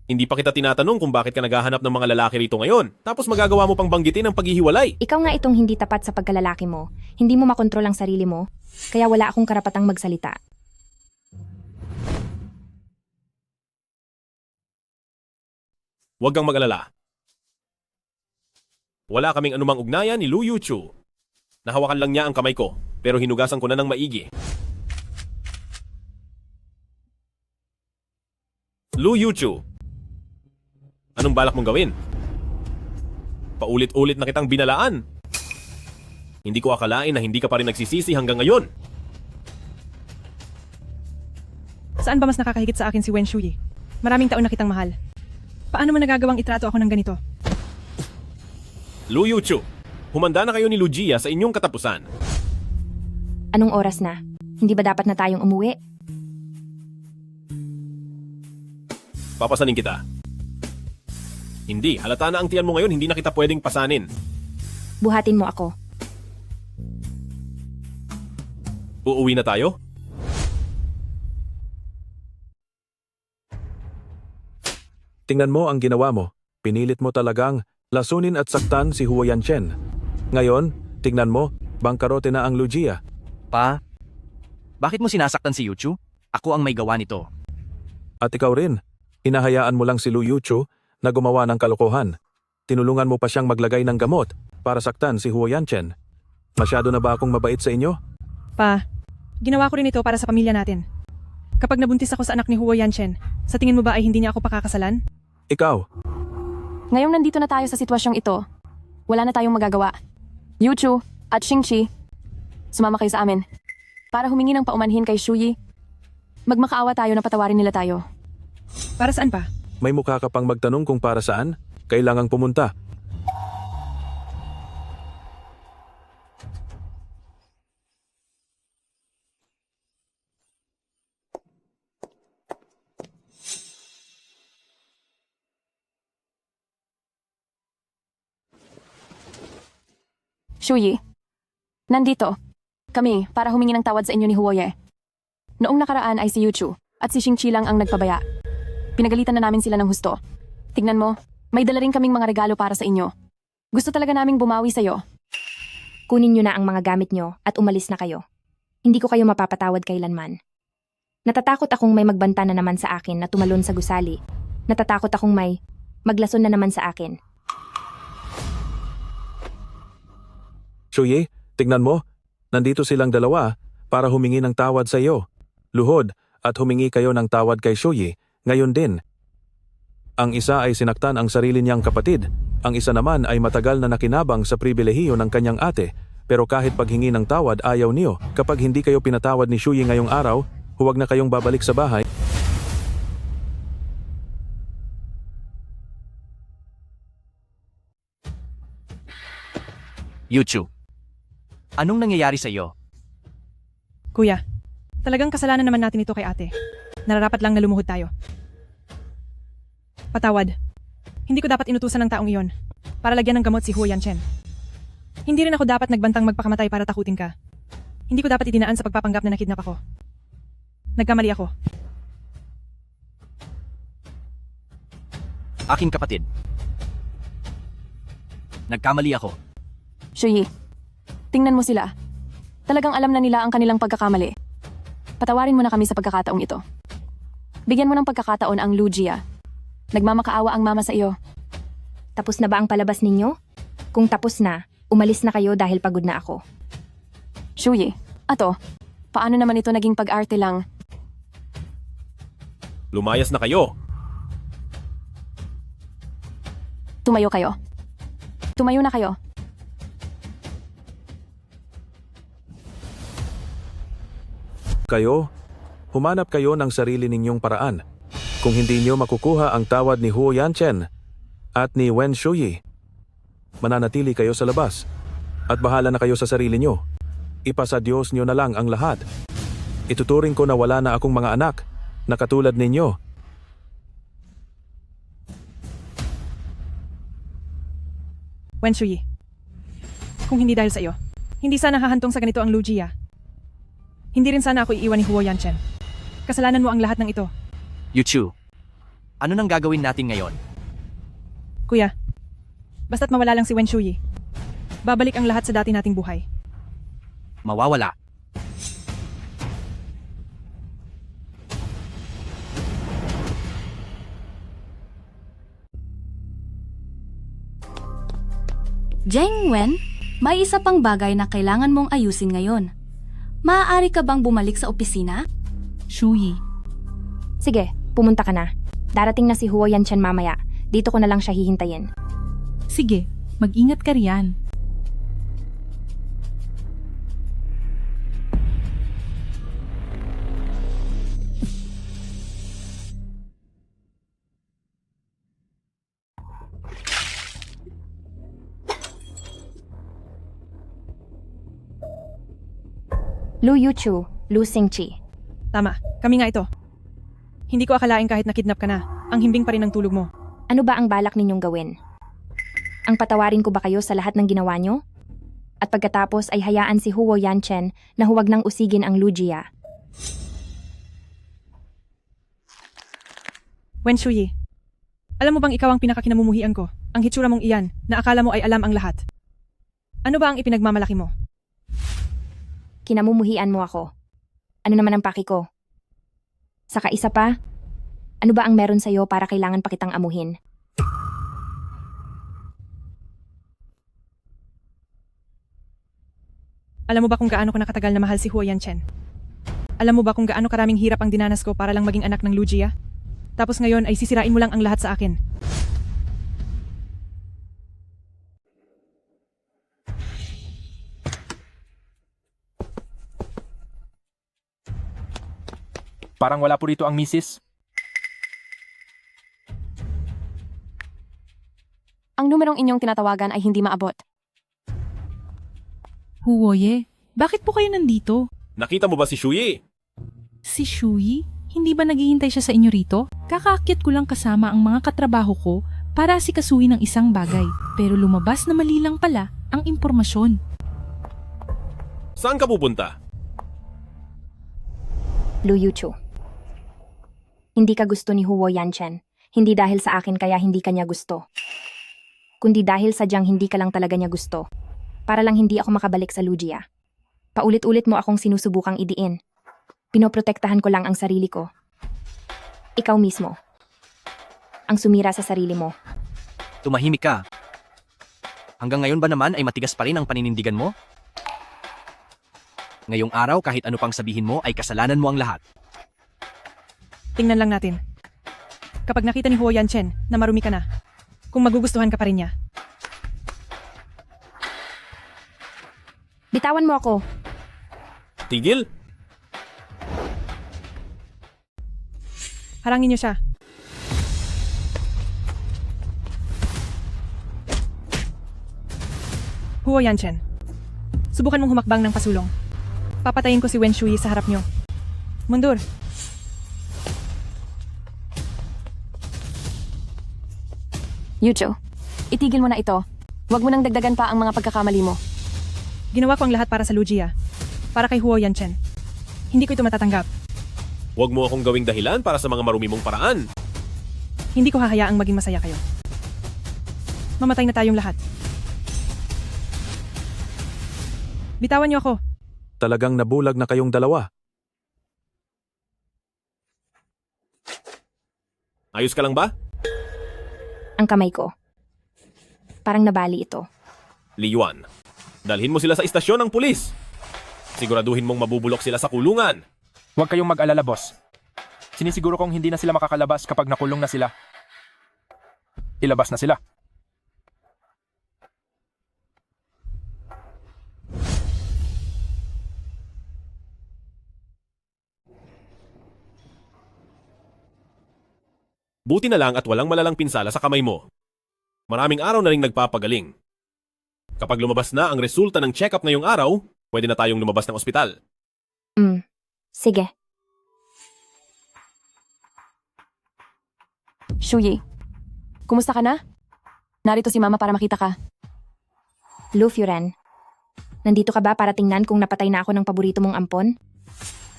Hindi pa kita tinatanong kung bakit ka naghahanap ng mga lalaki rito ngayon, tapos magagawa mo pang banggitin ang paghihiwalay. Ikaw nga itong hindi tapat sa pagkalalaki mo. Hindi mo makontrol ang sarili mo, kaya wala akong karapatang magsalita. Huwag kang mag-alala. Wala kaming anumang ugnayan ni Lu Yuchu. Nahawakan lang niya ang kamay ko, pero hinugasan ko na ng maigi. Lu Yuchu, anong balak mong gawin? Paulit-ulit na kitang binalaan. Hindi ko akalain na hindi ka pa rin nagsisisi hanggang ngayon. Saan ba mas nakakahigit sa akin si Wen Shuyi? Maraming taon na kitang mahal. Paano mo nagagawang itrato ako ng ganito? Lu Yuchu, humanda na kayo ni Lugia sa inyong katapusan. Anong oras na? Hindi ba dapat na tayong umuwi? Papasanin kita. Hindi, halata na ang tiyan mo ngayon, hindi na kita pwedeng pasanin. Buhatin mo ako. Uuwi na tayo? Tingnan mo ang ginawa mo. Pinilit mo talagang lasunin at saktan si Huo Yanchen. Ngayon, tignan mo, bangkarote na ang Lugia. Pa, bakit mo sinasaktan si Yuchu? Ako ang may gawa nito. At ikaw rin, hinahayaan mo lang si Lu Yuchu na gumawa ng kalokohan. Tinulungan mo pa siyang maglagay ng gamot para saktan si Huo Yanchen. Masyado na ba akong mabait sa inyo? Pa, ginawa ko rin ito para sa pamilya natin. Kapag nabuntis ako sa anak ni Huo Yanchen, sa tingin mo ba ay hindi niya ako pakakasalan? Ikaw, Ngayong nandito na tayo sa sitwasyong ito, wala na tayong magagawa. Yuchu at Xingqi, sumama kayo sa amin. Para humingi ng paumanhin kay Shuyi, magmakaawa tayo na patawarin nila tayo. Para saan pa? may mukha ka pang magtanong kung para saan? Kailangang pumunta. Shuyi, nandito kami para humingi ng tawad sa inyo ni Huoye. Noong nakaraan ay si Yuchu at si Xingqi lang ang nagpabaya. Pinagalitan na namin sila ng husto. Tignan mo, may dala rin kaming mga regalo para sa inyo. Gusto talaga naming bumawi sa'yo. Kunin nyo na ang mga gamit nyo at umalis na kayo. Hindi ko kayo mapapatawad kailanman. Natatakot akong may magbanta na naman sa akin na tumalon sa gusali. Natatakot akong may maglason na naman sa akin. Shuyi, tignan mo. Nandito silang dalawa para humingi ng tawad sa iyo. Luhod at humingi kayo ng tawad kay Shuyi. Ngayon din. Ang isa ay sinaktan ang sarili niyang kapatid. Ang isa naman ay matagal na nakinabang sa pribilehiyo ng kanyang ate. Pero kahit paghingi ng tawad ayaw niyo. Kapag hindi kayo pinatawad ni Shuyi ngayong araw, huwag na kayong babalik sa bahay. Yuchu, anong nangyayari sa iyo? Kuya, talagang kasalanan naman natin ito kay ate. Nararapat lang na lumuhod tayo. Patawad. Hindi ko dapat inutusan ng taong iyon para lagyan ng gamot si Huo Yanchen. Hindi rin ako dapat nagbantang magpakamatay para takutin ka. Hindi ko dapat idinaan sa pagpapanggap na nakidnap ako. Nagkamali ako. Aking kapatid. Nagkamali ako. Shuyi, tingnan mo sila. Talagang alam na nila ang kanilang pagkakamali. Patawarin mo na kami sa pagkakataong ito. Bigyan mo ng pagkakataon ang Lugia. Nagmamakaawa ang mama sa iyo. Tapos na ba ang palabas ninyo? Kung tapos na, umalis na kayo dahil pagod na ako. Shuyi, ato, paano naman ito naging pag-arte lang? Lumayas na kayo. Tumayo kayo. Tumayo na kayo. Kayo, humanap kayo ng sarili ninyong paraan. Kung hindi nyo makukuha ang tawad ni Huo Yanchen at ni Wen Shuyi, mananatili kayo sa labas at bahala na kayo sa sarili nyo. Ipasa Diyos nyo na lang ang lahat. Ituturing ko na wala na akong mga anak na katulad ninyo. Wen Shuyi, kung hindi dahil sa iyo, hindi sana hahantong sa ganito ang Lugia. Hindi rin sana ako iiwan ni Huo Yanchen. Kasalanan mo ang lahat ng ito. Yuchu, ano nang gagawin natin ngayon? Kuya, basta't mawala lang si Wen Shuyi, babalik ang lahat sa dati nating buhay. Mawawala. Jeng Wen, may isa pang bagay na kailangan mong ayusin ngayon. Maaari ka bang bumalik sa opisina? Shuyi. Sige, pumunta ka na. Darating na si Huo Yanchen mamaya. Dito ko na lang siya hihintayin. Sige, mag-ingat ka riyan. Lu Yuchu, Lu Xingqi. Tama, kami nga ito. Hindi ko akalain kahit nakidnap ka na, ang himbing pa rin ang tulog mo. Ano ba ang balak ninyong gawin? Ang patawarin ko ba kayo sa lahat ng ginawa nyo? At pagkatapos ay hayaan si Huo Yanchen na huwag nang usigin ang Lugia. Wen Shuyi, alam mo bang ikaw ang pinakakinamumuhian ko? Ang hitsura mong iyan, na akala mo ay alam ang lahat. Ano ba ang ipinagmamalaki mo? Kinamumuhian mo ako. Ano naman ang paki ko? Saka isa pa, ano ba ang meron sa'yo para kailangan pa kitang amuhin? Alam mo ba kung gaano ko nakatagal na mahal si Huo Yanchen? Alam mo ba kung gaano karaming hirap ang dinanas ko para lang maging anak ng Lu Jia? Tapos ngayon ay sisirain mo lang ang lahat sa akin. Parang wala po rito ang misis. Ang numerong inyong tinatawagan ay hindi maabot. Huwoye, bakit po kayo nandito? Nakita mo ba si Shuyi? Si Shuyi? Hindi ba naghihintay siya sa inyo rito? Kakaakyat ko lang kasama ang mga katrabaho ko para asikasuhin ng isang bagay. Pero lumabas na mali lang pala ang impormasyon. Saan ka pupunta? Lu Yuchu. Hindi ka gusto ni Huo Yanchen. Hindi dahil sa akin kaya hindi kanya gusto. Kundi dahil sadyang hindi ka lang talaga niya gusto. Para lang hindi ako makabalik sa Lu Jia. Paulit-ulit mo akong sinusubukang idiin. Pinoprotektahan ko lang ang sarili ko. Ikaw mismo. Ang sumira sa sarili mo. Tumahimik ka. Hanggang ngayon ba naman ay matigas pa rin ang paninindigan mo? Ngayong araw kahit ano pang sabihin mo ay kasalanan mo ang lahat. Tingnan lang natin. Kapag nakita ni Huo Yanchen na marumi ka na, kung magugustuhan ka pa rin niya. Bitawan mo ako. Tigil? Harangin niyo siya. Huo Yanchen, subukan mong humakbang ng pasulong. Papatayin ko si Wen Shuyi sa harap niyo. Mundur. Yucho, itigil mo na ito. Huwag mo nang dagdagan pa ang mga pagkakamali mo. Ginawa ko ang lahat para sa Lu Jia. Para kay Huo Yanchen. Hindi ko ito matatanggap. Huwag mo akong gawing dahilan para sa mga marumi mong paraan. Hindi ko hahayaang maging masaya kayo. Mamatay na tayong lahat. Bitawan niyo ako. Talagang nabulag na kayong dalawa. Ayos ka lang ba? Ang kamay ko. Parang nabali ito. Li Yuan, dalhin mo sila sa istasyon ng pulis. Siguraduhin mong mabubulok sila sa kulungan. Huwag kayong mag-alala, boss. Sinisiguro kong hindi na sila makakalabas kapag nakulong na sila. Ilabas na sila. Buti na lang at walang malalang pinsala sa kamay mo. Maraming araw na ring nagpapagaling. Kapag lumabas na ang resulta ng check-up ngayong araw, pwede na tayong lumabas ng ospital. Sige. Shuyi, kumusta ka na? Narito si Mama para makita ka. Lu Furen, nandito ka ba para tingnan kung napatay na ako ng paborito mong ampon?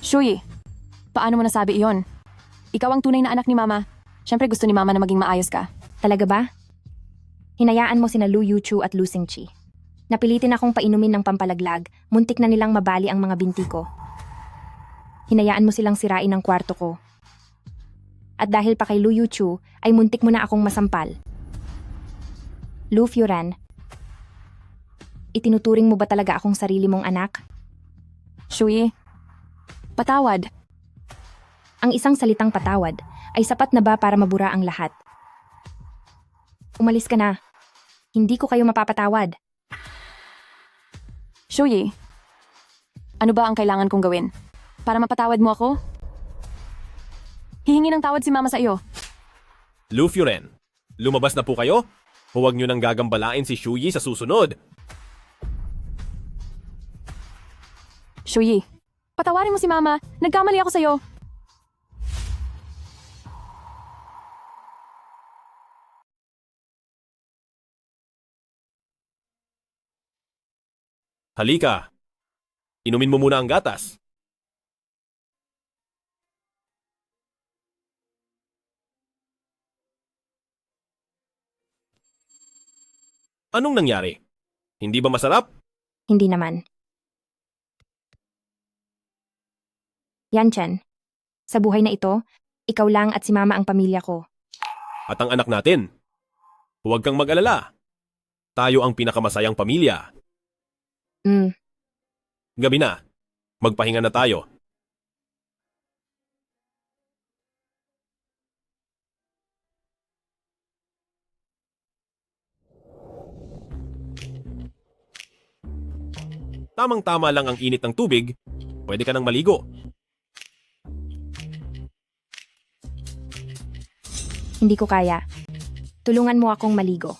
Shuyi, paano mo nasabi iyon? Ikaw ang tunay na anak ni Mama. Siyempre gusto ni Mama na maging maayos ka. Talaga ba? Hinayaan mo sina Lu Yuchu at Lu Xingqi. Napilitin akong painumin ng pampalaglag, muntik na nilang mabali ang mga binti ko. Hinayaan mo silang sirain ang kwarto ko. At dahil pa kay Lu Yuchu, ay muntik mo na akong masampal. Lu Furen, itinuturing mo ba talaga akong sarili mong anak? Shuyi, patawad. Ang isang salitang patawad ay sapat na ba para mabura ang lahat? Umalis ka na. Hindi ko kayo mapapatawad. Shuyi, ano ba ang kailangan kong gawin? Para mapatawad mo ako? Hihingi ng tawad si Mama sa iyo. Lu Furen, lumabas na po kayo? Huwag nyo nang gagambalain si Shuyi sa susunod. Shuyi, patawarin mo si Mama. Nagkamali ako sa iyo. Halika. Inumin mo muna ang gatas. Anong nangyari? Hindi ba masarap? Hindi naman. Yan, Chen. Sa buhay na ito, ikaw lang at si Mama ang pamilya ko. At ang anak natin. Huwag kang mag-alala. Tayo ang pinakamasayang pamilya. Gabi na. Magpahinga na tayo. Tamang-tama lang ang init ng tubig. Pwede ka nang maligo. Hindi ko kaya. Tulungan mo akong maligo.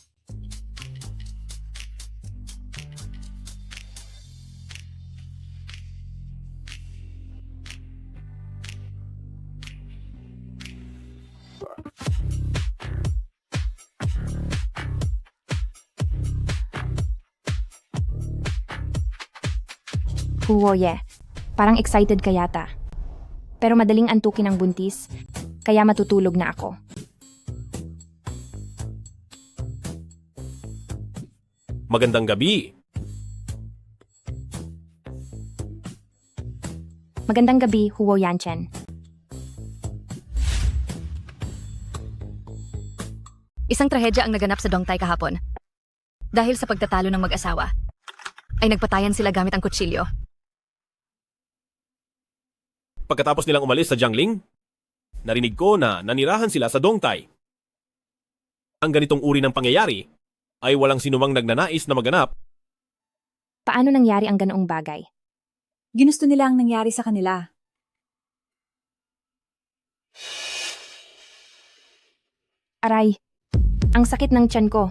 Huwoye, parang excited ka yata. Pero madaling antukin ang buntis, kaya matutulog na ako. Magandang gabi. Magandang gabi, Huo Yanchen. Isang trahedya ang naganap sa Dongtai kahapon. Dahil sa pagtatalo ng mag-asawa, ay nagpatayan sila gamit ang kutsilyo. Pagkatapos nilang umalis sa Jiangling, narinig ko na nanirahan sila sa Dongtai. Ang ganitong uri ng pangyayari ay walang sinumang nagnanais na maganap. Paano nangyari ang ganoong bagay? Ginusto nila ang nangyari sa kanila. Aray, ang sakit ng tiyan ko.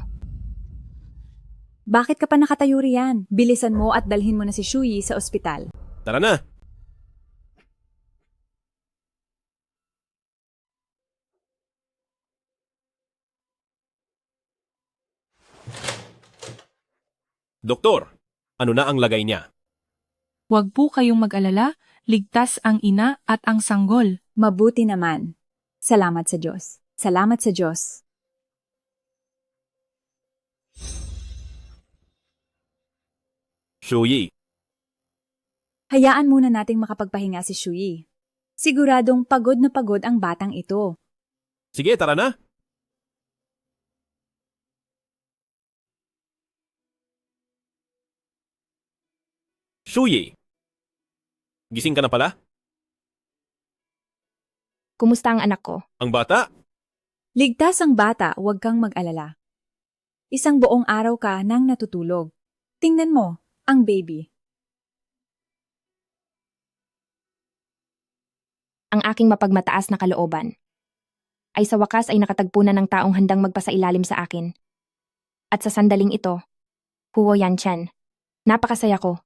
Bakit ka pa nakatayo riyan? Bilisan mo at dalhin mo na si Shuyi sa ospital. Tara na! Doktor, ano na ang lagay niya? Huwag po kayong mag-alala, ligtas ang ina at ang sanggol. Mabuti naman. Salamat sa Diyos. Salamat sa Diyos. Shuyi, Hayaan muna nating makapagpahinga si Shuyi. Siguradong pagod na pagod ang batang ito. sige, tara na! Shuyi, gising ka na pala? Kumusta ang anak ko? Ang bata? Ligtas ang bata, huwag kang mag-alala. Isang buong araw ka nang natutulog. Tingnan mo, ang baby. Ang aking mapagmataas na kalooban ay sa wakas ay nakatagpo na ng taong handang magpasailalim sa akin. At sa sandaling ito, Huo Yanchen, napakasaya ko